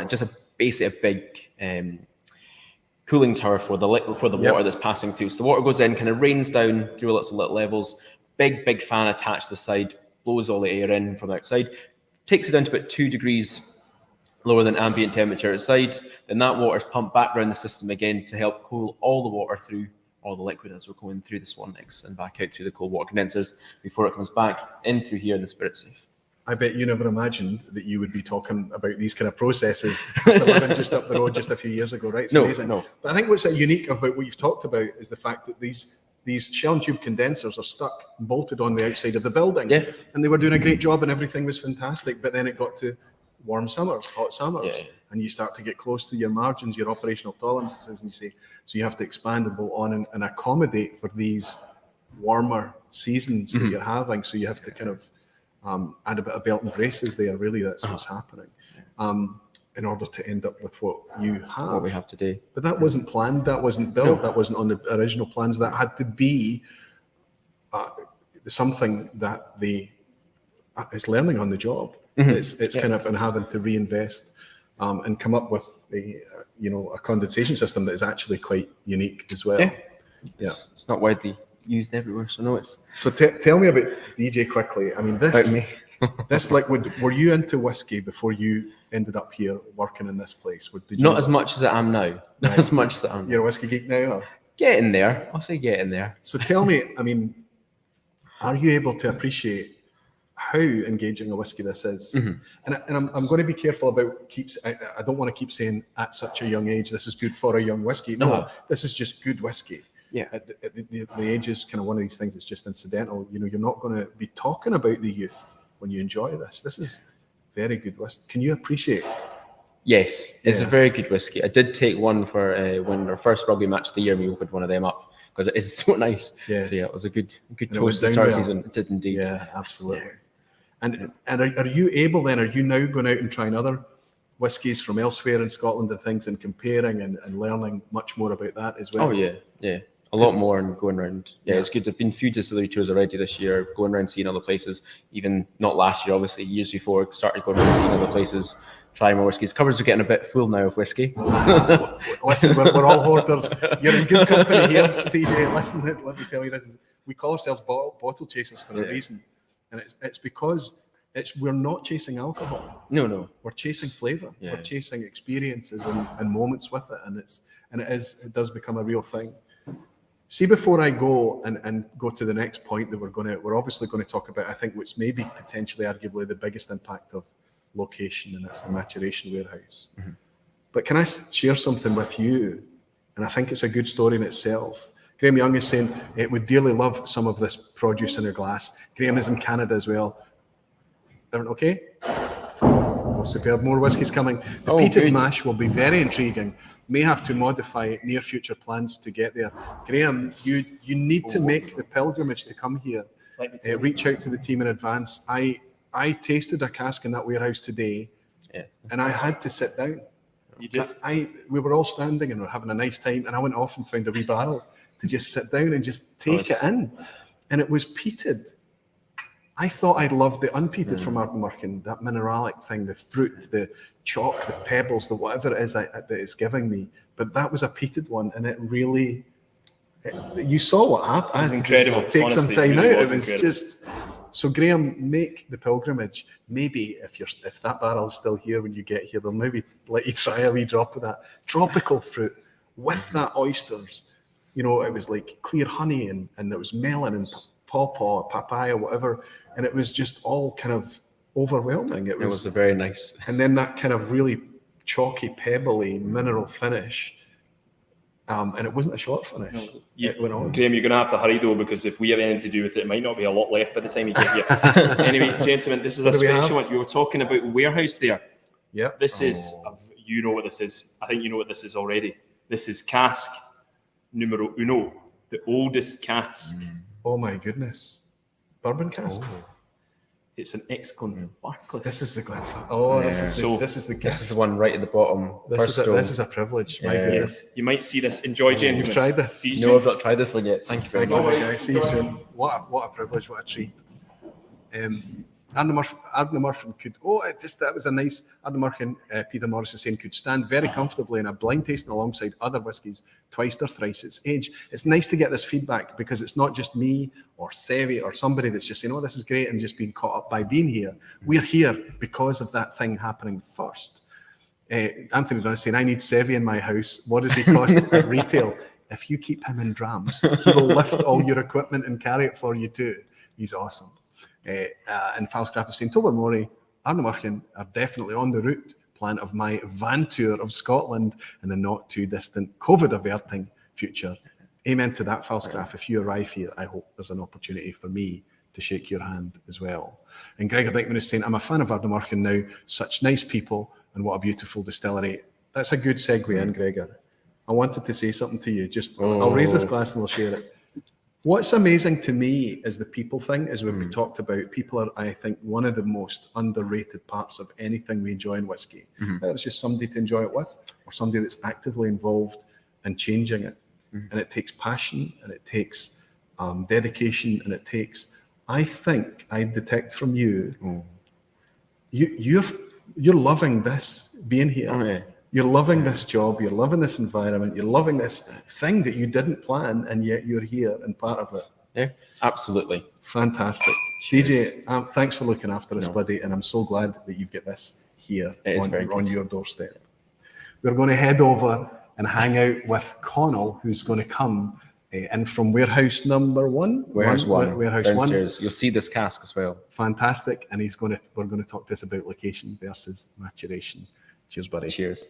[SPEAKER 6] just basically a big cooling tower for the water that's passing through. So the water goes in, kind of rains down through lots of little levels. Big fan attached to the side, blows all the air in from outside, takes it down to about 2 degrees lower than ambient temperature outside. Then that water is pumped back around the system again to help cool all the water through, all the liquid as we're going through the swan necks and back out through the cold water condensers before it comes back in through here in the spirit safe.
[SPEAKER 1] I bet you never imagined that you would be talking about these kind of processes after living just up the road just a few years ago, right? It's amazing.
[SPEAKER 6] No.
[SPEAKER 1] But I think what's unique about what you've talked about is the fact that these shell and tube condensers are stuck, bolted on the outside of the building.
[SPEAKER 6] Yeah.
[SPEAKER 1] And they were doing a great job and everything was fantastic. But then it got to warm summers, hot summers, and you start to get close to your margins, your operational tolerances, and you say, so you have to expand and bolt on and accommodate for these warmer seasons that you're having. So you have to kind of add a bit of belt and braces there, really. That's what's happening in order to end up with what you have.
[SPEAKER 6] What we have today.
[SPEAKER 1] But that wasn't planned, that wasn't built, that wasn't on the original plans. That had to be something that is learning on the job. It's kind of, and having to reinvest and come up with a condensation system that is actually quite unique as well. Yeah.
[SPEAKER 6] It's not widely used everywhere, so no, it's...
[SPEAKER 1] So tell me about DJ quickly. I mean, this were you into whiskey before you ended up here working in this place?
[SPEAKER 6] Not as much as I am now. Not as much as I am.
[SPEAKER 1] You're a whiskey geek now? Or?
[SPEAKER 6] Getting there. I'll say getting there.
[SPEAKER 1] So tell me, I mean, are you able to appreciate how engaging a whiskey this is? And I'm going to be careful about I don't want to keep saying at such a young age, this is good for a young whiskey. No, this is just good whiskey.
[SPEAKER 6] Yeah.
[SPEAKER 1] The age is kind of one of these things that's just incidental. You're not going to be talking about the youth when you enjoy this. This is very good whiskey. Can you appreciate it?
[SPEAKER 6] Yes, it's a very good whiskey. I did take one for when our first rugby match of the year, we opened one of them up because it is so nice. Yes. So yeah, it was a good toast to the start season. It did indeed.
[SPEAKER 1] Yeah, absolutely. Yeah. And are you able then, are you now going out and trying other whiskies from elsewhere in Scotland and things and comparing and learning much more about that as well?
[SPEAKER 6] Oh yeah. A lot more and going around. Yeah, it's good. There've been a few distillery tours already this year, going around seeing other places, even not last year, obviously, years before, started going around seeing other places, trying more whiskies. Cupboards are getting a bit full now of whiskey.
[SPEAKER 1] Listen, we're all hoarders. You're in good company here, DJ. Listen, let me tell you this. We call ourselves bottle chasers for a reason. And it's because we're not chasing alcohol.
[SPEAKER 6] No.
[SPEAKER 1] We're chasing flavour. Yeah. We're chasing experiences and moments with it. And it does become a real thing. See, before I go and go to the next point that we're obviously going to talk about, I think, which may be potentially arguably the biggest impact of location, and it's the maturation warehouse. But can I share something with you? And I think it's a good story in itself. Graham Young is saying it would dearly love some of this produce in a glass. Graham is in Canada as well. Everyone okay? Oh, superb. More whiskies coming. The peated mash will be very intriguing. May have to modify near future plans to get there. Graham, you need to make the pilgrimage to come here. Reach out to the team in advance. I tasted a cask in that warehouse today, and I had to sit down.
[SPEAKER 3] You did?
[SPEAKER 1] We were all standing and we were having a nice time, and I went off and found a wee barrel to just sit down and just take it in. And it was peated. I thought I'd loved the unpeated from Ardnamurchan, that mineralic thing, the fruit, the chalk, the pebbles, the whatever it is that it's giving me. But that was a peated one, and it really, you saw what happened.
[SPEAKER 3] It was incredible.
[SPEAKER 1] Take
[SPEAKER 3] Honestly,
[SPEAKER 1] some time
[SPEAKER 3] it really
[SPEAKER 1] out.
[SPEAKER 3] was
[SPEAKER 1] It was
[SPEAKER 3] incredible.
[SPEAKER 1] just, so Graham, make the pilgrimage. Maybe if that barrel is still here when you get here, they'll maybe let you try a wee drop of that tropical fruit with that oysters. It was like clear honey and there was melon and pawpaw, papaya, whatever. And it was just all kind of overwhelming. It was
[SPEAKER 6] a very nice.
[SPEAKER 1] And then that kind of really chalky, pebbly mineral finish. And it wasn't a short finish.
[SPEAKER 3] No,
[SPEAKER 1] it went on.
[SPEAKER 3] Graham, you're going to have to hurry though, because if we have anything to do with it, it might not be a lot left by the time you get here. Anyway, gentlemen, this is a special one. You were talking about warehouse there.
[SPEAKER 1] Yeah.
[SPEAKER 3] This is, you know what this is. I think you know what this is already. This is Cask numero uno, the oldest cask.
[SPEAKER 1] Oh my goodness. Bourbon cask?
[SPEAKER 3] It's an ex-Glenfarclas.
[SPEAKER 1] This is the Glenfarclas. Oh, this is the gift.
[SPEAKER 6] This is the one right at the bottom.
[SPEAKER 1] This is a privilege. My goodness.
[SPEAKER 3] You might see this. Enjoy, gentlemen.
[SPEAKER 1] You've tried this?
[SPEAKER 6] No, I've not tried this one yet. Thank you very much.
[SPEAKER 1] See you soon. What a privilege, what a treat. Ardnamurchan could, that was a nice, Ardnamurchan, Peter Morris is saying, could stand very comfortably in a blind tasting alongside other whiskies twice or thrice its age. It's nice to get this feedback because it's not just me or Sevi or somebody that's just saying, oh, this is great and just being caught up by being here. We're here because of that thing happening first. Anthony Dunn is saying, I need Sevi in my house. What does he cost at retail? If you keep him in drams, he will lift all your equipment and carry it for you too. He's awesome. And Falscraft is saying, Tobermory, Ardnamurchan are definitely on the route plan of my van tour of Scotland in the not too distant COVID averting future. Amen to that, Falscraft. If you arrive here, I hope there's an opportunity for me to shake your hand as well. And Gregor Dykeman is saying, I'm a fan of Ardnamurchan now, such nice people, and what a beautiful distillery. That's a good segue in, Gregor. I wanted to say something to you. I'll raise this glass and we'll share it. What's amazing to me is the people thing, as we've talked about. People are, I think, one of the most underrated parts of anything we enjoy in whiskey. It's just somebody to enjoy it with, or somebody that's actively involved in changing it. And it takes passion, and it takes dedication, and it takes, I think, I detect from you, you're loving this, being here.
[SPEAKER 6] Oh, yeah.
[SPEAKER 1] You're loving this job, you're loving this environment, you're loving this thing that you didn't plan, and yet you're here and part of it.
[SPEAKER 6] Yeah, absolutely.
[SPEAKER 1] Fantastic. Cheers. DJ, thanks for looking after us, buddy, and I'm so glad that you've got this here on your doorstep. We're going to head over and hang out with Connal, who's going to come in from warehouse number one.
[SPEAKER 6] Warehouse one.
[SPEAKER 1] Downstairs.
[SPEAKER 6] You'll see this cask as well.
[SPEAKER 1] Fantastic. And we're going to talk to us about location versus maturation. Cheers, buddy.
[SPEAKER 6] Cheers.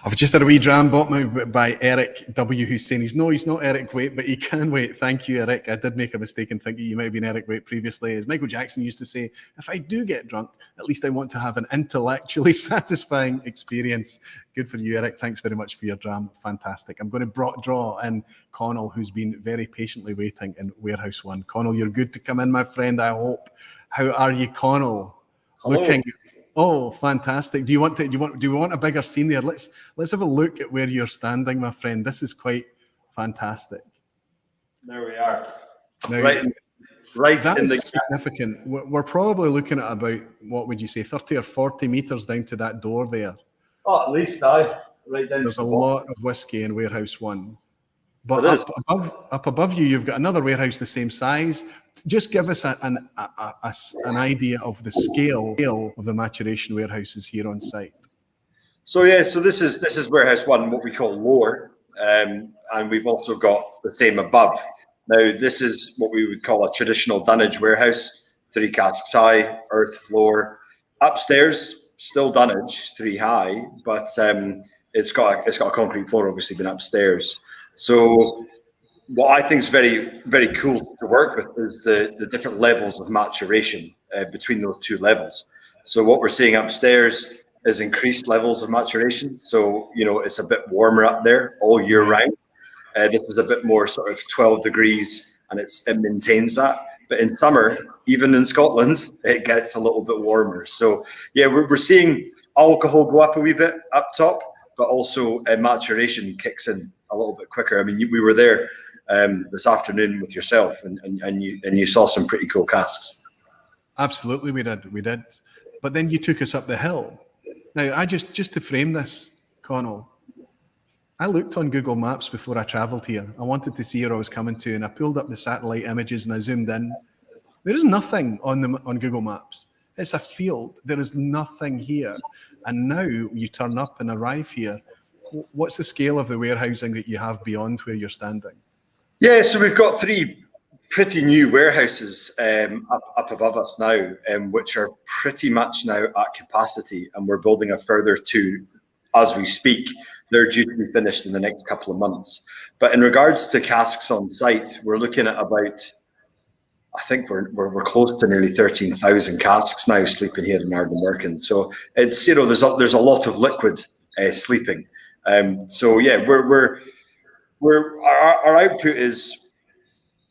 [SPEAKER 1] I've just had a wee dram bought by Eric W, who's saying he's not Eric Waite, but he can wait. Thank you, Eric. I did make a mistake in thinking you might have been Eric Waite previously. As Michael Jackson used to say, if I do get drunk, at least I want to have an intellectually satisfying experience. Good for you, Eric. Thanks very much for your dram. Fantastic. I'm going to draw in Connal, who's been very patiently waiting in Warehouse 1. Connal, you're good to come in, my friend, I hope. How are you, Connal?
[SPEAKER 7] Hello.
[SPEAKER 1] Looking... Oh, fantastic! Do we want a bigger scene there? Let's have a look at where you're standing, my friend. This is quite fantastic.
[SPEAKER 7] There we are.
[SPEAKER 1] Now,
[SPEAKER 7] right
[SPEAKER 1] that
[SPEAKER 7] in
[SPEAKER 1] is
[SPEAKER 7] the
[SPEAKER 1] significant. We're probably looking at about, what would you say, 30 or 40 meters down to that door there.
[SPEAKER 7] at least right down.
[SPEAKER 1] There's
[SPEAKER 7] to
[SPEAKER 1] a
[SPEAKER 7] the
[SPEAKER 1] lot of whiskey in Warehouse 1. But
[SPEAKER 7] There is.
[SPEAKER 1] up above you, you've got another warehouse the same size. Just give us an idea of the scale of the maturation warehouses here on site.
[SPEAKER 7] So this is Warehouse 1, what we call lower, and we've also got the same above. Now this is what we would call a traditional dunnage warehouse, 3 casks high, earth floor. Upstairs, still dunnage, 3 high, but it's got a concrete floor, obviously, been upstairs. So what I think is very, very cool to work with is the different levels of maturation between those 2 levels. So what we're seeing upstairs is increased levels of maturation. So, it's a bit warmer up there all year round. This is a bit more sort of 12 degrees and it maintains that. But in summer, even in Scotland, it gets a little bit warmer. So yeah, we're seeing alcohol go up a wee bit up top, but also maturation kicks in a little bit quicker. I mean, we were there this afternoon with yourself and you saw some pretty cool casks.
[SPEAKER 1] Absolutely, we did. But then you took us up the hill. Now, I just to frame this, Connal, I looked on Google Maps before I travelled here. I wanted to see where I was coming to, and I pulled up the satellite images and I zoomed in. There is nothing on Google Maps. It's a field. There is nothing here. And now you turn up and arrive here. What's the scale of the warehousing that you have beyond where you're standing?
[SPEAKER 7] Yeah, so we've got 3 pretty new warehouses up above us now, which are pretty much now at capacity, and we're building a further two as we speak. They're due to be finished in the next couple of months. But in regards to casks on site, we're looking at about, I think we're close to nearly 13,000 casks now sleeping here in Ardnamurchan. So it's, you know, there's a lot of liquid sleeping. So yeah, our output is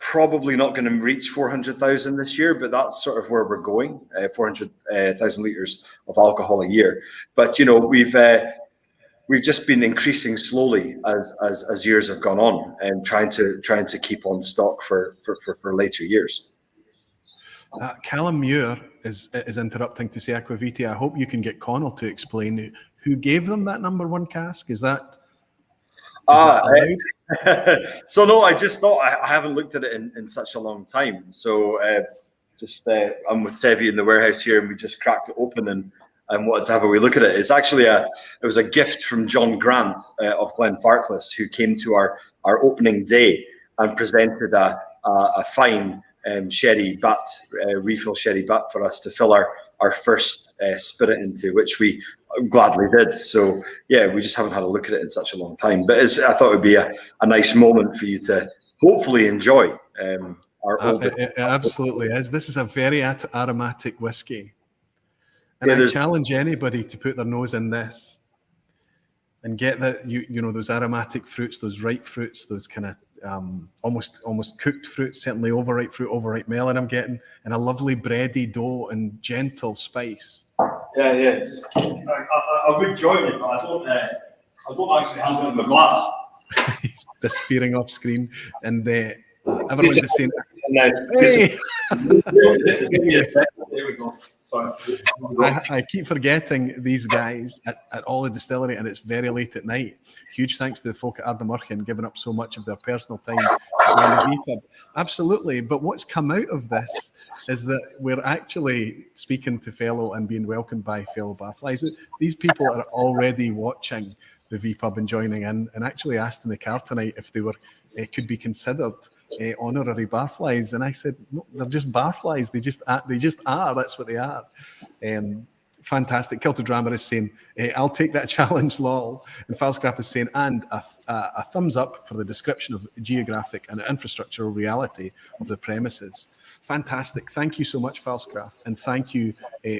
[SPEAKER 7] probably not going to reach 400,000 this year, but that's sort of where we're going. 400,000 litres of alcohol a year. But you know, we've just been increasing slowly as years have gone on, and trying to keep on stock for later years.
[SPEAKER 1] Callum Muir is interrupting to say, Aquaviti, I hope you can get Connal to explain who gave them that -- 1 cask. Is that allowed?
[SPEAKER 7] So no, I just thought I haven't looked at it in such a long time. So I'm with Sevi in the warehouse here, and we just cracked it open and wanted to have a wee look at it. It's actually it was a gift from John Grant of Glenfarclas, who came to our opening day and presented a fine sherry butt, refill sherry butt for us to fill our first spirit into, which we gladly did. So yeah, we just haven't had a look at it in such a long time. But I thought it would be a nice moment for you to hopefully enjoy our old.
[SPEAKER 1] It absolutely is. This is a very aromatic whiskey. And
[SPEAKER 7] yeah,
[SPEAKER 1] I challenge anybody to put their nose in this and get that, you know, those aromatic fruits, those ripe fruits, those kind of almost cooked fruits, certainly overripe fruit, overripe melon I'm getting, and a lovely bready dough and gentle spice.
[SPEAKER 7] Yeah. Just, I would join it, but I don't actually have it in the glass.
[SPEAKER 1] He's disappearing off screen, and everyone is saying,
[SPEAKER 7] "Hey!" There we go. Sorry.
[SPEAKER 1] I keep forgetting these guys at all the distillery, and it's very late at night. Huge thanks to the folk at Ardnamurchan giving up so much of their personal time to the vPub. Absolutely. But what's come out of this is that we're actually speaking to fellow and being welcomed by fellow barflies. These people are already watching the vPub and joining in, and actually asked in the car tonight if they were could be considered honorary barflies, and I said no, they're just barflies. They just are. That's what they are. Fantastic. Kilter Drama is saying, I'll take that challenge, lol. And Falsgraf is saying, and a thumbs up for the description of geographic and infrastructural reality of the premises. Fantastic. Thank you so much, Falsgraf. And thank you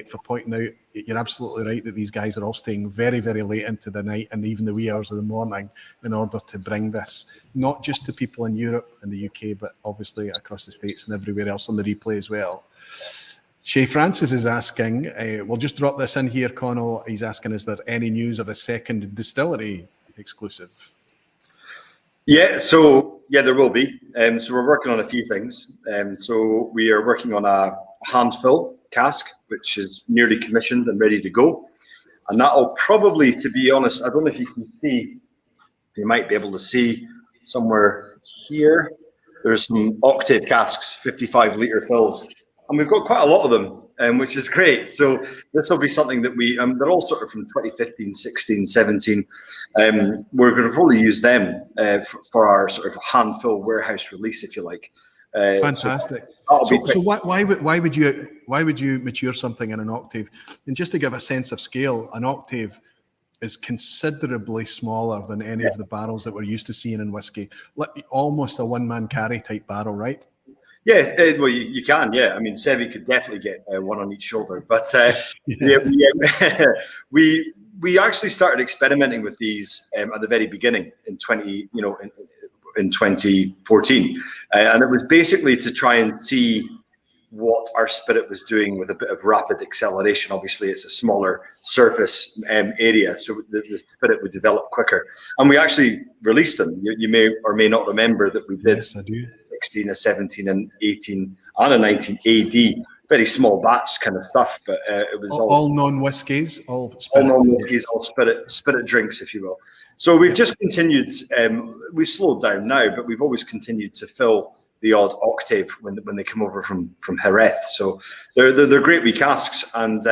[SPEAKER 1] for pointing out, you're absolutely right that these guys are all staying very, very late into the night and even the wee hours of the morning in order to bring this, not just to people in Europe and the UK, but obviously across the States and everywhere else on the replay as well. Shay Francis is asking, we'll just drop this in here, Connal. He's asking, is there any news of a second distillery exclusive?
[SPEAKER 7] Yeah, there will be. So we're working on a few things. So we are working on a hand fill cask, which is nearly commissioned and ready to go. And that'll probably, to be honest, I don't know if you can see, you might be able to see somewhere here. There's some octave casks, 55 litre fills. And we've got quite a lot of them, which is great. So this will be something that they're all sort of from 2015, 16, 17. We're going to probably use them for our sort of hand-fill warehouse release, if you like.
[SPEAKER 1] Fantastic. So why would you mature something in an octave? And just to give a sense of scale, an octave is considerably smaller than any of the barrels that we're used to seeing in whiskey. Almost a one-man carry type barrel, right?
[SPEAKER 7] Yeah, well, you can, yeah. I mean, Sevi could definitely get one on each shoulder, but we actually started experimenting with these at the very beginning in 2014, and it was basically to try and see what our spirit was doing with a bit of rapid acceleration. Obviously, it's a smaller surface area, so the spirit would develop quicker. And we actually released them. You may or may not remember that we did.
[SPEAKER 1] Yes, I do.
[SPEAKER 7] 16, a 17, and 18, and a 19 AD. Very small batch kind of stuff, but it was
[SPEAKER 1] all non-whiskies, all
[SPEAKER 7] non-whiskies, all spirit drinks, if you will. So we've just continued. We've slowed down now, but we've always continued to fill the odd octave when they come over from Jerez. So they're great wee casks, and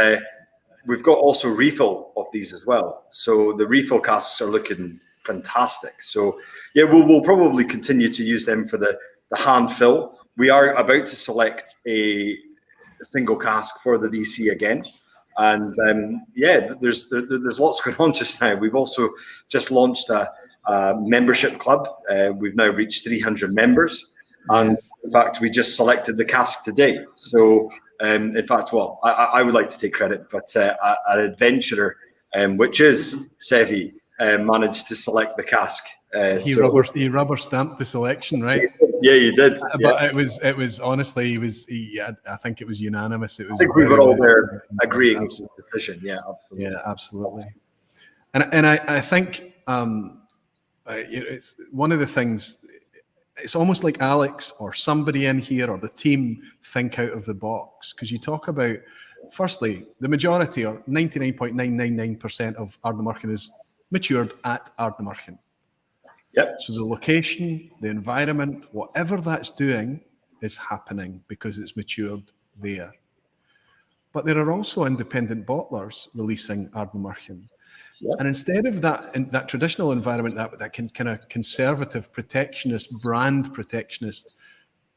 [SPEAKER 7] we've got also refill of these as well. So the refill casks are looking fantastic. So yeah, we'll probably continue to use them for the hand fill, we are about to select a single cask for the VC again. And yeah, there's lots going on just now. We've also just launched a membership club. We've now reached 300 members. And in fact, we just selected the cask today. So in fact, well, I would like to take credit, but an adventurer, which is Sevi, managed to select the cask.
[SPEAKER 1] He rubber stamped the selection, right?
[SPEAKER 7] Yeah, you did.
[SPEAKER 1] But it was honestly, I think it was unanimous. It was.
[SPEAKER 7] I think we were all there agreeing with the decision. Yeah, absolutely.
[SPEAKER 1] Yeah, absolutely. And I think it's one of the things. It's almost like Alex or somebody in here or the team think out of the box, because you talk about, firstly, the majority or 99.999% of Ardnamurchan is matured at Ardnamurchan.
[SPEAKER 7] Yep.
[SPEAKER 1] So the location, the environment, whatever that's doing is happening because it's matured there. But there are also independent bottlers releasing Ardnamurchan. Yep. And instead of that, in that traditional environment, that kind of conservative, protectionist, brand protectionist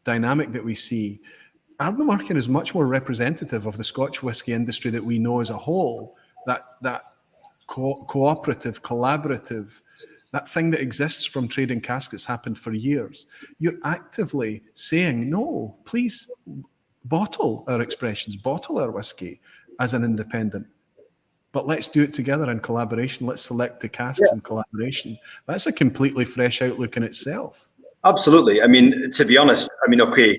[SPEAKER 1] dynamic that we see, Ardnamurchan is much more representative of the Scotch whisky industry that we know as a whole, that cooperative, collaborative, that thing that exists from trading cask that's happened for years. You're actively saying, no, please bottle our expressions, bottle our whisky as an independent. But let's do it together in collaboration. Let's select the casks in collaboration. That's a completely fresh outlook in itself.
[SPEAKER 7] Absolutely. I mean, to be honest, I mean, okay,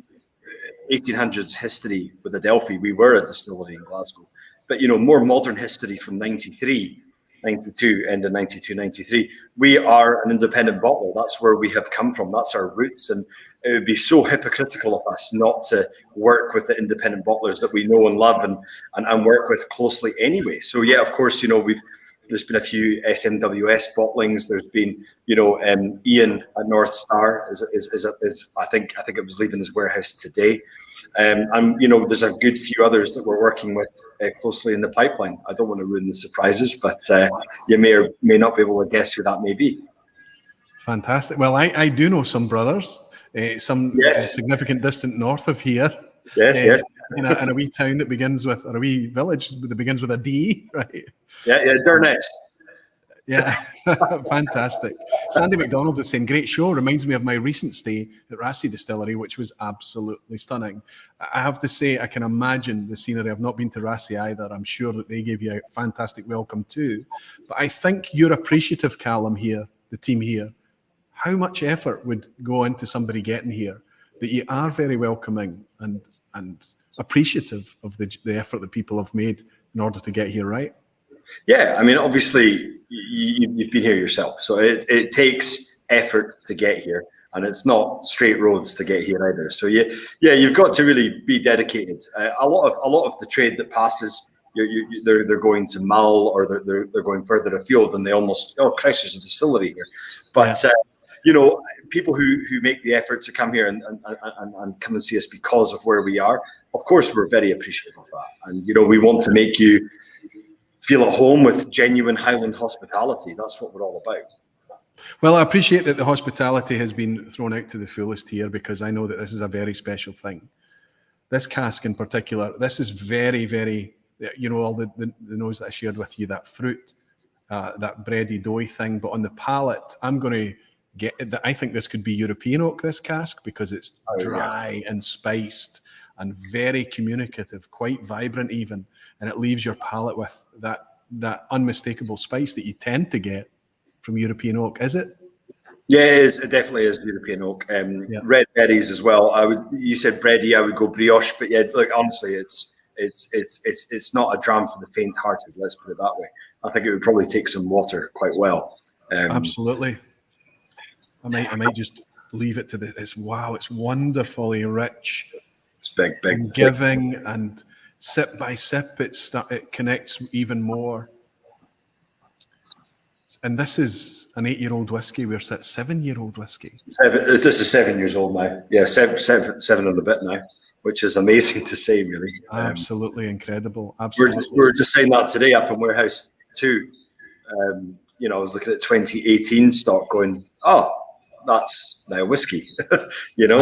[SPEAKER 7] 1800s history with Adelphi, we were a distillery in Glasgow. But, you know, more modern history from 93, 92, end of 92, 93, we are an independent bottler. That's where we have come from. That's our roots. And it would be so hypocritical of us not to work with the independent bottlers that we know and love and work with closely anyway. So yeah, of course, you know, there's been a few SMWS bottlings. There's been, you know, Ian at North Star is I think it was leaving his warehouse today. And you know, there's a good few others that we're working with closely in the pipeline. I don't want to ruin the surprises, but you may or may not be able to guess who that may be.
[SPEAKER 1] Fantastic. Well, I do know some brothers. Some significant distant north of here.
[SPEAKER 7] Yes.
[SPEAKER 1] In a wee town that begins with, or a wee village that begins with a D, right?
[SPEAKER 7] Yeah, Durness.
[SPEAKER 1] Yeah, fantastic. Sandy McDonald is saying, great show. Reminds me of my recent stay at Rassie Distillery, which was absolutely stunning. I have to say, I can imagine the scenery. I've not been to Rassie either. I'm sure that they gave you a fantastic welcome too. But I think you're appreciative, Callum, here, the team here, how much effort would go into somebody getting here, that you are very welcoming and appreciative of the effort that people have made in order to get here, right?
[SPEAKER 7] Yeah, I mean, obviously, you've been here yourself, so it takes effort to get here, and it's not straight roads to get here either. So you've got to really be dedicated. A lot of the trade that passes, they're going to Mull or they're going further afield, and they almost, oh Christ, there's a distillery here, but. Yeah. You know, people who make the effort to come here and come and see us because of where we are, of course, we're very appreciative of that. And, you know, we want to make you feel at home with genuine Highland hospitality. That's what we're all about.
[SPEAKER 1] Well, I appreciate that the hospitality has been thrown out to the fullest here, because I know that this is a very special thing. This cask in particular, this is very, very, you know, all the nose that I shared with you, that fruit, that bready, doughy thing. But on the palate, I'm going to I think this could be European oak, this cask, because it's dry and spiced and very communicative, quite vibrant even, and it leaves your palate with that unmistakable spice that you tend to get from European oak. Is it?
[SPEAKER 7] Yeah, it is. It definitely is European oak. Red berries as well. You said bready, I would go brioche, but yeah, look, honestly, it's not a dram for the faint-hearted. Let's put it that way. I think it would probably take some water quite well.
[SPEAKER 1] Absolutely. I might just leave it to it's wonderfully rich.
[SPEAKER 7] It's big,
[SPEAKER 1] and giving, and sip by sip, it connects even more. And this is an 8-year-old whiskey. We're at 7-year-old whiskey.
[SPEAKER 7] This is 7 years old now. Yeah, seven and a bit now, which is amazing to say, really.
[SPEAKER 1] Absolutely incredible. Absolutely.
[SPEAKER 7] We were just saying that today up in Warehouse 2. You know, I was looking at 2018 stock going, oh, that's now whiskey. You know,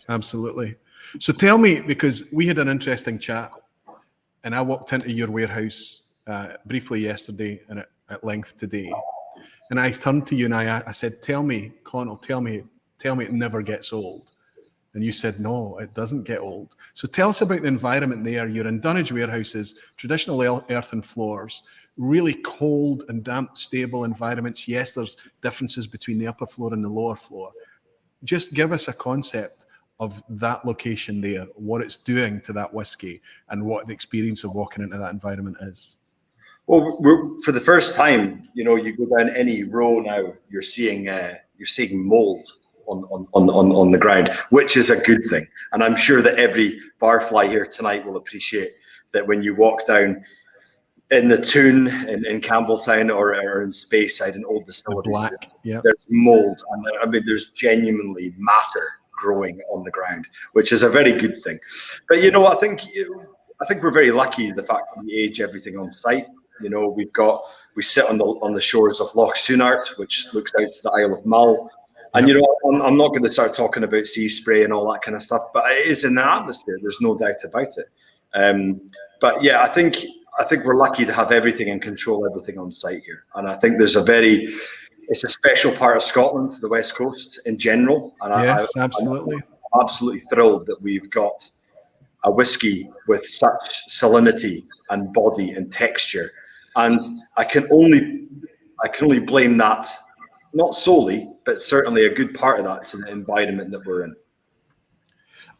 [SPEAKER 1] Absolutely. So tell me, because we had an interesting chat, and I walked into your warehouse briefly yesterday and at length today, and I turned to you and I said, "Tell me, Connal, tell me it never gets old." And you said, "No, it doesn't get old." So tell us about the environment there. You're in dunnage warehouses, traditional earthen floors, really cold and damp, stable environments. Yes, there's differences between the upper floor and the lower floor. Just give us a concept of that location there, what it's doing to that whiskey, and what the experience of walking into that environment is.
[SPEAKER 7] Well, for the first time, you know, you go down any row now, you're seeing mold on the ground, which is a good thing. And I'm sure that every barfly here tonight will appreciate that when you walk down in the Toon in Campbelltown or in Speyside in old distilleries, there's mold, and I mean there's genuinely matter growing on the ground, which is a very good thing. But you know, I think we're very lucky the fact that we age everything on site. You know, we sit on the shores of Loch Sunart, which looks out to the Isle of Mull. And you know, I'm not going to start talking about sea spray and all that kind of stuff, but it is in the atmosphere. There's no doubt about it. But yeah, I think we're lucky to have everything and control everything on site here. And I think it's a special part of Scotland, the West Coast in general. And
[SPEAKER 1] Absolutely.
[SPEAKER 7] I'm absolutely thrilled that we've got a whiskey with such salinity and body and texture. And I can only blame that, not solely, but certainly a good part of that, to the environment that we're in.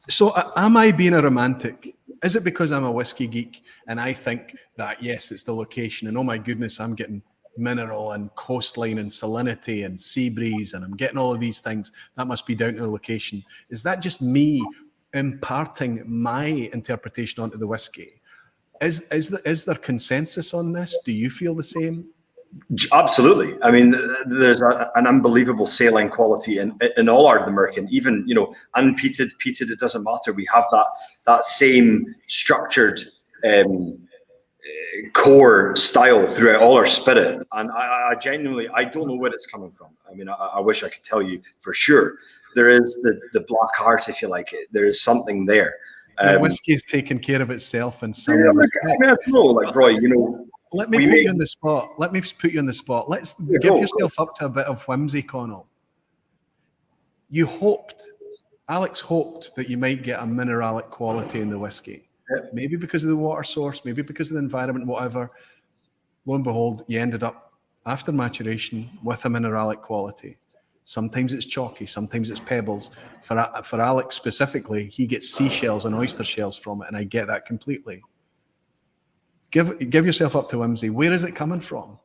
[SPEAKER 1] So am I being a romantic? Is it because I'm a whiskey geek and I think that, yes, it's the location and oh my goodness, I'm getting mineral and coastline and salinity and sea breeze and I'm getting all of these things. That must be down to the location. Is that just me imparting my interpretation onto the whiskey? Is there consensus on this? Do you feel the same?
[SPEAKER 7] Absolutely. I mean, there's an unbelievable saline quality in all Ardnamurchan, even, you know, unpeated, peated, it doesn't matter. We have that same structured core style throughout all our spirit. And I genuinely, I don't know where it's coming from. I mean, I wish I could tell you for sure. There is the black heart, if you like. There is something there.
[SPEAKER 1] Whiskey is taking care of itself in some
[SPEAKER 7] way. I know, like Roy, you know.
[SPEAKER 1] Let me put you on the spot. Let's give yourself up to a bit of whimsy, Connal. Alex hoped that you might get a mineralic quality in the whiskey. Yep. Maybe because of the water source, maybe because of the environment, whatever. Lo and behold, you ended up, after maturation, with a mineralic quality. Sometimes it's chalky, sometimes it's pebbles. For Alex specifically, he gets seashells and oyster shells from it, and I get that completely. Give yourself up to whimsy. Where is it coming from?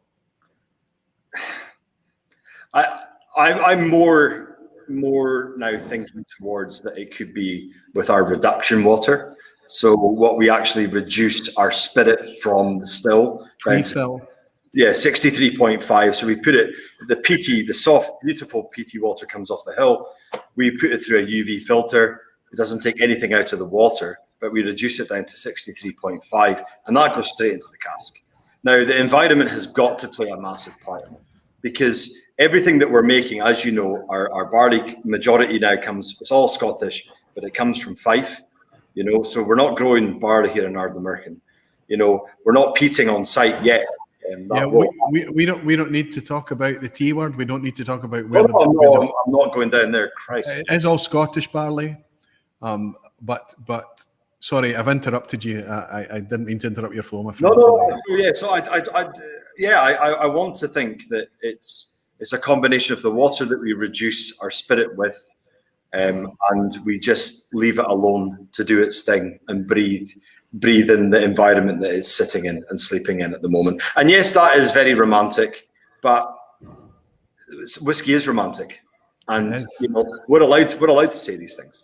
[SPEAKER 7] I'm more now thinking towards that it could be with our reduction water. So what we actually reduced our spirit from the still.
[SPEAKER 1] Pre-fill.
[SPEAKER 7] Yeah, 63.5. So we put it, the peaty, the soft, beautiful peaty water comes off the hill. We put it through a UV filter. It doesn't take anything out of the water, but we reduce it down to 63.5, and that goes straight into the cask. Now, the environment has got to play a massive part in it, because everything that we're making, as you know, our barley majority now it's all Scottish, but it comes from Fife, you know, so we're not growing barley here in Ardnamurchan. You know, we're not peating on site yet.
[SPEAKER 1] We don't need to talk about the T word. We don't need to talk about
[SPEAKER 7] I'm not going down there. Christ,
[SPEAKER 1] it is all Scottish barley. But sorry, I've interrupted you. I didn't mean to interrupt your flow, my friend.
[SPEAKER 7] No. Yeah. So I want to think that it's a combination of the water that we reduce our spirit with, and we just leave it alone to do its thing and breathe in the environment that it's sitting in and sleeping in at the moment. And yes, that is very romantic, but whiskey is romantic, and you know, we're allowed to say these things.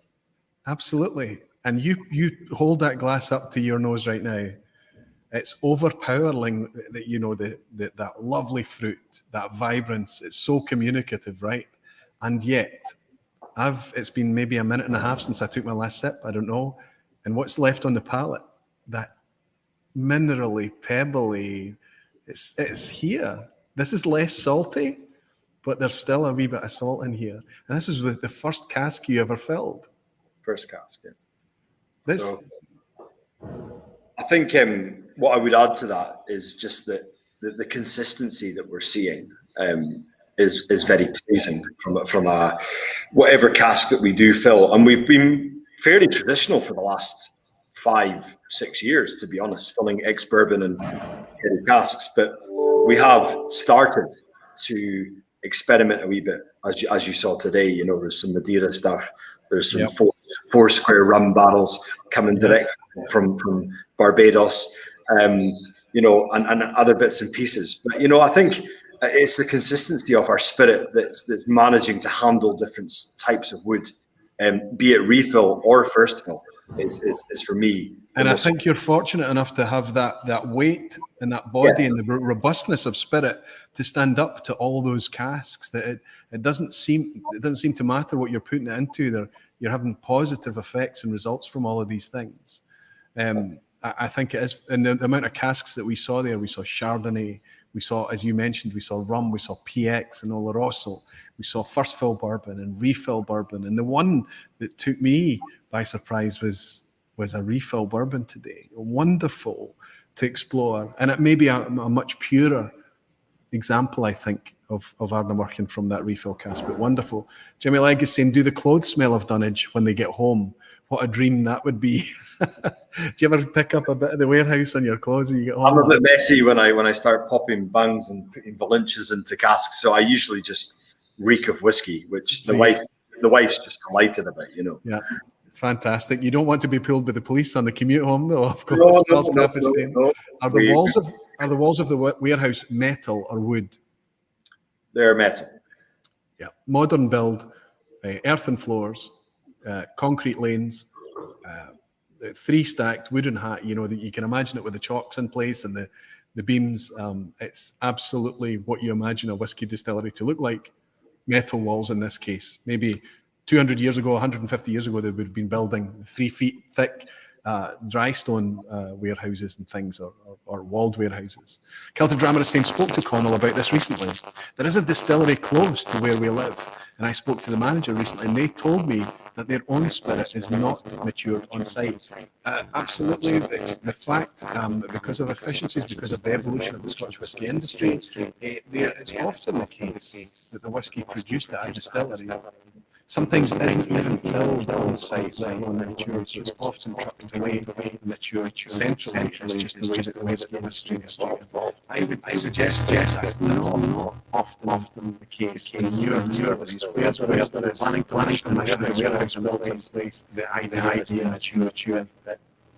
[SPEAKER 1] Absolutely. And you hold that glass up to your nose right now. It's overpowering that, you know, that lovely fruit, that vibrance. It's so communicative, right? And yet, it's been maybe a minute and a half since I took my last sip. I don't know. And what's left on the palate, that minerally, pebbly, it's here. This is less salty. but there's still a wee bit of salt in here. And this is with the first cask you ever filled.
[SPEAKER 7] First cask, yeah.
[SPEAKER 1] This,
[SPEAKER 7] So I think what I would add to that is just that the consistency that we're seeing is very pleasing from a whatever cask that we do fill. And we've been fairly traditional for the last 5-6 years, to be honest, filling ex-bourbon and heavy casks. But we have started to experiment a wee bit, as you saw today. You know, there's some Madeira stuff. There's some four square rum barrels coming direct from Barbados, you know, and other bits and pieces. But, you know, I think it's the consistency of our spirit that's managing to handle different types of wood, be it refill or first fill, is for me.
[SPEAKER 1] And I think you're fortunate enough to have that weight and that body and the robustness of spirit to stand up to all those casks. That it doesn't seem to matter what you're putting it into. You're having positive effects and results from all of these things. I think it is, and the amount of casks that we saw there. We saw Chardonnay. We saw, as you mentioned, we saw rum. We saw PX and Oloroso. We saw first fill bourbon and refill bourbon. And the one that took me by surprise was a refill bourbon today. Wonderful to explore. And it may be a much purer example, I think, of Ardnamurchan from that refill cask, but wonderful. Jimmy Legg is saying, do the clothes smell of dunnage when they get home? What a dream that would be. Do you ever pick up a bit of the warehouse on your clothes when you get home?
[SPEAKER 7] I'm a bit messy when I start popping bangs and putting Valences into casks, so I usually just reek of whiskey, which the wife's just delighted about, you know.
[SPEAKER 1] Yeah. Fantastic. You don't want to be pulled by the police on the commute home, though. Of course.
[SPEAKER 7] No.
[SPEAKER 1] Are the walls of the warehouse metal or wood?
[SPEAKER 7] They're metal.
[SPEAKER 1] Yeah. Modern build, earthen floors, concrete lanes, 3 stacked wooden hat. You know that you can imagine it with the chalks in place and the beams. It's absolutely what you imagine a whiskey distillery to look like. Metal walls in this case, maybe 200 years ago, 150 years ago, they would have been building 3 feet thick dry stone warehouses and things, or walled warehouses. Celtic Drama is saying, spoke to Connal about this recently. There is a distillery close to where we live, and I spoke to the manager recently, and they told me that their own spirit is not matured on site. Absolutely, it's the fact, because of efficiencies, because of the evolution of the Scotch whisky industry, it's often the case that the whisky produced at a distillery sometimes isn't even filled on site, let alone matured, so it's often trucked away and matured centrally. It's just the way that the whisky industry is evolved. I would suggest that's not often the case in newer distilleries where there is planning permission, warehouse built in place, the idea is to mature.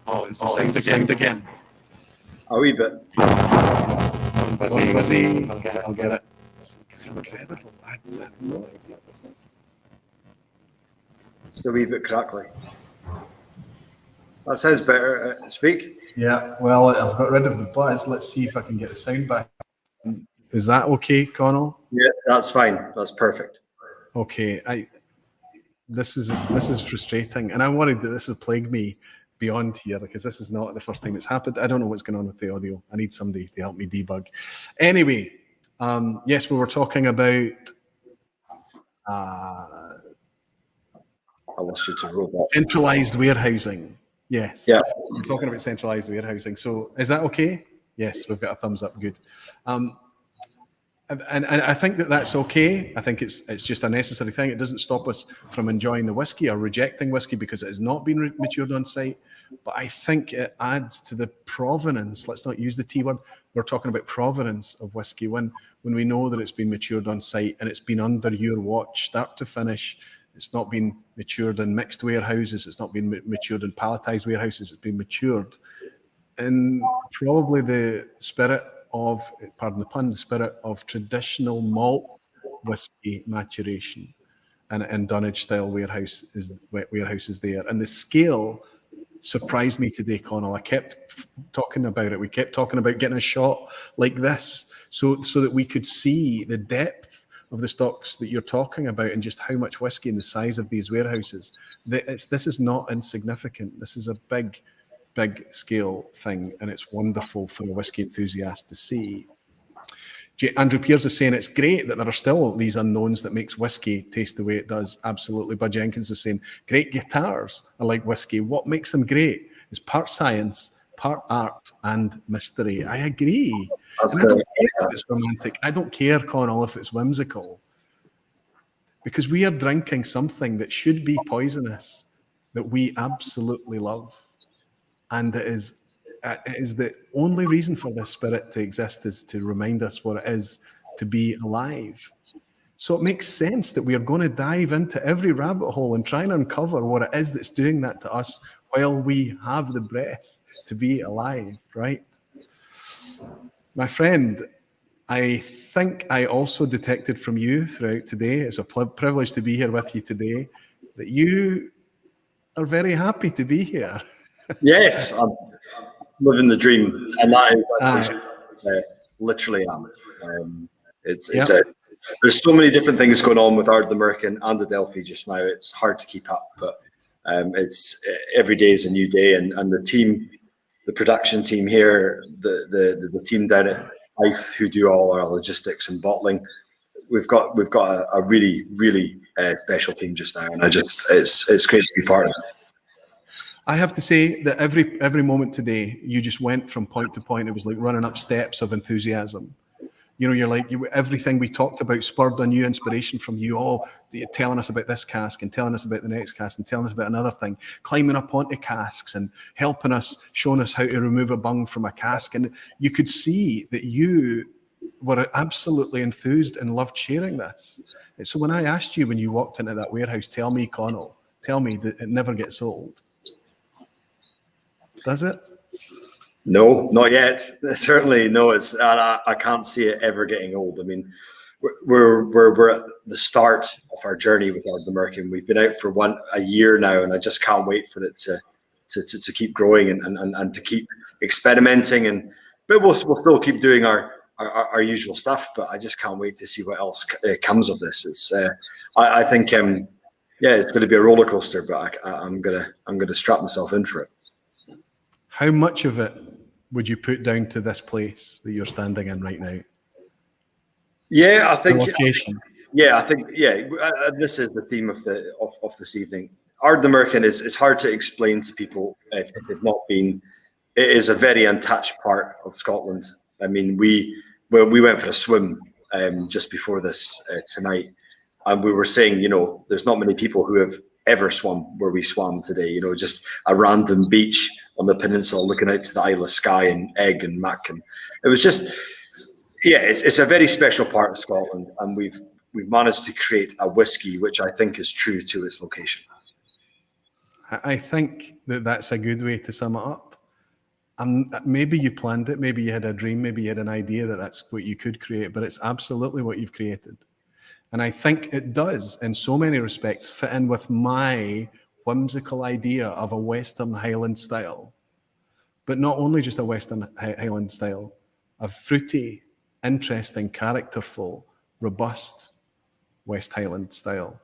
[SPEAKER 1] Oh, it's the sound again.
[SPEAKER 7] A wee bit.
[SPEAKER 1] Busy. I'll get it. It's incredible.
[SPEAKER 7] Just a wee bit crackly. That sounds better. Speak.
[SPEAKER 1] Yeah, well, I've got rid of the buzz. Let's see if I can get the sound back. Is that okay, Connal?
[SPEAKER 7] Yeah, that's fine. That's perfect.
[SPEAKER 1] Okay, this is frustrating, and I'm worried that this will plague me beyond here, because this is not the first time it's happened. I don't know what's going on with the audio. I need somebody to help me debug. Anyway, yes, we were talking about
[SPEAKER 7] I lost you to robot.
[SPEAKER 1] Centralized warehousing. Yes.
[SPEAKER 7] Yeah.
[SPEAKER 1] We're talking about centralized warehousing. So is that okay? Yes, we've got a thumbs up. Good. And I think that's okay. I think it's just a necessary thing. It doesn't stop us from enjoying the whiskey or rejecting whiskey because it has not been matured on site. But I think it adds to the provenance. Let's not use the T word. We're talking about provenance of whiskey when we know that it's been matured on site and it's been under your watch, start to finish. It's not been matured in mixed warehouses. It's not been matured in palletized warehouses. It's been matured in probably the spirit of, pardon the pun, the spirit of traditional malt whiskey maturation, and dunnage style warehouses there. And the scale surprised me today, Connal. I kept talking about it. We kept talking about getting a shot like this so that we could see the depth of the stocks that you're talking about and just how much whiskey and the size of these warehouses. This is not insignificant. This is a big scale thing, and it's wonderful for a whiskey enthusiast to see. Andrew Pearce is saying it's great that there are still these unknowns that makes whiskey taste the way it does. Absolutely. Bud Jenkins is saying great guitars are like whiskey. What makes them great is part science, part art, and mystery. I agree. And I don't care if it's romantic. I don't care, Connal, if it's whimsical. Because we are drinking something that should be poisonous, that we absolutely love. And it is the only reason for this spirit to exist is to remind us what it is to be alive. So it makes sense that we are going to dive into every rabbit hole and try and uncover what it is that's doing that to us while we have the breath to be alive, right? My friend, I think I also detected from you throughout today, it's a privilege to be here with you today, that you are very happy to be here.
[SPEAKER 7] Yes, I'm living the dream, and that is literally am. There's so many different things going on with Ardnamurchan and Adelphi just now. It's hard to keep up, but it's every day is a new day, and the team, the production team here, the team down at Life who do all our logistics and bottling. We've got a really special team just now, and it's great to be part of it.
[SPEAKER 1] I have to say that every moment today, you just went from point to point. It was like running up steps of enthusiasm. You know, you're like, everything we talked about spurred a new inspiration from you. Oh, you're telling us about this cask and telling us about the next cask and telling us about another thing, climbing up onto casks and helping us, showing us how to remove a bung from a cask. And you could see that you were absolutely enthused and loved sharing this. So when I asked you when you walked into that warehouse, tell me, Connal, tell me that it never gets old. Does it?
[SPEAKER 7] No, not yet. Certainly, no. I can't see it ever getting old. I mean, we're at the start of our journey with Ardnamurchan. We've been out for a year now, and I just can't wait for it to keep growing and to keep experimenting. But we'll still keep doing our usual stuff. But I just can't wait to see what else comes of this. It's I think it's going to be a roller coaster, but I'm gonna strap myself in for it.
[SPEAKER 1] How much of it would you put down to this place that you're standing in right now?
[SPEAKER 7] Yeah, I think.
[SPEAKER 1] The location.
[SPEAKER 7] Yeah, I think. Yeah, this is the theme of this evening. Ardnamurchan is hard to explain to people if they've not been. It is a very untouched part of Scotland. I mean, we went for a swim just before this tonight, and we were saying, you know, there's not many people who have ever swum where we swam today. You know, just a random beach on the peninsula looking out to the Isle of Skye and Egg and Mac, and it was just, it's a very special part of Scotland, and we've managed to create a whiskey which I think is true to its location.
[SPEAKER 1] I think that's a good way to sum it up. Maybe you planned it, maybe you had a dream, maybe you had an idea that that's what you could create, but it's absolutely what you've created. And I think it does, in so many respects, fit in with my whimsical idea of a Western Highland style. But not only just a Western Highland style, a fruity, interesting, characterful, robust West Highland style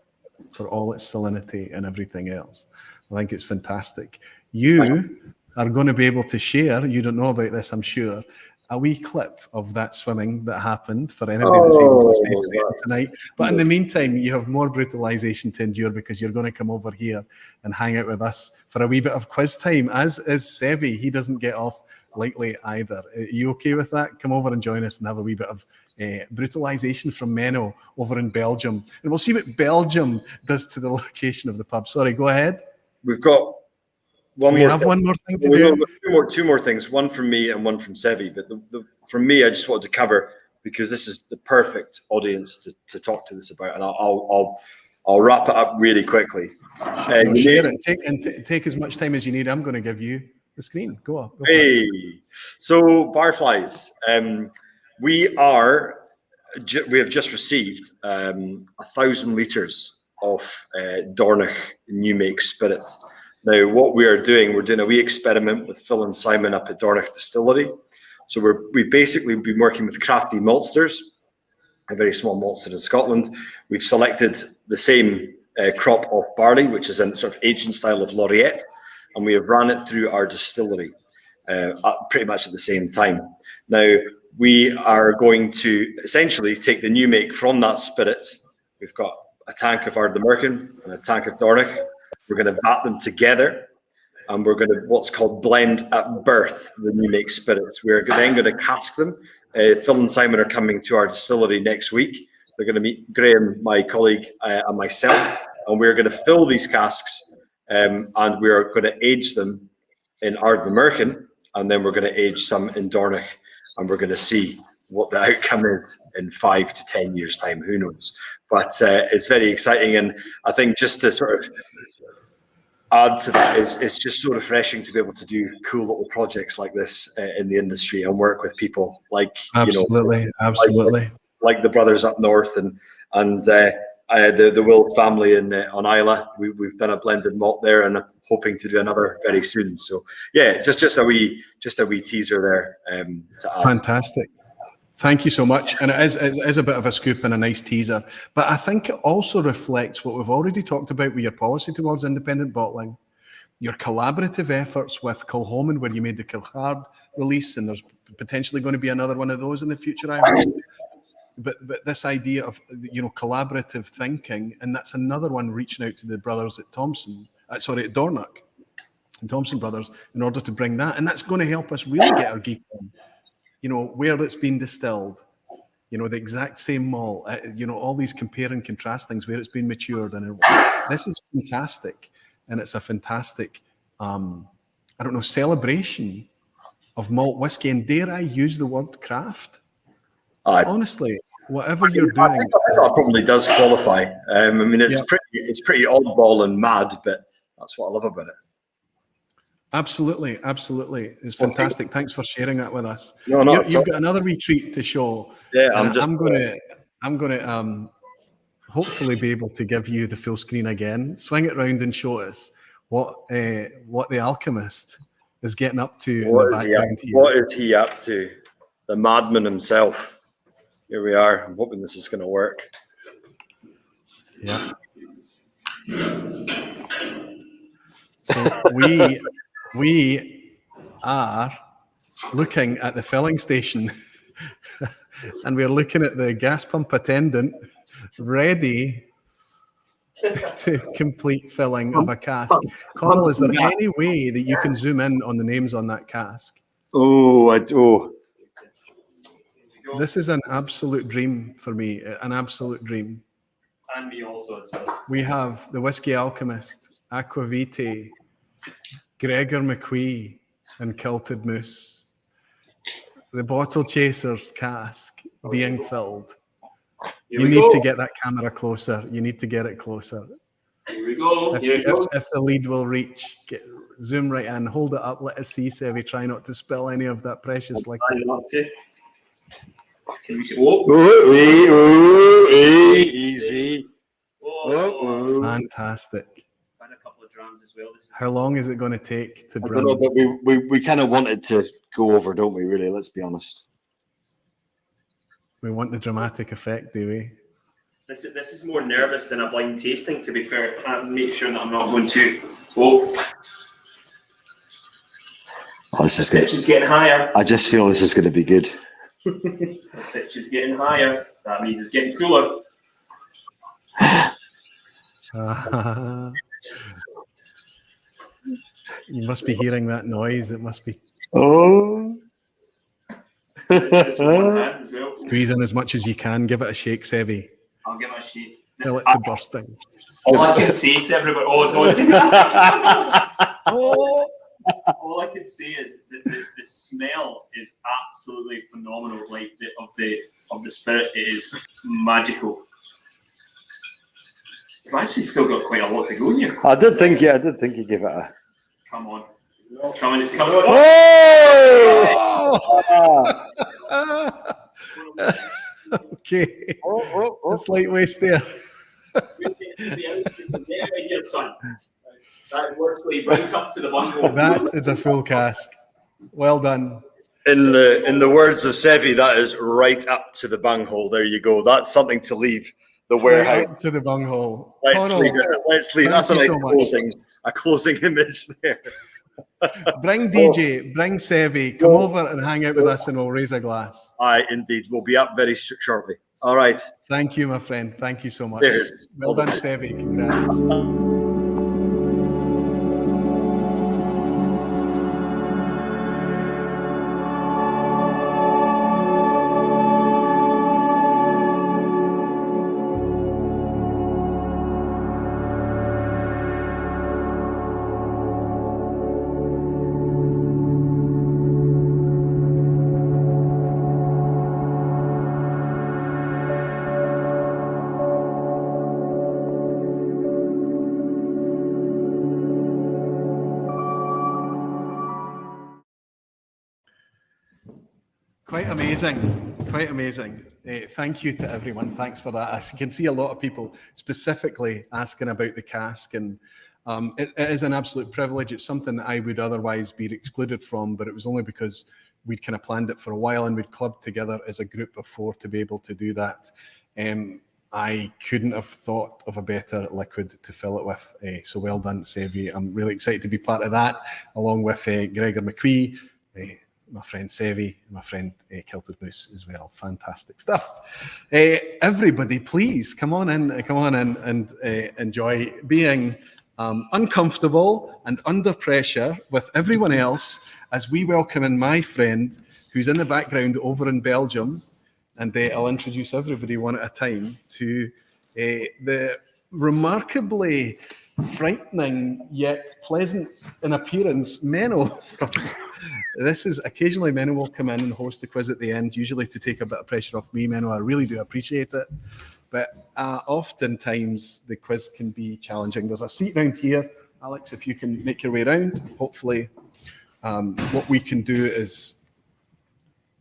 [SPEAKER 1] for all its salinity and everything else. I think it's fantastic. You are going to be able to share, you don't know about this, I'm sure, a wee clip of that swimming that happened for anybody that's able to stay tonight. But in the meantime, you have more brutalization to endure because you're going to come over here and hang out with us for a wee bit of quiz time, as is Sevi. He doesn't get off lightly either. Are you okay with that? Come over and join us and have a wee bit of brutalization from Menno over in Belgium. And we'll see what Belgium does to the location of the pub. Sorry, go ahead.
[SPEAKER 7] We've got one more thing
[SPEAKER 1] to do.
[SPEAKER 7] Two more things, one from me and one from Sevi. But from me, I just wanted to cover, because this is the perfect audience to talk to this about, and I'll wrap it up really quickly.
[SPEAKER 1] Share it. Take as much time as you need. I'm going to give you the screen. Go on.
[SPEAKER 7] Hey, so Barflies, we have just received 1,000 litres of Dornoch new make spirit. Now, what we're doing a wee experiment with Phil and Simon up at Dornoch Distillery. So we've basically been working with crafty maltsters, a very small maltster in Scotland. We've selected the same crop of barley, which is in sort of aging style of Laureate, and we have ran it through our distillery pretty much at the same time. Now, we are going to essentially take the new make from that spirit. We've got a tank of Ardnamurchan and a tank of Dornoch. We're going to vat them together, and we're going to what's called blend at birth the new make spirits. We're then going to cask them. Phil and Simon are coming to our distillery next week. They're going to meet Graham, my colleague, and myself, and we're going to fill these casks, and we are going to age them in Ardnamurchan, and then we're going to age some in Dornoch, and we're going to see what the outcome is in 5 to 10 years' time. Who knows? But it's very exciting, and I think just to sort of add to that it's just so refreshing to be able to do cool little projects like this in the industry and work with people like
[SPEAKER 1] absolutely
[SPEAKER 7] like the brothers up north and the Will family on Isla. We've done a blended malt there, and I'm hoping to do another very soon. So yeah, just a wee teaser there. To add.
[SPEAKER 1] Fantastic. Thank you so much. And it is a bit of a scoop and a nice teaser, but I think it also reflects what we've already talked about with your policy towards independent bottling, your collaborative efforts with Kilhoman, where you made the Kilhard release, and there's potentially going to be another one of those in the future, I hope. But this idea of collaborative thinking, and that's another one reaching out to the brothers at at Dornoch and Thompson brothers in order to bring that, and that's going to help us really get our geek on. Where it's been distilled, the exact same malt, all these compare and contrast things, where it's been matured. And this is fantastic. And it's a fantastic, celebration of malt whiskey. And dare I use the word craft? Honestly, whatever you're doing.
[SPEAKER 7] I think that probably does qualify. It's pretty oddball and mad, but that's what I love about it.
[SPEAKER 1] Absolutely. It's fantastic. Thanks for sharing that with us.
[SPEAKER 7] No,
[SPEAKER 1] you've got another wee treat to show.
[SPEAKER 7] Yeah,
[SPEAKER 1] I'm going to hopefully be able to give you the full screen again. Swing it round and show us what the alchemist is getting up to in the background here.
[SPEAKER 7] What is he up to? The madman himself. Here we are. I'm hoping this is going to work.
[SPEAKER 1] Yeah. So we are looking at the filling station and we're looking at the gas pump attendant ready to complete filling of a cask. Connal, is there any way that you can zoom in on the names on that cask? This is an absolute dream for me, an absolute dream.
[SPEAKER 3] And me also as well.
[SPEAKER 1] We have the Whiskey Alchemist, Aquavitae, Gregor McQuee, and Kilted Moose. The Bottle Chasers cask being filled. You need to get that camera closer. You need to get it closer.
[SPEAKER 3] Here we go.
[SPEAKER 1] If the lead will reach, zoom right in, hold it up, let us see, Sevi. Try not to spill any of that precious liquid.
[SPEAKER 7] Easy.
[SPEAKER 1] Fantastic.
[SPEAKER 3] And a couple of drams as well.
[SPEAKER 1] How long is it going to take to bring?
[SPEAKER 7] I don't know, but we kind of wanted to go over, don't we, really? Let's be honest.
[SPEAKER 1] We want the dramatic effect, do we?
[SPEAKER 3] This is more nervous than a blind tasting, to be fair. I make sure that I'm not going to.
[SPEAKER 7] This is
[SPEAKER 3] good. Pitch is getting higher.
[SPEAKER 7] I just feel this is going to be good.
[SPEAKER 3] The pitch is getting higher. That means it's getting fuller.
[SPEAKER 1] You must be hearing that noise. It must be. Squeeze in as much as you can. Give it a shake, Sevi.
[SPEAKER 3] I'll give it a shake.
[SPEAKER 1] Fill it to bursting.
[SPEAKER 3] All I can say to everybody, don't do that. All I can say is that the smell is absolutely phenomenal. Like of the spirit, it is magical. I've actually still got quite a lot to go here.
[SPEAKER 7] I did think you gave it a.
[SPEAKER 3] Come on. It's coming.
[SPEAKER 1] Okay. A slight waste there.
[SPEAKER 3] Here, son. That works right up to the bunghole.
[SPEAKER 1] That is a full cask. Well done.
[SPEAKER 7] In the words of Sevi, that is right up to the bunghole. There you go. That's something to leave the warehouse.
[SPEAKER 1] Right up to the bunghole.
[SPEAKER 7] Let's leave it. Let's leave. That's a nice closing image there.
[SPEAKER 1] Bring DJ, bring Sevi, come over and hang out with us, and we'll raise a glass.
[SPEAKER 7] Aye, indeed. We'll be up very shortly. All right.
[SPEAKER 1] Thank you, my friend. Thank you so much.
[SPEAKER 7] Cheers.
[SPEAKER 1] Well done, Sevi. Congrats. Quite amazing, quite amazing. Thank you to everyone. Thanks for that. As you can see, a lot of people specifically asking about the cask, and it is an absolute privilege. It's something I would otherwise be excluded from, but it was only because we'd kind of planned it for a while and we'd clubbed together as a group of 4 to be able to do that. I couldn't have thought of a better liquid to fill it with. So well done, Sevi. I'm really excited to be part of that, along with Gregor McQuee, my friend Sevi, my friend Kilted Moose as well. Fantastic stuff. Everybody, please come on in and enjoy being uncomfortable and under pressure with everyone else as we welcome in my friend who's in the background over in Belgium. And I'll introduce everybody one at a time to the remarkably frightening yet pleasant in appearance Menno. This is occasionally Menno will come in and host a quiz at the end, usually to take a bit of pressure off me, Menno. I really do appreciate it. But oftentimes the quiz can be challenging. There's a seat round here. Alex, if you can make your way around, hopefully what we can do is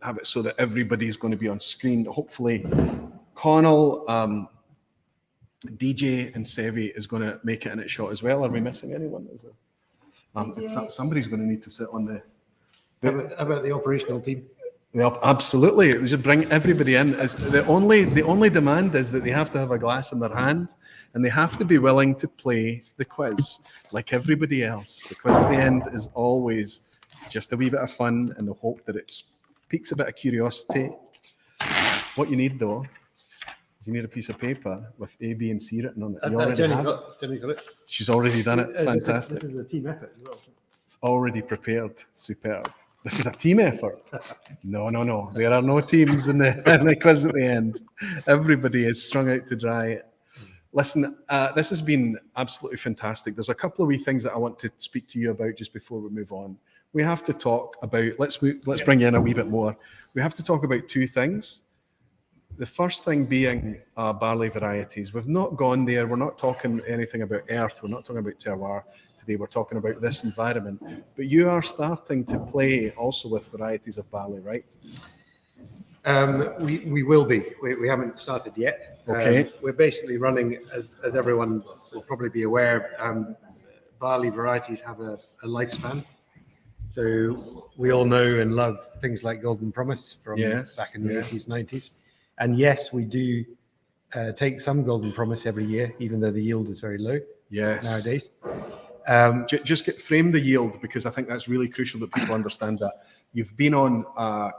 [SPEAKER 1] have it so that everybody's going to be on screen. Hopefully Connal, DJ and Sevi is going to make it in its shot as well. Are we missing anyone? Is there, somebody's going to need to sit on the...
[SPEAKER 2] How about the operational team?
[SPEAKER 1] Absolutely. Just bring everybody in. As the only demand is that they have to have a glass in their hand and they have to be willing to play the quiz like everybody else. The quiz at the end is always just a wee bit of fun in the hope that it piques a bit of curiosity. What you need, though, is you need a piece of paper with A, B, and C written on it.
[SPEAKER 2] Jenny's got it.
[SPEAKER 1] She's already done it. Fantastic.
[SPEAKER 2] This is a team effort as well.
[SPEAKER 1] It's already prepared. Superb. This is a team effort. No. There are no teams in the quiz at the end. Everybody is strung out to dry. Listen, this has been absolutely fantastic. There's a couple of wee things that I want to speak to you about just before we move on. We have to talk about, let's bring you in a wee bit more. We have to talk about 2 things. The first thing being barley varieties. We've not gone there. We're not talking anything about earth. We're not talking about terroir today. We're talking about this environment. But you are starting to play also with varieties of barley, right?
[SPEAKER 2] We will be. We haven't started yet.
[SPEAKER 1] Okay.
[SPEAKER 2] We're basically running, as everyone will probably be aware, barley varieties have a lifespan. So we all know and love things like Golden Promise from back in the 80s, 90s. And yes, we do take some Golden Promise every year, even though the yield is very low nowadays.
[SPEAKER 1] Just frame the yield, because I think that's really crucial that people understand that. You've been on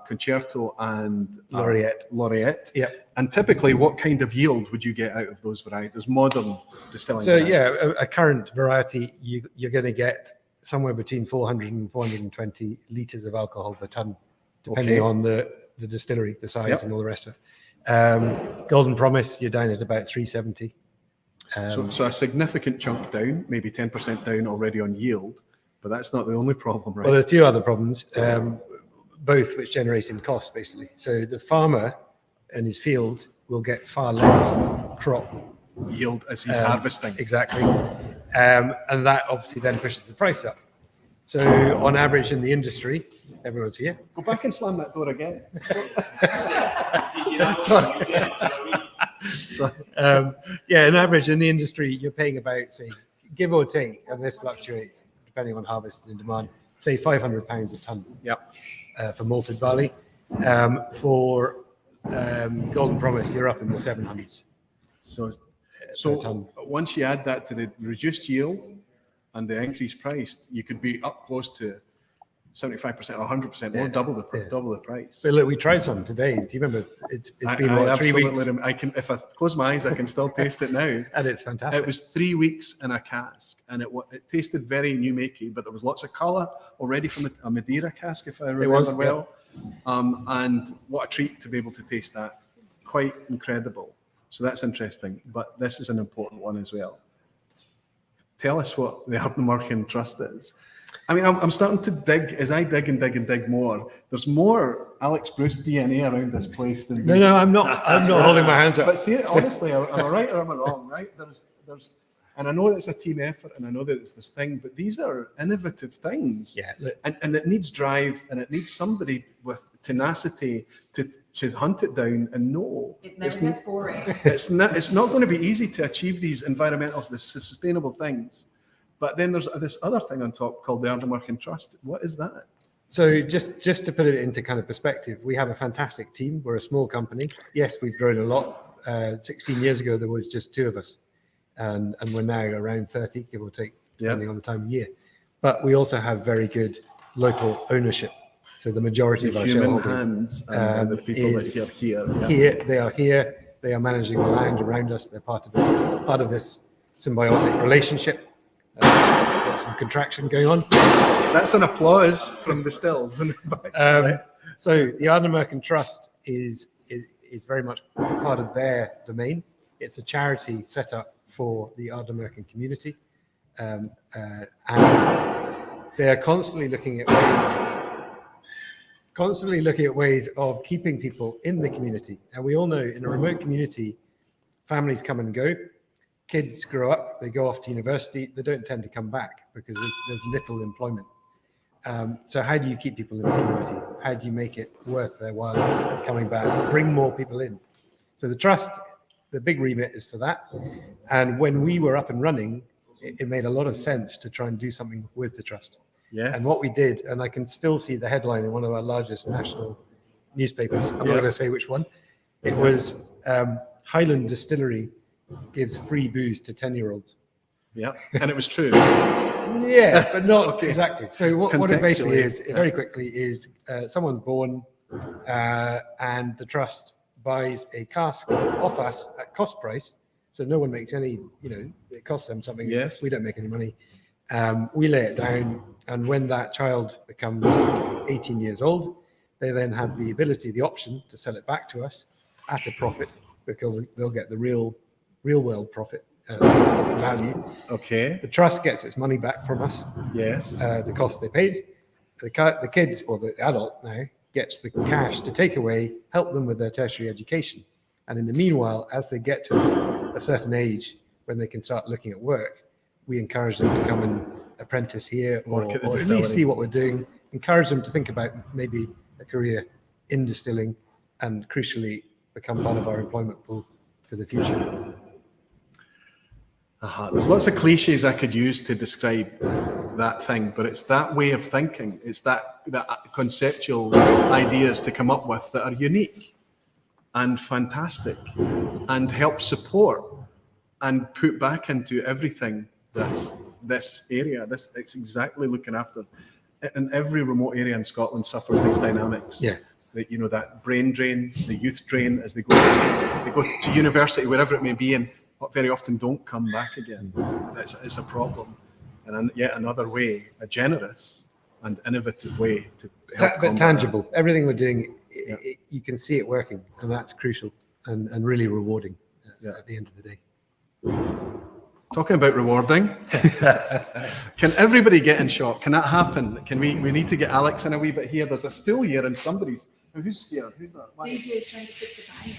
[SPEAKER 1] Concerto and Laureate.
[SPEAKER 2] Yeah.
[SPEAKER 1] And typically, what kind of yield would you get out of those varieties, modern distilling
[SPEAKER 2] So
[SPEAKER 1] varieties?
[SPEAKER 2] a current variety, you're going to get somewhere between 400 and 420 litres of alcohol per tonne, depending on the distillery, the size and all the rest of it. Golden Promise, you're down at about 370.
[SPEAKER 1] So a significant chunk down, maybe 10% down already on yield, but that's not the only problem, right?
[SPEAKER 2] Well, there's 2 other problems, both which generate in cost, basically. So the farmer in his field will get far less crop
[SPEAKER 1] yield as he's harvesting.
[SPEAKER 2] Exactly. And that obviously then pushes the price up. So on average in the industry, everyone's here.
[SPEAKER 1] Go back and slam that door again.
[SPEAKER 2] On average in the industry, you're paying about, say, give or take, and this fluctuates depending on harvest and demand, say £500 a tonne for malted barley. For Golden Promise, you're up in the 700s.
[SPEAKER 1] So once you add that to the reduced yield, and the increased price, you could be up close to 75% or 100% more, double the price.
[SPEAKER 2] But look, we tried some today. Do you remember? It's been what, 3 weeks?
[SPEAKER 1] I can, if I close my eyes, I can still taste it now.
[SPEAKER 2] And it's fantastic.
[SPEAKER 1] It was 3 weeks in a cask, and it tasted very new makey, but there was lots of colour already from a Madeira cask, if I remember well. And what a treat to be able to taste that. Quite incredible. So that's interesting. But this is an important one as well. Tell us what the Ardnamurchan Trust is. I mean, I'm starting to dig, as I dig and dig and dig more, there's more Alex Bruce DNA around this place than...
[SPEAKER 2] No, I'm not holding my hands up.
[SPEAKER 1] But see, honestly, am I right or am I wrong, right? And I know that it's a team effort, and I know that it's this thing, but these are innovative things.
[SPEAKER 2] Yeah.
[SPEAKER 1] And it needs drive, and it needs somebody with tenacity to hunt it down and know.
[SPEAKER 5] It never gets boring.
[SPEAKER 1] It's not going to be easy to achieve these environmental, this sustainable things. But then there's this other thing on top called the Ardnamurchan Trust. What is that?
[SPEAKER 2] So just to put it into kind of perspective, we have a fantastic team. We're a small company. Yes, we've grown a lot. 16 years ago, there was just 2 of us. And we're now around 30, give or take, depending on the time of year. But we also have very good local ownership. So the majority of our shareholders,
[SPEAKER 1] hands and the people that are here.
[SPEAKER 2] They are here. They are managing the land around us. They're part of this symbiotic relationship. Got some contraction going on.
[SPEAKER 1] That's an applause from the stills in the back.
[SPEAKER 2] So the Ardnamurchan Trust is very much part of their domain. It's a charity set up for the Ardnamurchan community, and they are constantly looking at ways of keeping people in the community. And we all know in a remote community, families come and go. Kids grow up, they go off to university, they don't tend to come back because there's little employment. So how do you keep people in the community? How do you make it worth their while coming back, bring more people in? So the trust, the big remit is for that. And when we were up and running, it made a lot of sense to try and do something with the trust.
[SPEAKER 1] Yes.
[SPEAKER 2] And what we did, and I can still see the headline in one of our largest national newspapers, I'm not going to say which one, it was Highland Distillery gives free booze to 10-year-olds.
[SPEAKER 1] Yeah, and it was true.
[SPEAKER 2] Yeah, but not exactly. So what it basically is, very quickly, is someone's born and the trust buys a cask off us at cost price. So no one makes any, it costs them something.
[SPEAKER 1] Yes.
[SPEAKER 2] We don't make any money. We lay it down, and when that child becomes 18 years old, they then have the option to sell it back to us at a profit, because they'll get the real world profit value.
[SPEAKER 1] Okay.
[SPEAKER 2] The trust gets its money back from us.
[SPEAKER 1] Yes.
[SPEAKER 2] The cost they paid. The kid, or the adult now, gets the cash to take away, help them with their tertiary education. And in the meanwhile, as they get to a certain age when they can start looking at work, we encourage them to come and apprentice here, or at least see what we're doing. Encourage them to think about maybe a career in distilling, and crucially become part of our employment pool for the future.
[SPEAKER 1] There's lots of cliches I could use to describe that thing, but it's that way of thinking. It's that conceptual ideas to come up with that are unique and fantastic and help support and put back into everything that's this area. It's exactly looking after. And every remote area in Scotland suffers these dynamics.
[SPEAKER 2] Yeah.
[SPEAKER 1] That brain drain, the youth drain as they go to university, wherever it may be, and very often don't come back again. It's a problem. And yet another way, a generous and innovative way to help.
[SPEAKER 2] But tangible. Everything we're doing, you can see it working, and that's crucial and really rewarding at the end of the day.
[SPEAKER 1] Talking about rewarding, can everybody get in shot? Can that happen? We need to get Alex in a wee bit here. There's a stool here and somebody's, who's scared? Who's that?
[SPEAKER 5] DJ is trying to fix the timing.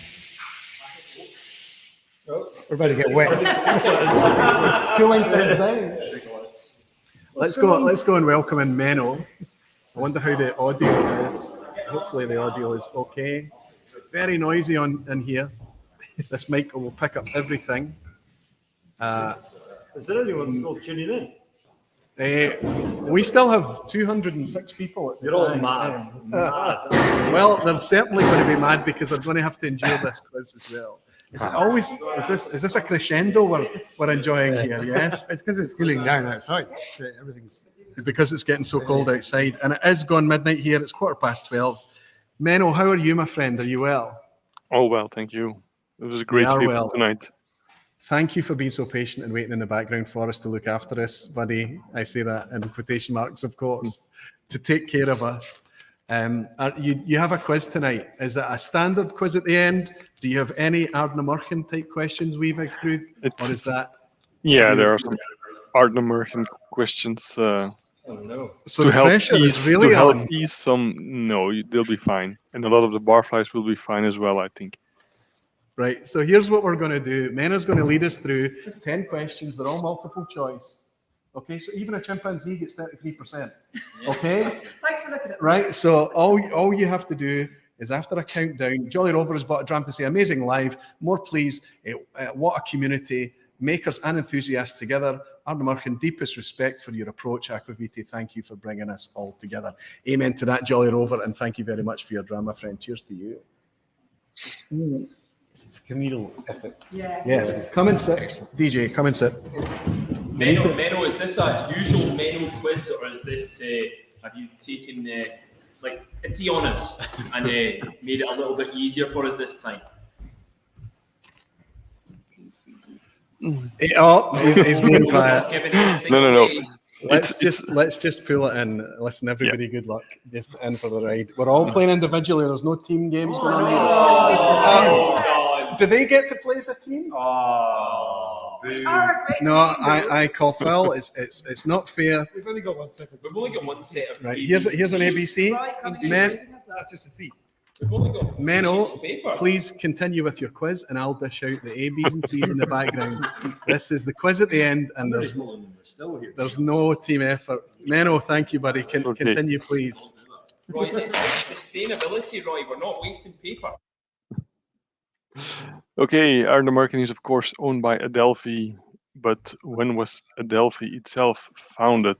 [SPEAKER 2] We're about to get wet.
[SPEAKER 1] Let's go and welcome in Menno. I wonder how the audio is. Hopefully the audio is okay. It's very noisy in here. This mic will pick up everything.
[SPEAKER 8] Is there anyone still tuning in?
[SPEAKER 1] We still have 206 people.
[SPEAKER 8] You're all mad.
[SPEAKER 1] Well, they're certainly going to be mad because they're going to have to endure this quiz as well. Is it always? Is this a crescendo we're enjoying here? Yes.
[SPEAKER 2] It's because it's cooling down outside. Everything's
[SPEAKER 1] Because it's getting so cold outside, and it is gone midnight here. It's 12:15. Menno, how are you, my friend? Are you well?
[SPEAKER 9] Oh, well, thank you. It was a great
[SPEAKER 1] are
[SPEAKER 9] sleep
[SPEAKER 1] well.
[SPEAKER 9] tonight.
[SPEAKER 1] Thank you for being so patient and waiting in the background for us to look after us, buddy. I say that in quotation marks, of course, to take care of us. You have a quiz tonight. Is it a standard quiz at the end? Do you have any Ardnamurchan type questions weaving through? Or is that?
[SPEAKER 9] Yeah, there are some Ardnamurchan questions
[SPEAKER 1] So
[SPEAKER 9] to
[SPEAKER 1] the
[SPEAKER 9] help
[SPEAKER 1] pressure
[SPEAKER 9] ease,
[SPEAKER 1] is really
[SPEAKER 9] to help
[SPEAKER 1] on.
[SPEAKER 9] ease some. No, they'll be fine. And a lot of the barflies will be fine as well, I think.
[SPEAKER 1] Right, so here's what we're going to do. Menno's going to lead us through 10 questions. They're all multiple choice. Okay, so even a chimpanzee gets 33%. Okay?
[SPEAKER 5] Thanks for looking at me.
[SPEAKER 1] Right, so all you have to do is after a countdown, Jolly Rover has bought a dram to say amazing live, more please, what a community, makers and enthusiasts together. Ardnamurchan, deepest respect for your approach. Aquavite, thank you for bringing us all together. Amen to that, Jolly Rover, and thank you very much for your drama, friend. Cheers to you.
[SPEAKER 2] it's a communal effort.
[SPEAKER 5] Yeah.
[SPEAKER 1] Yes, come and sit. DJ, come and sit.
[SPEAKER 3] Menno, is this a usual Menno quiz, or is this, have you taken, a tea on us and made it a little bit easier for us this time?
[SPEAKER 1] He's being quiet.
[SPEAKER 3] Giving anything
[SPEAKER 9] No.
[SPEAKER 3] away.
[SPEAKER 1] Let's just pull it in. Listen, everybody, good luck. Just in for the ride. We're all playing individually. There's no team games going on here. Do they get to play as a team?
[SPEAKER 5] We are a great
[SPEAKER 1] No,
[SPEAKER 5] team.
[SPEAKER 1] I call foul. It's not fair.
[SPEAKER 2] We've only got one second.
[SPEAKER 3] We've only got one set of
[SPEAKER 1] Right.
[SPEAKER 3] ABCs.
[SPEAKER 1] Here's an ABC.
[SPEAKER 5] Right, come here.
[SPEAKER 2] That's just a C.
[SPEAKER 3] We've only got
[SPEAKER 1] Menno,
[SPEAKER 3] sheets of paper.
[SPEAKER 1] please continue with your quiz, and I'll dish out the A, B's, and C's in the background. This is the quiz at the end, and there's no team effort. Menno, thank you, buddy. Continue, please.
[SPEAKER 3] Roy, sustainability, Roy. We're not wasting paper.
[SPEAKER 9] Okay, Ardnamurchan is of course owned by Adelphi, but when was Adelphi itself founded?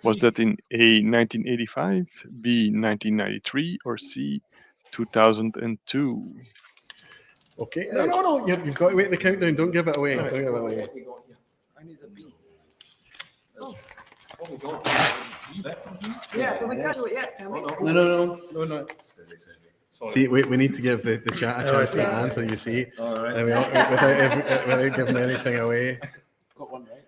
[SPEAKER 9] Was that in A, 1985, B, 1993, or C, 2002?
[SPEAKER 1] Okay. No. You've got to wait the countdown. Don't give it away. Don't give it away.
[SPEAKER 5] Yeah, but we can't do it yet, can we?
[SPEAKER 1] No. See, we need to give the chat a chance to answer. You see,
[SPEAKER 8] All right.
[SPEAKER 1] and without giving anything away.
[SPEAKER 8] Got one right.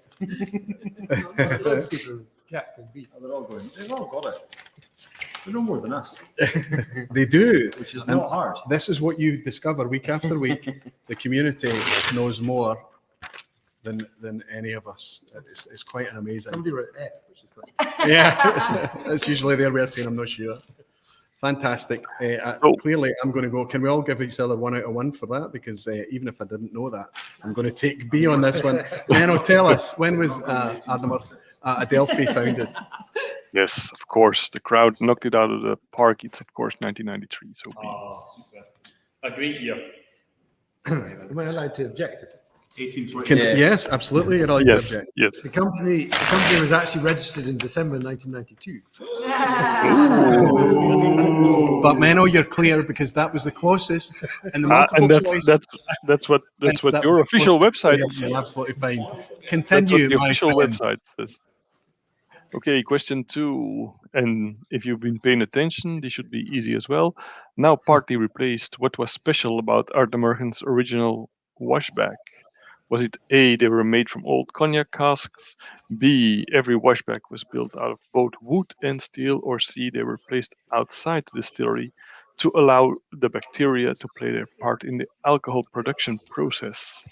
[SPEAKER 2] They're all going.
[SPEAKER 8] They've all got it. They know more than us,
[SPEAKER 1] They do,
[SPEAKER 8] which is
[SPEAKER 1] And
[SPEAKER 8] not hard.
[SPEAKER 1] this is what you discover week after week. The community knows more than any of us. It's quite an amazing.
[SPEAKER 2] Somebody wrote F, which is quite.
[SPEAKER 1] Yeah, that's usually their way of saying I'm not sure. Fantastic. Clearly, I'm going to go. Can we all give each other 1 out of 1 for that? Because even if I didn't know that, I'm going to take B on this one. Menno, tell us, when was Adelphi founded?
[SPEAKER 9] Yes, of course. The crowd knocked it out of the park. It's of course 1993. So B.
[SPEAKER 3] Super. A great year.
[SPEAKER 2] Am I allowed to object?
[SPEAKER 3] 1820.
[SPEAKER 1] Yes, absolutely. You're all
[SPEAKER 9] Yes,
[SPEAKER 1] object.
[SPEAKER 9] yes.
[SPEAKER 2] The company was actually registered in December 1992.
[SPEAKER 1] But Menno, you're clear because that was the closest in the multiple
[SPEAKER 9] And
[SPEAKER 1] choice.
[SPEAKER 9] that's what
[SPEAKER 1] That
[SPEAKER 9] your
[SPEAKER 1] was the
[SPEAKER 9] official
[SPEAKER 1] closest.
[SPEAKER 9] website.
[SPEAKER 1] So you're absolutely fine.
[SPEAKER 9] That's what
[SPEAKER 1] Continue,
[SPEAKER 9] the
[SPEAKER 1] my
[SPEAKER 9] official
[SPEAKER 1] friend.
[SPEAKER 9] website says. Okay, question 2. And if you've been paying attention, this should be easy as well. Now partly replaced. What was special about Ardnamurchan's original washback? Was it A, they were made from old cognac casks, B, every washback was built out of both wood and steel, or C, they were placed outside the distillery to allow the bacteria to play their part in the alcohol production process?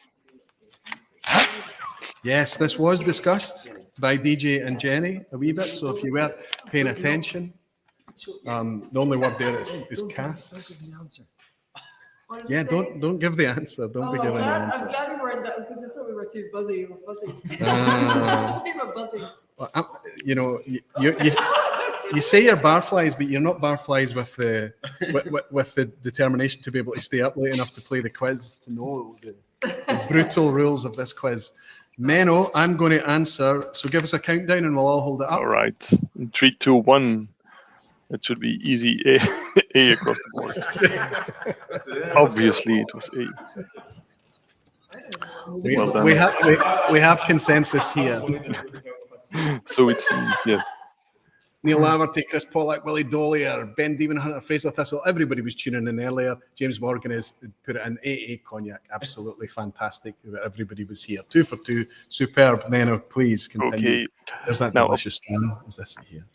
[SPEAKER 1] Yes, this was discussed by DJ and Jenny a wee bit. So if you were paying attention, the only word there is casks. Yeah, don't give the answer. Don't be giving the answer.
[SPEAKER 5] I'm glad we weren't that because I thought we were too buzzy. We were fuzzy. We were buzzy.
[SPEAKER 1] Well, you say you're barflies, but you're not barflies with the determination to be able to stay up late enough to play the quiz, to know the brutal rules of this quiz. Menno, I'm going to answer. So give us a countdown and we'll all hold it up.
[SPEAKER 9] All right. In 3, 2, 1. It should be easy. A across the board. Obviously, it was A. Well
[SPEAKER 1] we
[SPEAKER 9] done.
[SPEAKER 1] we have consensus here.
[SPEAKER 9] So it's yes.
[SPEAKER 1] Neil Laverty, Chris Pollack, Willie Dollier, Ben Demonhunter, Fraser Thistle. Everybody was tuning in earlier. James Morgan has put it in AA cognac. Absolutely fantastic that everybody was here. 2 for 2. Superb. Menno, please continue.
[SPEAKER 9] Okay.
[SPEAKER 1] There's that
[SPEAKER 9] Now,
[SPEAKER 1] delicious drum. Is this here?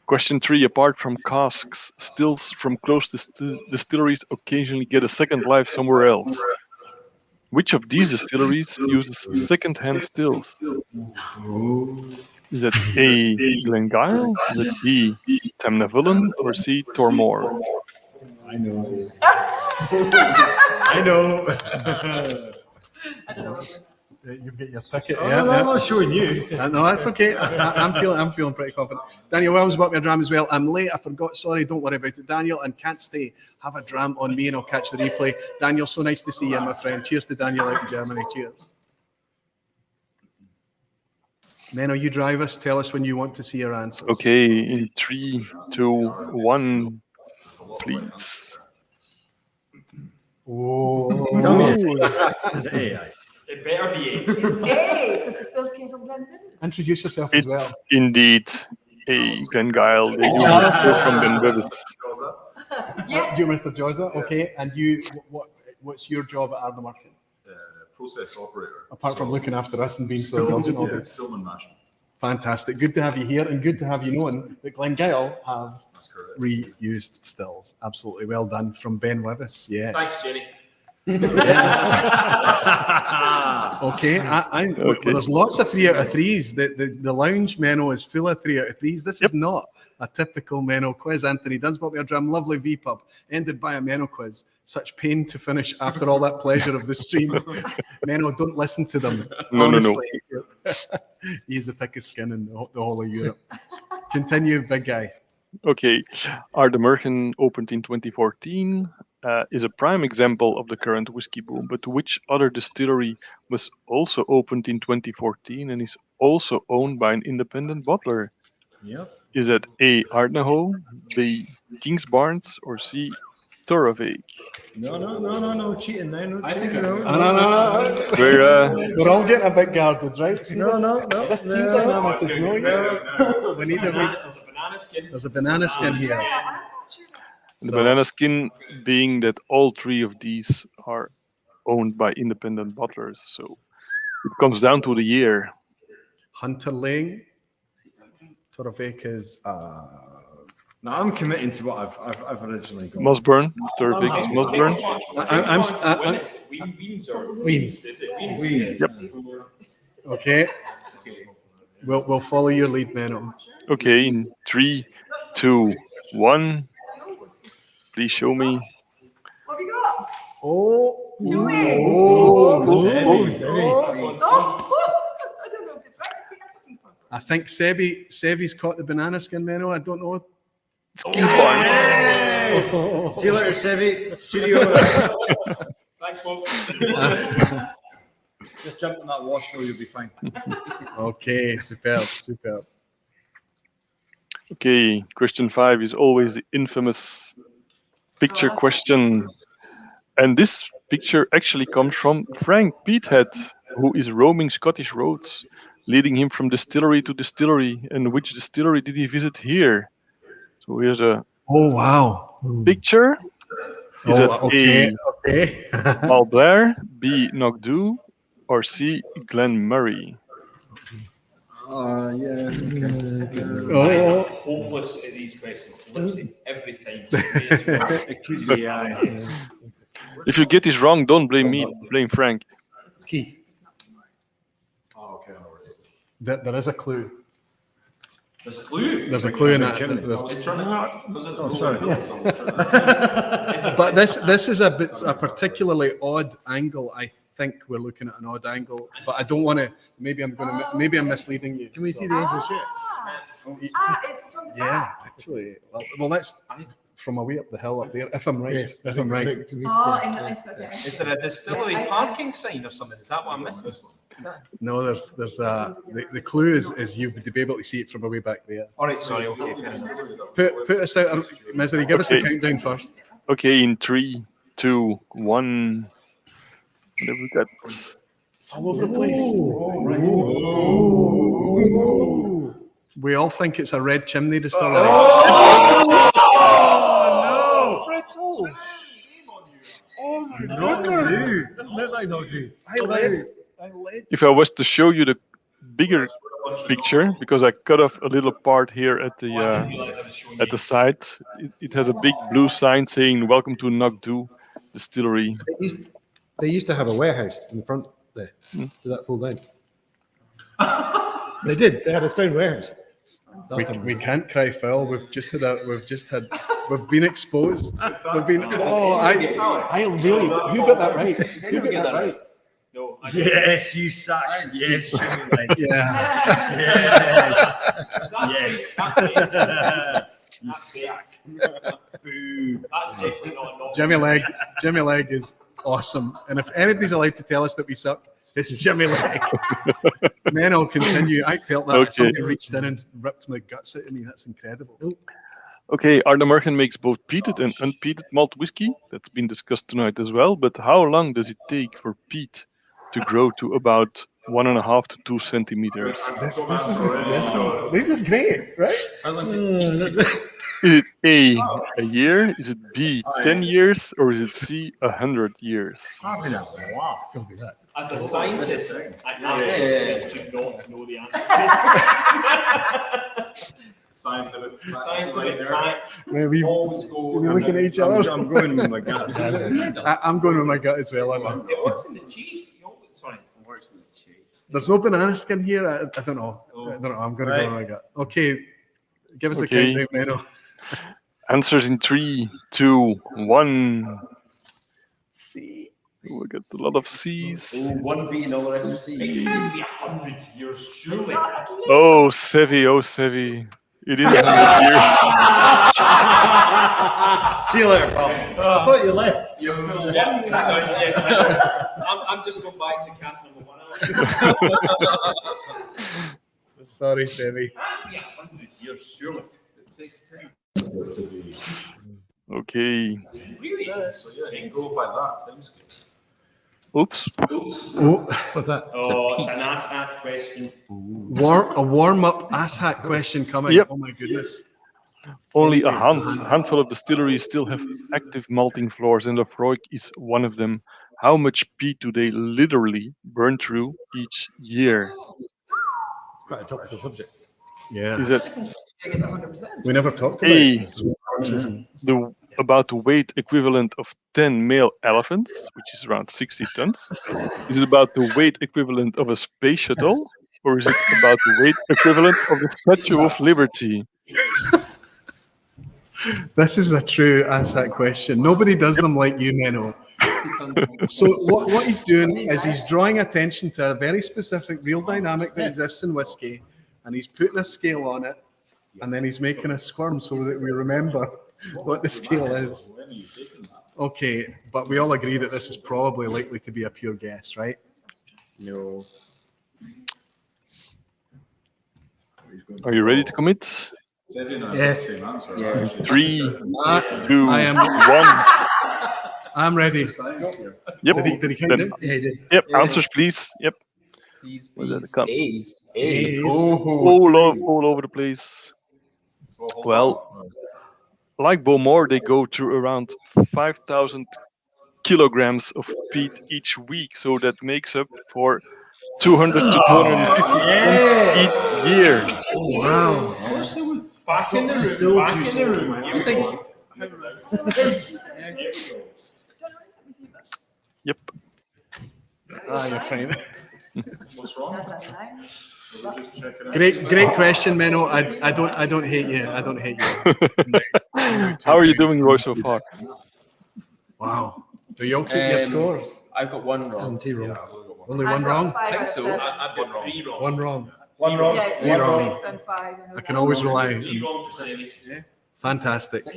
[SPEAKER 9] Question 3. Apart from casks, stills from close distilleries occasionally get a second life somewhere else. Which of these distilleries uses second-hand stills? Is it A. Glengyle? Is it B. Tamnavullen? Or C. Tormore?
[SPEAKER 8] I know.
[SPEAKER 1] I know.
[SPEAKER 5] I don't know.
[SPEAKER 1] You've got your ticket.
[SPEAKER 8] Oh, no, I'm not showing you.
[SPEAKER 1] No, that's okay. I'm feeling pretty confident. Daniel Williams bought me a dram as well. I'm late. I forgot. Sorry. Don't worry about it. Daniel, and can't stay. Have a dram on me and I'll catch the replay. Daniel, so nice to see you, my friend. Cheers to Daniel out in Germany. Cheers. Menno, you drive us. Tell us when you want to see your answers.
[SPEAKER 9] Okay, in 3, 2, 1, please.
[SPEAKER 1] Oh.
[SPEAKER 8] Tell me it's AI.
[SPEAKER 3] It better be A.
[SPEAKER 5] It's A, because the stills came from Glenville.
[SPEAKER 1] Introduce yourself as well.
[SPEAKER 9] It's indeed A. Glengyle. They use it still from Glenville.
[SPEAKER 5] Yes.
[SPEAKER 1] You, Mr. Joza. Okay, and you. What's your job at Ardnamurchan?
[SPEAKER 10] Process operator.
[SPEAKER 1] Apart from looking after us and being so indulgent all day.
[SPEAKER 10] Stillman National.
[SPEAKER 1] Fantastic. Good to have you here, and good to have you knowing that Glengyle have reused stills. Absolutely well done from Ben Wivis. Yeah.
[SPEAKER 3] Thanks, Jenny.
[SPEAKER 1] Okay. Well, there's lots of 3 out of 3s. The lounge Menno is full of 3 out of 3s. This is not a typical Menno quiz. Anthony Dunsbot, your drum, lovely vPub, ended by a Menno quiz. Such pain to finish after all that pleasure of the stream. Menno, don't listen to them. Honestly. No. He's the thickest skin in the whole of Europe. Continue, big guy.
[SPEAKER 9] Okay, Ardnamurchan opened in 2014. Is a prime example of the current whiskey boom, but which other distillery was also opened in 2014 and is also owned by an independent bottler?
[SPEAKER 8] Yes.
[SPEAKER 9] Is it A. Ardnaho, B. Kingsbarns, or C. Torravik?
[SPEAKER 8] No, cheating now. No, cheating.
[SPEAKER 1] No.
[SPEAKER 9] We're
[SPEAKER 1] all getting a bit guarded, right? See
[SPEAKER 8] No.
[SPEAKER 1] This team dynamic is no here. We need
[SPEAKER 3] There's a banana skin.
[SPEAKER 1] There's a banana skin here.
[SPEAKER 9] the banana skin being that all 3 of these are owned by independent bottlers. So it comes down to the year.
[SPEAKER 1] Hunter Lane. Torravik is.
[SPEAKER 8] No, I'm committing to what I've originally got.
[SPEAKER 9] Mossburn. Torravik is Mossburn.
[SPEAKER 3] Weems.
[SPEAKER 9] Yep.
[SPEAKER 1] Okay. We'll follow your lead, Menno.
[SPEAKER 9] Okay, in 3, 2, 1. Please show me.
[SPEAKER 5] What have you got?
[SPEAKER 1] Oh.
[SPEAKER 5] No way.
[SPEAKER 1] Oh.
[SPEAKER 5] I don't know if it's right.
[SPEAKER 1] I think Sevi's caught the banana skin, Menno. I don't know.
[SPEAKER 9] It's Kingsbarn.
[SPEAKER 8] Yes! See you later, Sevi. Studio over there.
[SPEAKER 3] Thanks, folks.
[SPEAKER 10] Just jump in that wash though, you'll be fine.
[SPEAKER 1] Okay, superb.
[SPEAKER 9] Okay, question 5 is always the infamous picture question. And this picture actually comes from Frank Peathead, who is roaming Scottish roads, leading him from distillery to distillery. And which distillery did he visit here? So here's a picture. Is it A. Alblair, B. Knockdhu, or C. Glenmurray?
[SPEAKER 8] Yeah.
[SPEAKER 3] I'm hopeless at these questions. Literally every time.
[SPEAKER 8] It could be.
[SPEAKER 9] If you get this wrong, don't blame me. Blame Frank.
[SPEAKER 2] It's Keith.
[SPEAKER 10] Oh, okay.
[SPEAKER 1] There is a clue.
[SPEAKER 3] There's a clue.
[SPEAKER 1] There's a clue in that.
[SPEAKER 8] Sorry.
[SPEAKER 1] But this is a particularly odd angle. I think we're looking at an odd angle, but I don't want to. Maybe I'm misleading you.
[SPEAKER 8] Can we see the angel shirt?
[SPEAKER 5] It's from
[SPEAKER 1] Yeah, actually. Well, that's from a way up the hill up there. If I'm right,
[SPEAKER 5] Oh, in the list, okay.
[SPEAKER 3] Is there a distillery parking sign or something? Is that what I'm missing?
[SPEAKER 1] No, there's the clue is you would be able to see it from a way back there.
[SPEAKER 3] All right, sorry. Okay, fair enough.
[SPEAKER 1] Put us out of misery. Give us the countdown first.
[SPEAKER 9] Okay, in 3, 2, 1. What have we got?
[SPEAKER 1] It's all over the place. We all think it's a red chimney distillery.
[SPEAKER 2] Oh no!
[SPEAKER 1] Brittle!
[SPEAKER 2] Oh my goodness! Doesn't it like not do?
[SPEAKER 1] I led.
[SPEAKER 9] If I was to show you the bigger picture, because I cut off a little part here at the side, it has a big blue sign saying "Welcome to Nagdu Distillery."
[SPEAKER 2] They used to have a warehouse in the front there. Did that fall down? They did. They had a stone warehouse.
[SPEAKER 1] We can't cry foul. We've been exposed. We've been. Oh, I really. Who got that right? Who got that right?
[SPEAKER 3] No,
[SPEAKER 8] Yes, you suck. Yes, Jimmy Leg.
[SPEAKER 1] Yeah.
[SPEAKER 8] Yes. You suck. Boo.
[SPEAKER 3] That's definitely not.
[SPEAKER 1] Jimmy Leg is awesome. And if anybody's allowed to tell us that we suck, it's Jimmy Leg. Menno, continue. I felt that
[SPEAKER 9] Okay.
[SPEAKER 1] somebody reached in and ripped my guts out of me. That's incredible.
[SPEAKER 9] Okay, Ardnamurchan makes both peated and unpeated malt whiskey. That's been discussed tonight as well. But how long does it take for peat to grow to about 1.5 to 2 centimeters?
[SPEAKER 1] This is great, right?
[SPEAKER 9] Is it a year? Is it B, 10 years? Or is it C, 100 years?
[SPEAKER 3] As a scientist, I absolutely do not know the answer.
[SPEAKER 10] Scientific
[SPEAKER 3] Scientific fact.
[SPEAKER 1] We looking at each other.
[SPEAKER 8] I'm going with my gut.
[SPEAKER 1] I'm going with my gut as well.
[SPEAKER 3] What's in the cheese? Sorry. What's in the cheese?
[SPEAKER 1] There's no banana skin here. I don't know. I'm going to go with my gut. Okay, give us a countdown, Menno.
[SPEAKER 9] Answers in 3, 2, 1.
[SPEAKER 1] C.
[SPEAKER 9] We got a lot of C's.
[SPEAKER 7] One B and all the rest are C.
[SPEAKER 3] It can't be 100 years, surely.
[SPEAKER 9] Oh, Sevi. It is 100
[SPEAKER 7] See you later, pal.
[SPEAKER 8] I thought you left.
[SPEAKER 3] I'm just going back to cast number 1.
[SPEAKER 1] Sorry, Sevi.
[SPEAKER 3] It can't be 100 years, surely. It takes time.
[SPEAKER 9] years. Okay.
[SPEAKER 3] Really?
[SPEAKER 10] So yeah, you can go by that time scale.
[SPEAKER 9] Oops.
[SPEAKER 1] Oh,
[SPEAKER 2] What's that?
[SPEAKER 3] Oh, it's an asshat question.
[SPEAKER 1] a warm-up asshat question coming.
[SPEAKER 9] Yep.
[SPEAKER 1] Oh my goodness.
[SPEAKER 9] Only a handful of distilleries still have active malting floors, and Lafroig is one of them. How much peat do they literally burn through each year?
[SPEAKER 2] It's quite a topical subject.
[SPEAKER 1] Yeah.
[SPEAKER 9] Is it
[SPEAKER 5] I get 100%.
[SPEAKER 1] We never talked about
[SPEAKER 9] A,
[SPEAKER 1] it.
[SPEAKER 9] about the weight equivalent of 10 male elephants, which is around 60 tons? Is it about the weight equivalent of a space shuttle? Or is it about the weight equivalent of the Statue of Liberty?
[SPEAKER 1] This is a true asshat question. Nobody does them like you, Menno. So what he's doing is he's drawing attention to a very specific real dynamic that exists in whiskey, and he's putting a scale on it, and then he's making us squirm so that we remember what the scale is. Okay, but we all agree that this is probably likely to be a pure guess, right?
[SPEAKER 7] No.
[SPEAKER 9] Are you ready to commit?
[SPEAKER 2] Yes.
[SPEAKER 9] 3, 2,
[SPEAKER 1] I am.
[SPEAKER 9] 1.
[SPEAKER 1] I'm ready.
[SPEAKER 9] Yep.
[SPEAKER 1] Did he count
[SPEAKER 9] Then-
[SPEAKER 1] it?
[SPEAKER 2] Yeah, he did.
[SPEAKER 9] Yep. Answers, please. Yep.
[SPEAKER 6] C's,
[SPEAKER 9] Where did it
[SPEAKER 6] B's,
[SPEAKER 9] come?
[SPEAKER 6] A's.
[SPEAKER 1] A's.
[SPEAKER 9] All over the place. Well, like Bowmore, they go through around 5,000 kilograms of peat each week, so that makes up for 200 to 250 tons each year.
[SPEAKER 1] Wow.
[SPEAKER 3] Back in the room. Back in the room.
[SPEAKER 9] Yep.
[SPEAKER 1] Ah, you're fine.
[SPEAKER 10] What's wrong?
[SPEAKER 5] That's not right.
[SPEAKER 10] We're just checking out.
[SPEAKER 1] Great question, Menno. I don't hate you. I don't hate you.
[SPEAKER 9] How are you doing, Roy, so far?
[SPEAKER 1] Wow. Do you all keep your scores?
[SPEAKER 6] I've got one wrong.
[SPEAKER 2] T wrong.
[SPEAKER 1] Only
[SPEAKER 5] I've
[SPEAKER 1] one
[SPEAKER 5] got
[SPEAKER 1] wrong?
[SPEAKER 5] 5 out of
[SPEAKER 6] so.
[SPEAKER 5] 7.
[SPEAKER 3] I've got 3 wrong.
[SPEAKER 1] One wrong.
[SPEAKER 7] One wrong.
[SPEAKER 5] Yeah,
[SPEAKER 1] Three wrong.
[SPEAKER 5] 6 and 5.
[SPEAKER 1] I can always rely.
[SPEAKER 3] 3 wrong for Sammy.
[SPEAKER 1] Fantastic.
[SPEAKER 6] I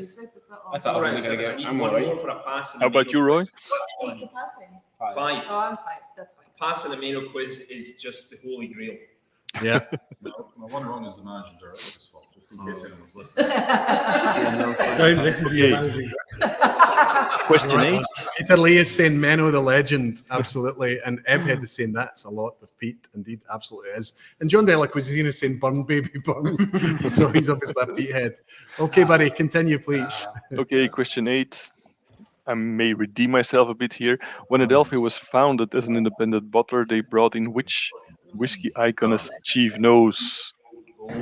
[SPEAKER 6] thought I was only going to get. I'm all right.
[SPEAKER 3] More for a pass.
[SPEAKER 9] How about you, Roy?
[SPEAKER 3] 5.
[SPEAKER 5] Oh, I'm 5. That's fine.
[SPEAKER 3] Passing the Menno quiz is just the holy grail.
[SPEAKER 1] Yeah.
[SPEAKER 10] My one wrong is the managing director's fault. Just in case anyone's listening.
[SPEAKER 2] Don't listen to your
[SPEAKER 9] Okay.
[SPEAKER 2] managing.
[SPEAKER 9] Question 8.
[SPEAKER 1] Peter Lee is saying Menno the legend, absolutely. And Ebhead is saying that's a lot with Pete. Indeed, absolutely is. And John Delacuisine is saying burn, baby, burn. So he's obviously a Pete head. Okay, buddy, continue, please.
[SPEAKER 9] Okay, question 8. I may redeem myself a bit here. When Adelphi was founded as an independent bottler, they brought in which whiskey icon as chief nose?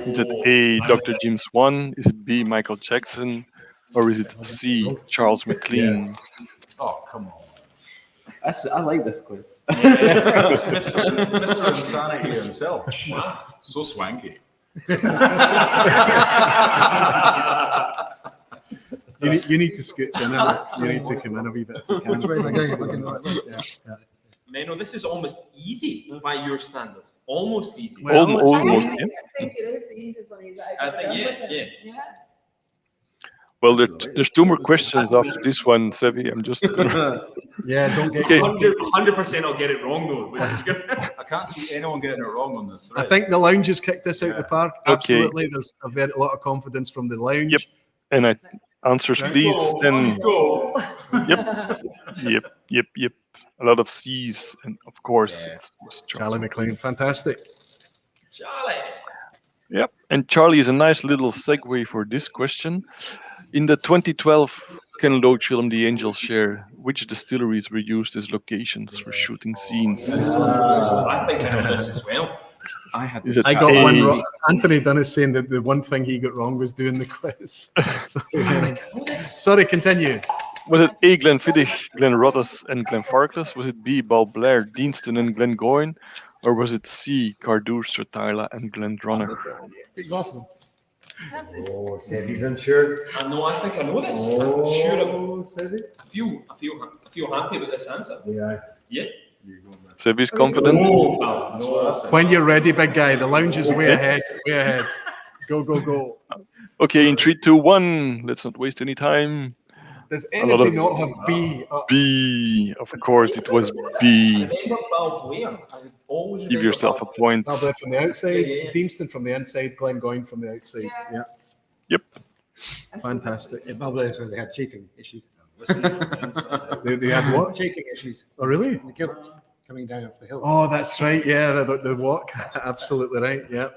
[SPEAKER 9] Is it A, Dr. Jim Swan? Is it B, Michael Jackson? Or is it C, Charles McLean?
[SPEAKER 10] Oh, come on.
[SPEAKER 6] I like this quiz.
[SPEAKER 10] It's Mr. Insanity himself. Wow. So swanky.
[SPEAKER 1] You need to scooch in, Alex. You need to come in a wee bit if you can.
[SPEAKER 4] Menno, this is almost easy by your standard. Almost easy.
[SPEAKER 1] Well,
[SPEAKER 9] Almost,
[SPEAKER 5] I
[SPEAKER 9] yeah.
[SPEAKER 5] think it is the easiest one.
[SPEAKER 4] I think, yeah.
[SPEAKER 9] Well, there's 2 more questions after this one, Sevi. I'm just gonna...
[SPEAKER 1] Yeah, don't get
[SPEAKER 9] Okay.
[SPEAKER 3] 100% I'll get it wrong though, which is good.
[SPEAKER 10] I can't see anyone getting it wrong on the
[SPEAKER 1] I
[SPEAKER 10] thread.
[SPEAKER 1] think the lounge has kicked this out the park.
[SPEAKER 9] Okay.
[SPEAKER 1] Absolutely. There's a lot of confidence from the lounge.
[SPEAKER 9] Yep. And answers,
[SPEAKER 1] Right.
[SPEAKER 9] please. Then,
[SPEAKER 10] Go.
[SPEAKER 9] yep. A lot of C's, and of course, it's
[SPEAKER 1] Charlie McLean, fantastic.
[SPEAKER 3] Charlie.
[SPEAKER 9] Yep. And Charlie is a nice little segue for this question. In the 2012 Ken Loach film The Angel's Share, which distilleries were used as locations for shooting scenes?
[SPEAKER 3] I think I know this as well.
[SPEAKER 9] Is it
[SPEAKER 1] I got
[SPEAKER 9] A,
[SPEAKER 1] one wrong. Anthony Dunn is saying that the one thing he got wrong was doing the quiz. Sorry, continue.
[SPEAKER 9] Was it A, Glenfiddich, Glenrothes, and Glenfarclas? Was it B, Balblair, Deanston, and Glengoyne? Or was it C, Cardour, Stratila, and Glendronach?
[SPEAKER 2] He's unsure.
[SPEAKER 3] I know. I think I know this. I'm sure. I feel happy with this answer. Yeah.
[SPEAKER 9] Sebi's confident?
[SPEAKER 1] When you're ready, big guy, the lounge is way ahead. Way ahead. Go.
[SPEAKER 9] Okay, in 3, 2, 1. Let's not waste any time.
[SPEAKER 1] Does
[SPEAKER 9] A lot of-
[SPEAKER 1] anybody not have B?
[SPEAKER 9] B, of course, it was B.
[SPEAKER 3] Remember Balblair? I would always
[SPEAKER 9] Give yourself a point.
[SPEAKER 1] Balblair from the outside,
[SPEAKER 3] Yeah.
[SPEAKER 1] Deanston from the inside, Glengoyne from the outside. Yeah.
[SPEAKER 9] Yep.
[SPEAKER 1] Fantastic.
[SPEAKER 2] Yeah, Balblair is where they had chafing issues.
[SPEAKER 1] They had what?
[SPEAKER 2] Chafing issues.
[SPEAKER 1] Oh, really?
[SPEAKER 2] The kilt coming down off the hill.
[SPEAKER 1] Oh, that's right. Yeah, the walk. Absolutely right. Yeah.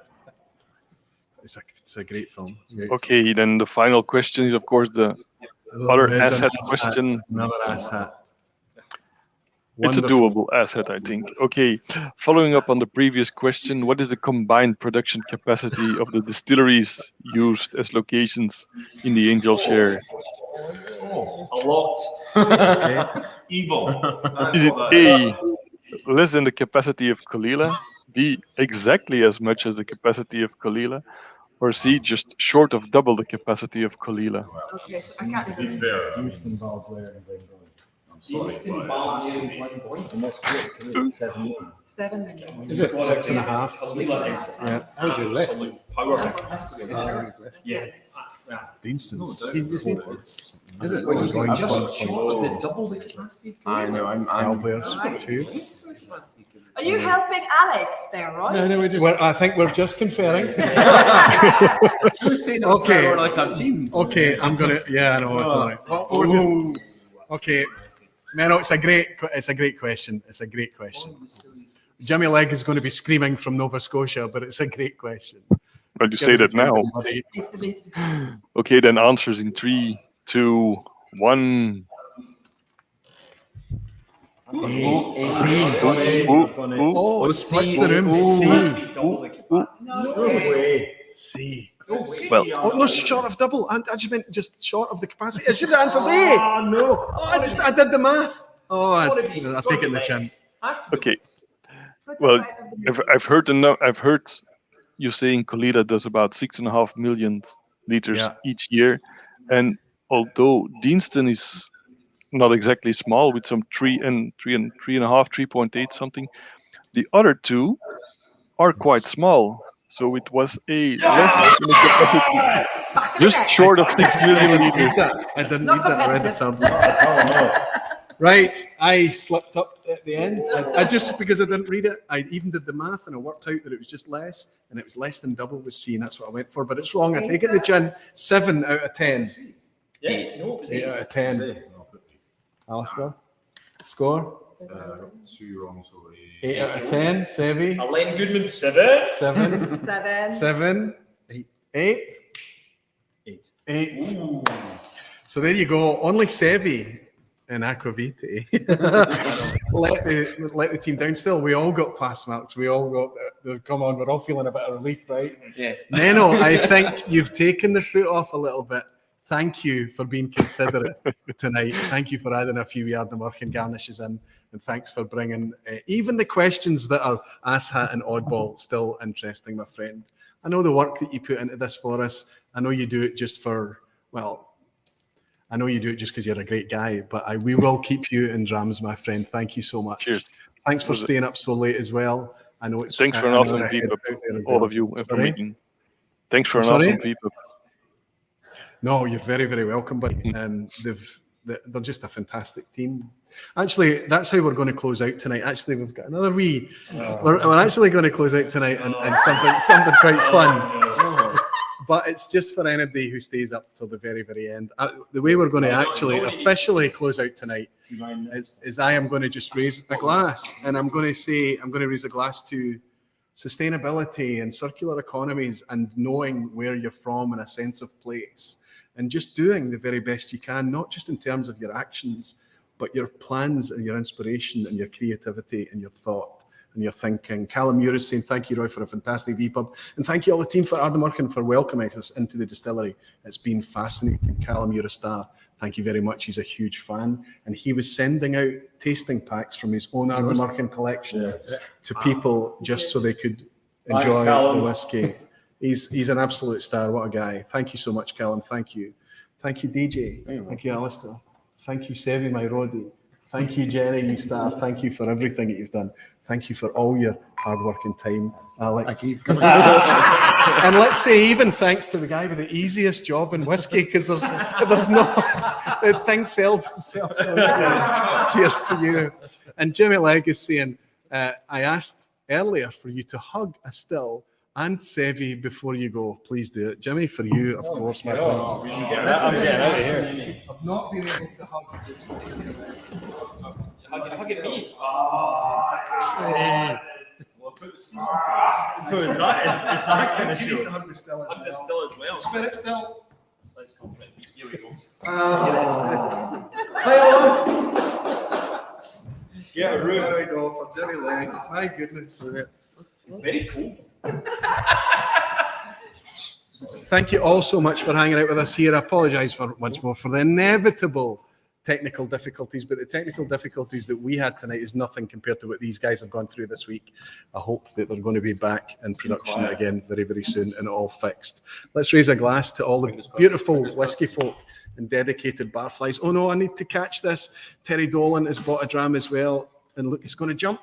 [SPEAKER 1] It's a great film.
[SPEAKER 9] Okay, then the final question is, of course, the other
[SPEAKER 1] There's an
[SPEAKER 9] asset question.
[SPEAKER 1] Another asset.
[SPEAKER 9] It's a
[SPEAKER 1] Wonderful.
[SPEAKER 9] doable asset, I think. Okay, following up on the previous question, what is the combined production capacity of the distilleries used as locations in the Angel Share?
[SPEAKER 3] a lot.
[SPEAKER 1] Okay.
[SPEAKER 10] Evil.
[SPEAKER 9] Is it A, less than the capacity of Kalila, B, exactly as much as the capacity of Kalila, or C, just short of double the capacity of Kalila?
[SPEAKER 5] Okay, so I can't
[SPEAKER 10] To be
[SPEAKER 5] even.
[SPEAKER 10] fair, I mean,
[SPEAKER 2] Deanston, Balblair, and Glengoyne.
[SPEAKER 10] I'm sorry,
[SPEAKER 3] Deanston,
[SPEAKER 10] but it has to
[SPEAKER 3] Balblair,
[SPEAKER 10] be.
[SPEAKER 3] Glengoyne.
[SPEAKER 2] And what's good? 7 million.
[SPEAKER 5] 7 million.
[SPEAKER 1] Is it 6.5? Yeah.
[SPEAKER 2] I would do less.
[SPEAKER 3] Absolute power. Yeah.
[SPEAKER 1] Deanston's.
[SPEAKER 2] Is it?
[SPEAKER 1] Glengoyne's
[SPEAKER 3] Double the capacity.
[SPEAKER 6] I know. I'm
[SPEAKER 1] Balblair's 2.
[SPEAKER 5] Are you helping Alex there, Roy?
[SPEAKER 2] No, we're just.
[SPEAKER 1] Well, I think we're just conferring.
[SPEAKER 6] okay.
[SPEAKER 1] Okay.
[SPEAKER 6] Like our teams.
[SPEAKER 1] Okay, I'm gonna. Yeah, I know. It's all right. Well, we're just, okay, Menno, it's a great question. It's a great question. Jimmy Legg is going to be screaming from Nova Scotia, but it's a great question.
[SPEAKER 9] Well, you say that now.
[SPEAKER 5] It's the latest.
[SPEAKER 9] Okay, then answers in 3, 2, 1.
[SPEAKER 1] C.
[SPEAKER 9] Ooh.
[SPEAKER 1] Oh, it splits the room.
[SPEAKER 2] No way.
[SPEAKER 1] C.
[SPEAKER 9] Well,
[SPEAKER 1] Oh, no, short of double. I just meant just short of the capacity. I should have answered A.
[SPEAKER 2] Oh, no.
[SPEAKER 1] Oh, I did the math. Oh, I take it in the chin.
[SPEAKER 9] okay. Well, I've heard you saying Kalila does about 6.5 million liters
[SPEAKER 1] Yeah.
[SPEAKER 9] each year, and although Deanston is not exactly small with some 3.5, 3.8 something, the other two are quite small. So it was a less than a capacity, just short of 6 million liters.
[SPEAKER 1] I didn't read that. I read the third one. Right, I slipped up at the end. I just, because I didn't read it, I even did the math and I worked out that it was just less, and it was less than double was C, and that's what I went for. But it's wrong. I take it the gin, 7 out of 10.
[SPEAKER 8] Yeah, no, it was
[SPEAKER 1] 8 out of 10. Alistair, score?
[SPEAKER 10] 2 wrong, so
[SPEAKER 1] 8 out of 10. Sevi?
[SPEAKER 8] Alain Goodman, 7.
[SPEAKER 1] 7.
[SPEAKER 5] 7.
[SPEAKER 1] 7. 8. 8. So there you go. Only Sevi and Aquavite let the team down. Still, we all got pass marks. We all got come on. We're all feeling a bit of relief, right?
[SPEAKER 6] Yeah.
[SPEAKER 1] Menno, I think you've taken the foot off a little bit. Thank you for being considerate tonight. Thank you for adding a few Ardnamurchan garnishes in, and thanks for bringing even the questions that are asshat and oddball still interesting, my friend. I know the work that you put into this for us. I know you do it just for, well, I know you do it just because you're a great guy, but we will keep you in drams, my friend. Thank you so much.
[SPEAKER 9] Cheers.
[SPEAKER 1] Thanks for staying up so late as well. I know it's
[SPEAKER 9] thanks for an awesome vPub, all of you, for meeting. Thanks for an awesome vPub.
[SPEAKER 1] No, you're very, very welcome, buddy. They're just a fantastic team. Actually, that's how we're going to close out tonight. Actually, we've got another wee. We're actually going to close out tonight and something quite fun. But it's just for anybody who stays up till the very, very end. The way we're going to actually officially close out tonight is I am going to just raise a glass, and I'm going to raise a glass to sustainability and circular economies and knowing where you're from and a sense of place. And just doing the very best you can, not just in terms of your actions, but your plans and your inspiration and your creativity and your thought and your thinking. Callum Muir is saying, thank you, Roy, for a fantastic vPub. And thank you all the team for Ardnamurchan for welcoming us into the distillery. It's been fascinating. Callum, you're a star. Thank you very much. He's a huge fan. And he was sending out tasting packs from his own Ardnamurchan collection to people just so they could enjoy the whiskey. He's an absolute star. What a guy. Thank you so much, Callum. Thank you. Thank you, DJ. Thank you, Alistair. Thank you, Sevi, my roadie. Thank you, Jenny, you star. Thank you for everything that you've done. Thank you for all your hard work and time, Alex. And let's say even thanks to the guy with the easiest job in whiskey, because there's no thing sells itself. Cheers to you. And Jimmy Legg is saying, I asked earlier for you to hug a still and Sevi before you go. Please do it. Jimmy, for you, of course, my friend.
[SPEAKER 10] I'm getting out of here.
[SPEAKER 1] I've not been able to hug.
[SPEAKER 8] Hugging me.
[SPEAKER 10] So is that kind of
[SPEAKER 1] You need to hug the still
[SPEAKER 8] Hug the still as well.
[SPEAKER 1] Spirit still.
[SPEAKER 8] Let's go. Here we go.
[SPEAKER 10] Get a room.
[SPEAKER 1] There we go for Jimmy Legg. My goodness.
[SPEAKER 8] It's very cool.
[SPEAKER 1] Thank you all so much for hanging out with us here. I apologise once more for the inevitable technical difficulties, but the technical difficulties that we had tonight is nothing compared to what these guys have gone through this week. I hope that they're going to be back in production again very, very soon and all fixed. Let's raise a glass to all the beautiful whiskey folk and dedicated barflies. Oh no, I need to catch this. Terry Dolan has bought a dram as well, and look, it's going to jump.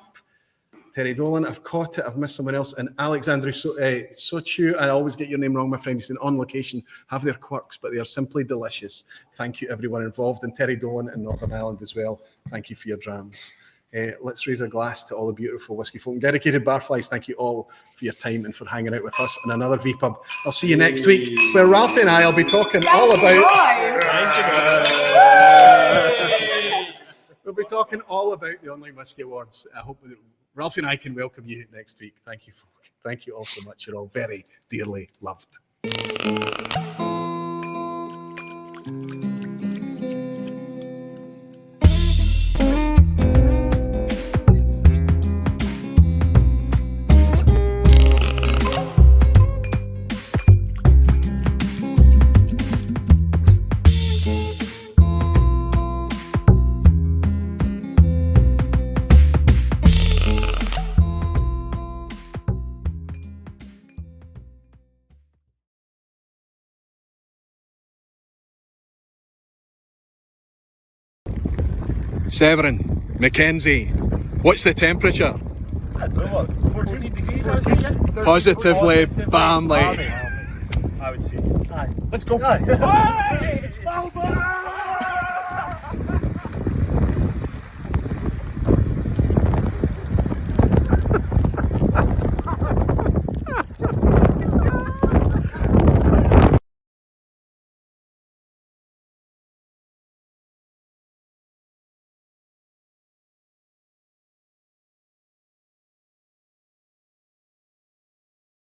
[SPEAKER 1] Terry Dolan, I've caught it, I've missed someone else. And Alexandru Sochu, I always get your name wrong, my friend. He's saying on location, have their quirks, but they are simply delicious. Thank you, everyone involved. And Terry Dolan in Northern Ireland as well. Thank you for your drams. Let's raise a glass to all the beautiful whiskey folk and dedicated barflies. Thank you all for your time and for hanging out with us in another vPub. I'll see you next week, where Ralphie and I will be talking all about... We'll be talking all about the Online Whiskey Awards. I hope that Ralphie and I can welcome you next week. Thank you, folks. Thank you all so much. You're all very dearly loved. Severin, Mackenzie, what's the temperature?
[SPEAKER 8] I don't know what, 14 degrees, I would say, yeah.
[SPEAKER 1] Positively, Barley.
[SPEAKER 8] I would say. Aye. Let's go. Aye.